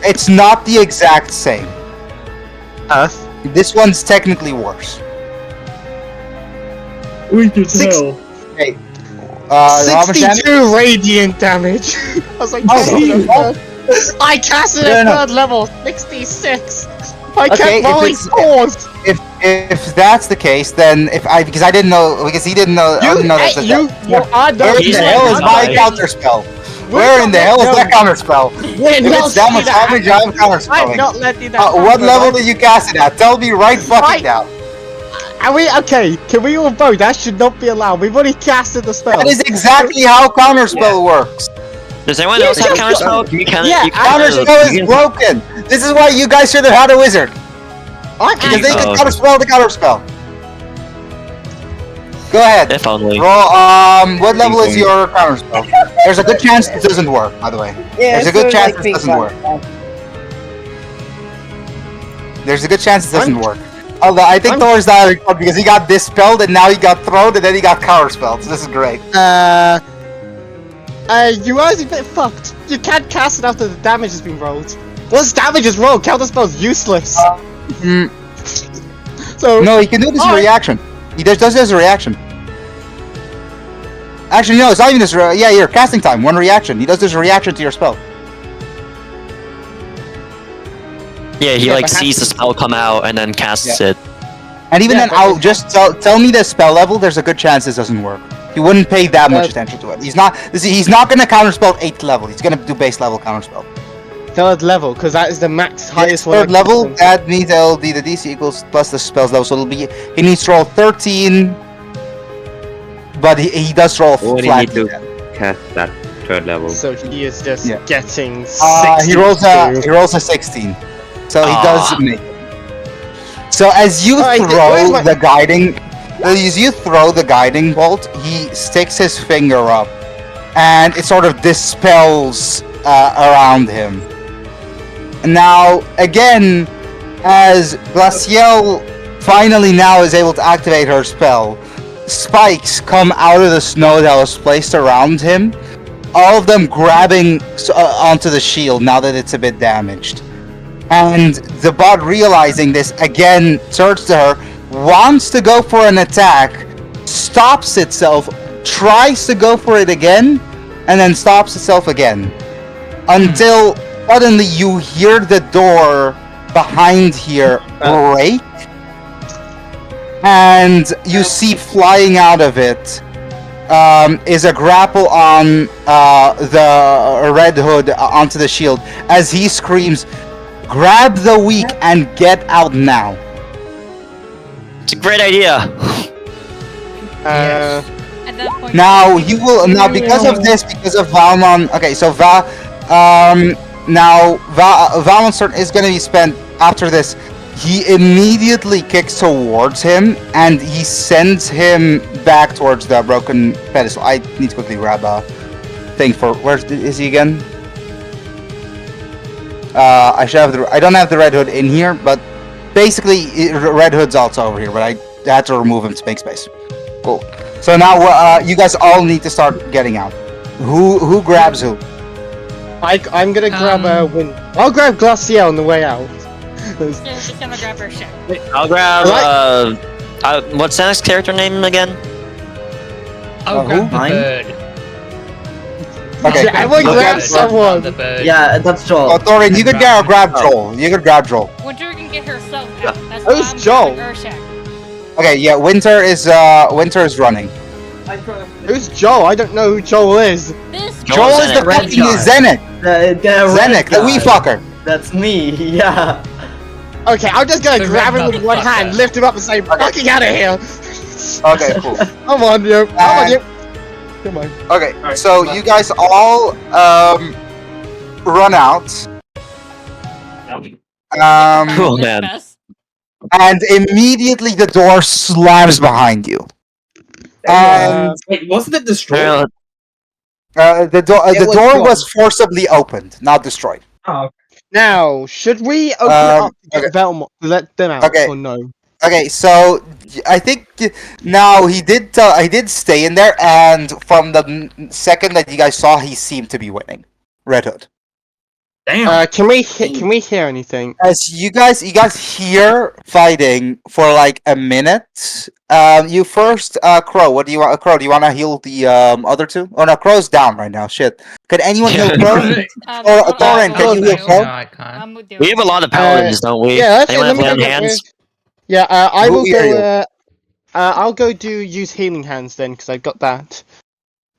It's not the exact same. Earth. This one's technically worse. we could Six- tell. How much damage? 62 radiant damage. I was like, I casted No, at no. third level. 66. I Okay, kept if rolling it's- fours. If that's the case, then because I didn't know, because he didn't know, I didn't know that's you are Where in the hell is my counterspell? Where in the hell is that counterspell? If it's that much damage, I'm I'm counterspelling. not letting that What happen, level right? did you cast it at? Tell me right fucking Right. now. Are we okay? Can we all vote? That should not be allowed. We've already casted the spell. That is exactly how counterspell works. Does anyone else have counterspell? Can you count Yeah, you can, Counterspell you is can- broken. This is why you guys should have had a wizard. I'm Because they can Oh. counterspell the counterspell. Go ahead. If only. Roll. What level is your counterspell? There's a good chance it doesn't work. By the way, Yeah, there's a good so, chance like, it doesn't pink work. one. There's a good chance it doesn't I'm- work. Although I think I'm- Thor's dying because he got dispelled and now he got thrown and then he got counterspelled. So this is great. You guys are a bit fucked. You can't cast it after the damage has been rolled. Once damage is rolled, counterspell's useless. Mm, So no, he can do this as a reaction. He does this as a reaction. Actually, no, it's not even this. Yeah, your casting time, one reaction. He does this as a reaction to your spell. Yeah, he Yeah, like but sees the spell come out and then casts it. And even Yeah, then, but I'll it- just tell me the spell level. There's a good chance this doesn't work. He wouldn't pay that much attention to it. He's not gonna counterspell 8th level. He's gonna do base level counterspell. 3rd level, because that is the max highest one. I Third can level, do. that means LD, the DC equals plus the spells level, so it'll be, he needs to roll 13, but he does roll What do you flat. need to cast that 3rd level? So he is just Yeah. getting 60. He rolls a 16, so he does make it. So as you Alright, throw where's my- the guiding, as you throw the guiding bolt, he sticks his finger up, and it sort of dispels around him. Now, again, as Glaciel finally now is able to activate her spell, spikes come out of the snow that was placed around him, all of them grabbing onto the shield now that it's a bit damaged. And the bot, realizing this, again turns to her, wants to go for an attack, stops itself, tries to go for it again, and then stops itself again. Until suddenly you hear the door behind here break, and you see flying out of it is a grapple on the Red Hood onto the shield as he screams, "Grab the weak and get out now!" It's a great idea. At that point, Now you will because of this, because of Valmon. Okay, so Valmon's turn is going to be spent after this. He immediately kicks towards him and he sends him back towards the broken pedestal. I need to quickly grab a thing for where is he again? I should have I don't have the Red Hood in here, but basically Red Hood's also over here. But I had to remove him to make space. Cool. So now you guys all need to start getting out. Who grabs who? I'm gonna grab I'll grab Glaciel on the way out. She's gonna grab her shit. I'll grab. What's Sanek's character name again? I'll grab the Mine? bird. Okay. Yeah, everyone Okay. grab someone. The bird. Yeah, that's Oh, Joel. Thorin, you could grab Joel. You could grab Joel. Winter can get herself out. That's Who's why I'm Joel? grabbing Urshak. Okay, yeah, Winter is running. Who's Joel? I don't know who Joel is. This Joel Joel is the Zenek. fucking Zenek. The Zenek, the wee fucker. That's me, yeah. Okay, I'm just gonna The grab red him with one motherfucker. hand, lift him up, and say, "Fucking out of here!" Okay, cool. Come on, you. Come on, you. Come on. Okay, so you guys all run out. Oh is man. best. And immediately the door slams behind you. And Wait, wasn't it destroyed? the door It was door gone. was forcibly opened, not destroyed. Oh, Now, should we open it up to get Velmont to let them out, Okay. or no? Okay, so I think now he did stay in there, and from the second that you guys saw, he seemed to be winning. Red Hood. damn. Can we hear anything? As you guys hear fighting for like a minute. You first, Crow. What do you want? Crow, do you want to heal the other two? Oh no, Crow's down right now. Shit. Could anyone heal Crow? Thorin, can you heal No, Crow? I can't. We have a lot of paladins, don't we? Yeah, that's it. Anyone Let have me lay on go. hands? Yeah, I Who will are you? go. I'll go use healing hands then, because I've got that.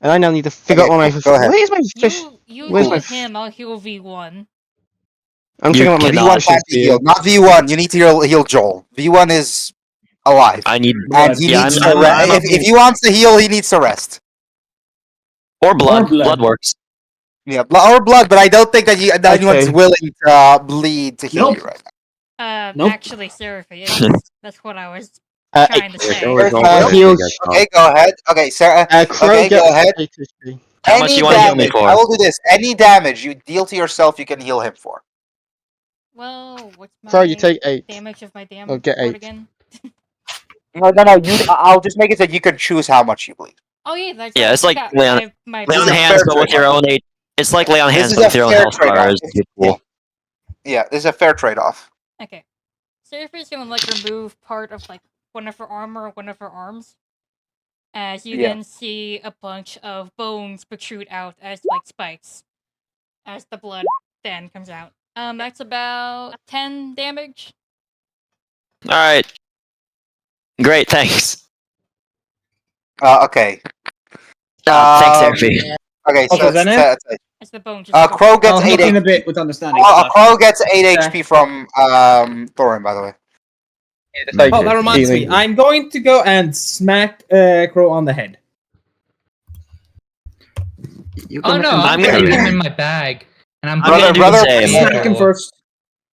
And I now need to figure out Okay, what my. go ahead. Where's my fish? You Where's heal my him, I'll heal V1. I'm You figuring out my cannot. V1 V1 can't be healed. Not V1. You need to heal Joel. V1 is alive. I need And he Yeah, needs I'm- to rest. I'm- If he wants to heal, he needs to rest. or blood. blood. Blood works. Yeah, or blood, but I don't think that anyone's Okay. willing to bleed to heal Nope. you right now. Nope. Actually, Seraphy is. That's what I was Uh, trying to There's say. always Here's always heal- a guy caught. Okay, go ahead. Okay, Sarah. Crow Okay, go gets ahead. 8 HP. How much Any you want to heal me damage, for? I will do this. Any damage you deal to yourself, you can heal him for. Well, what's my Crow, you take 8. damage of my damn Oh, get sword 8. again? No. I'll just make it so you can choose how much you bleed. Oh yeah, that's Yeah, right. it's I like forgot. lay on- my Lay on This is a hands, fair but with your trade-off. own eight. It's like lay on This hands, is but a with your own fair health trade-off. bars. Yeah. Yeah, this is a fair trade-off. Okay. Seraphy's gonna like remove part of like one of her armor, one of her arms. As you Yeah. then see a bunch of bones protrude out as like spikes. As the blood then comes out. That's about 10 damage. All right. Great, thanks. Okay. Thanks, Um, Seraphy. Okay, so Okay, then As the bone just Crow gets I'll help 8 you in a HP. bit with understanding. Crow gets 8 Okay. HP from Thorin, by the way. Oh, that reminds me. I'm going to go and smack Crow on the head. You Oh can no, have I'm some putting berry. him in my bag. And I'm I'm gonna do Brother, the same. Smack him first.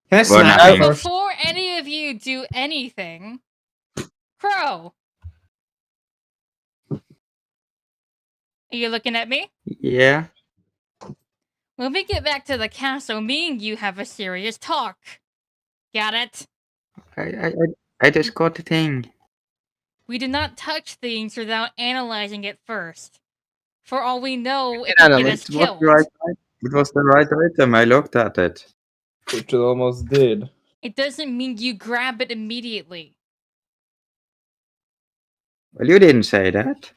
Can I We're smack not- him first? Before any of you do anything, Crow, are you looking at me? Yeah. When we get back to the castle, me and you have a serious talk. Got it? I just got the thing. We do not touch things without analyzing it first. For all we know, it Yeah, could no, get it us It was killed. the right It was the right item. I looked at it. Which it almost did. It doesn't mean you grab it immediately. Well, you didn't say that.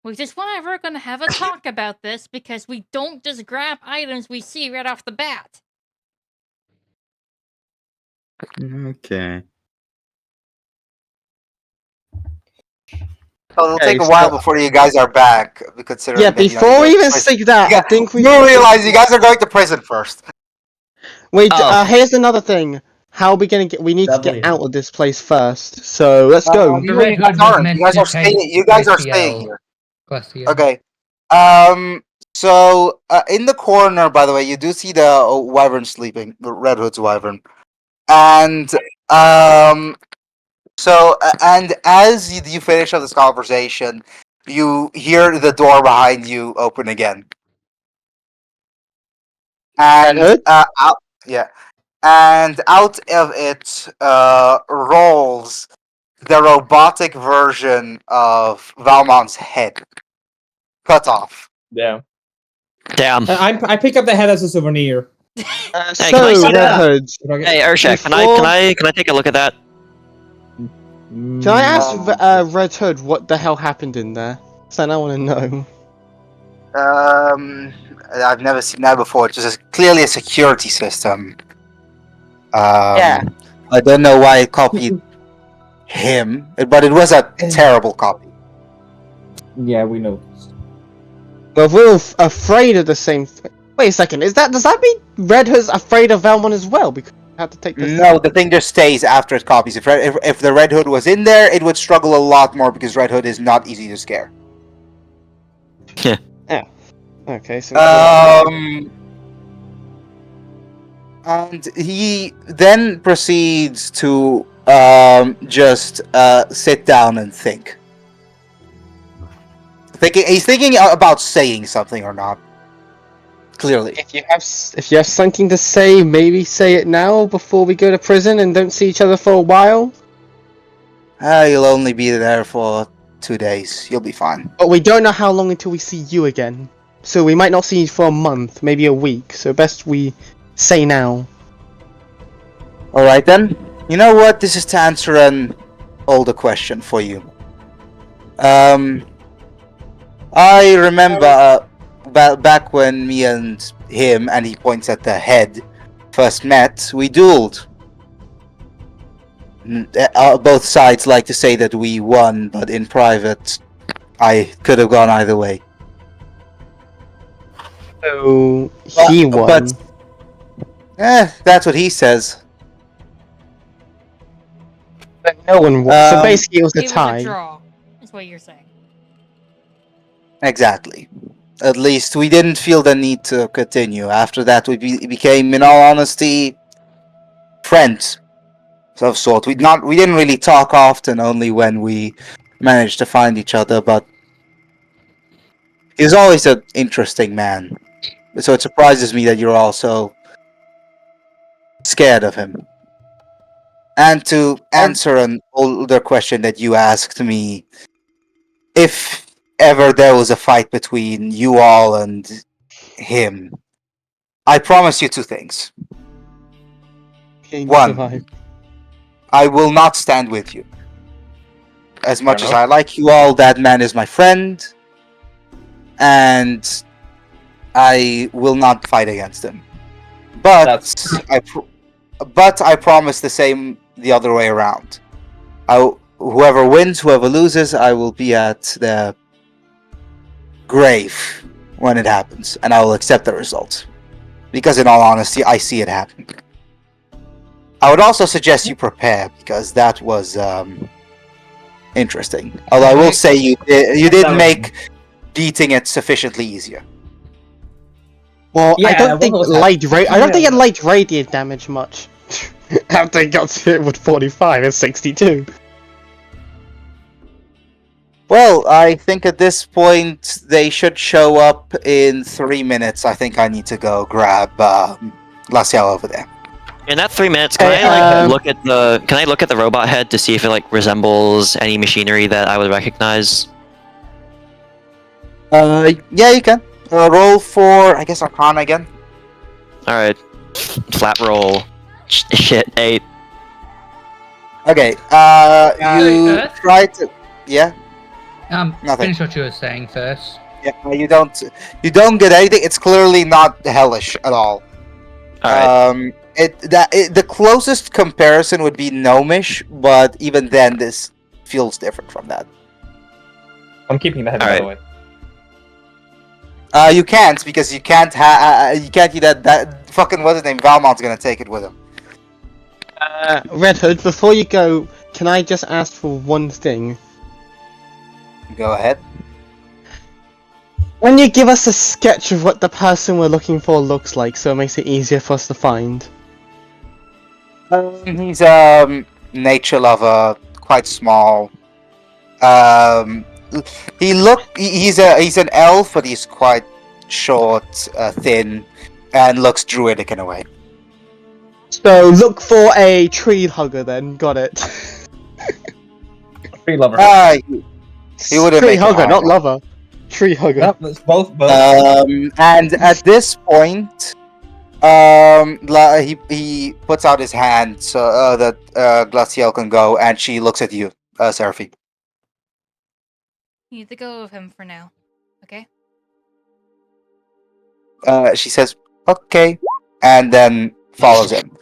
Which is why we're gonna have a talk about this, because we don't just grab items we see right off the bat. Okay. So it'll Okay, take a while so- before you guys are back, considering Yeah, that, you know, before we you even guys- say that, you I got- think we you realize you guys are going to prison first. Wait, Oh. here's another thing. How are we gonna get? We need to Lovely. get out of this place first. So let's go. The Red Hood was Thorin, meant you guys to are staying. take You guys are Glacial. staying here. Glacial. Okay. So in the corner, by the way, you do see the wyvern sleeping, the Red Hood's wyvern, and so and as you finish up this conversation, you hear the door behind you open again, and Red Hood? out of it rolls the robotic version of Valmont's head, cut off. Yeah. Damn. I pick up the head as a souvenir. Hey, So can I see Red that? Hood, Hey, Urshak, can I take a look at that? can I ask Red Hood what the hell happened in there? So I want to know. I've never seen that before. It's just clearly a security system. Yeah. I don't know why it copied him, but it was a terrible copy. Yeah, we know. Well, we're afraid of the same thing. Wait a second. Does that mean Red Hood's afraid of Valmont as well? Because we have to take this. No, the thing just stays after it copies. If the Red Hood was in there, it would struggle a lot more because Red Hood is not easy to scare. Okay. So. And he then proceeds to just sit down and think. He's thinking about saying something or not. Clearly. If you have something to say, maybe say it now before we go to prison and don't see each other for a while. You'll only be there for 2 days. You'll be fine. But we don't know how long until we see you again. So we might not see you for a month, maybe a week. So best we say now. Alright then. You know what? This is to answer an older question for you. I remember back when me and him, and he points at the head, first met, we dueled. Both sides like to say that we won, but in private, I could have gone either way. So he won. But that's what he says. But no one won. So Um, basically, it was a It was a tie. draw, is what you're saying. Exactly. At least we didn't feel the need to continue. After that, we became, in all honesty, friends of sort. We didn't really talk often, only when we managed to find each other. But he's always an interesting man. So it surprises me that you're also scared of him. And to answer an older question that you asked me, if ever there was a fight between you all and him, I promise you two things. Okay, One. survive. I will not stand with you. As much as enough. I like you all, that man is my friend, and I will not fight against him. But I promise the same the other way around. Whoever wins, whoever loses, I will be at the grave when it happens, and I will accept the result. Because in all honesty, I see it happen. I would also suggest you prepare, because that was interesting. Although I will say you did make beating it sufficiently easier. Well, I Yeah, don't think what was I don't think it liked radiant damage much. After it got hit with 45 and 62. Well, I think at this point they should show up in 3 minutes. I think I need to go grab Glacial over there. In that 3 minutes, can Hey, I look at the robot head to see if it like resembles any machinery that I would recognize? Yeah, you can. Roll for, I guess, Arcana again. All right, flat roll. Shit, 8. Okay. You try to. Yeah. Nothing. Finish what you were saying first. Yeah. You don't get anything. It's clearly not hellish at all. All right. The closest comparison would be gnomish, but even then, this feels different from that. I'm keeping the head, by Alright. the way. You can't, because you can't do that fucking, what's his name, Valmont's gonna take it with him. Red Hood, before you go, can I just ask for one thing? Go ahead. When you give us a sketch of what the person we're looking for looks like, so it makes it easier for us to find. He's nature lover, quite small. He's an elf, but he's quite short, thin, and looks druidic in a way. So look for a tree hugger then, got it. Tree lover. He wouldn't tree make it hugger, not harder. lover. Tree hugger. Yep, that's both. And at this point, he puts out his hand so that Glacial can go, and she looks at you, Seraphy. You need to go with him for now. Okay? She says, "Okay," and then follows him.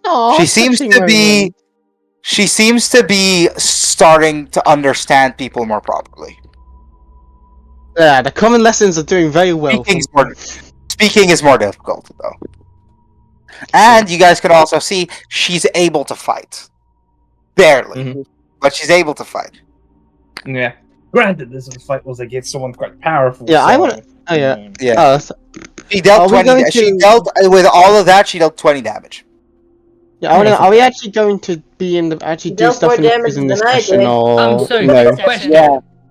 Aw, She seems touching to moment. be. She seems to be starting to understand people more properly. Yeah, the common lessons are doing very well. Speaking is more difficult, though. And you guys can also see she's able to fight. Barely. Mhm. But she's able to fight. Yeah. Granted, this fight was against someone quite powerful. Yeah, I so- wanna- oh, yeah. Yeah. So, She dealt Are we 20 going She to- dealt with all of that, she dealt 20 damage. yeah, I wanna, are we actually going to be in the actually do Dealt stuff more in the damage prison than I discussion did. or So no? question: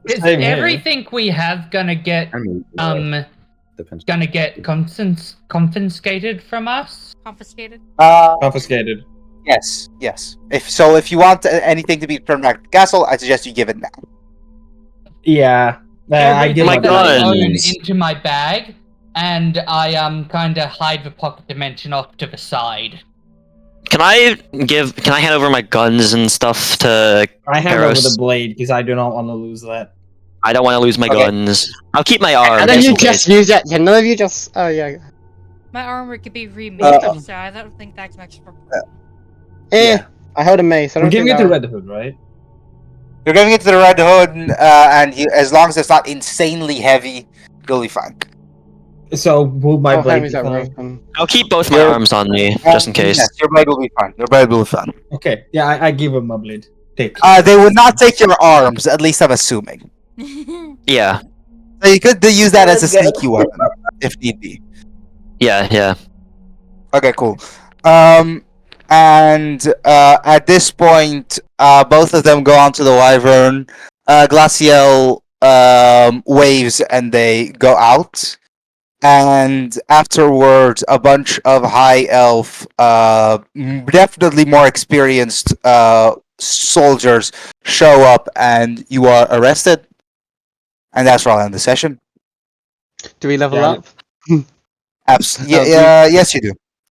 Is Same here. everything we have gonna get Depends. gonna get confiscated from us? Confiscated? Confiscated. Yes, yes. If you want anything to be turned back to the castle, I suggest you give it now. Yeah. I give Everything up that I own guns. into my bag, and I kind of hide the pocket dimension off to the side. Can I hand over my guns and stuff to I hand over Eros? the blade because I do not want to lose that. I don't want to lose my Okay. guns. I'll keep my arms. And then you just in just case. use that. Yeah, none of you just. Oh yeah. My armor could be remade, so I don't think that's much for. Yeah. I hold a mace. I We're don't giving think it to that- Red Hood, right? You're giving it to the Red Hood, and as long as it's not insanely heavy, you'll be fine. So will my Oh, blade heavy's that become- broken. I'll keep both my You're- arms on me, just in case. Yes, your blade will be fine. Your blade will be fine. Okay, yeah, I give him my blade. Take. They would not take your arms, at least I'm assuming. Yeah. So you could use that as a Let's go. sneaky weapon if need be. Yeah. Okay, cool. And at this point, both of them go onto the wyvern. Glaciel waves and they go out. And afterwards, a bunch of high elf, definitely more experienced soldiers show up, and you are arrested. And that's where I'll end the session. Do we level Yeah. up? Yes, you do.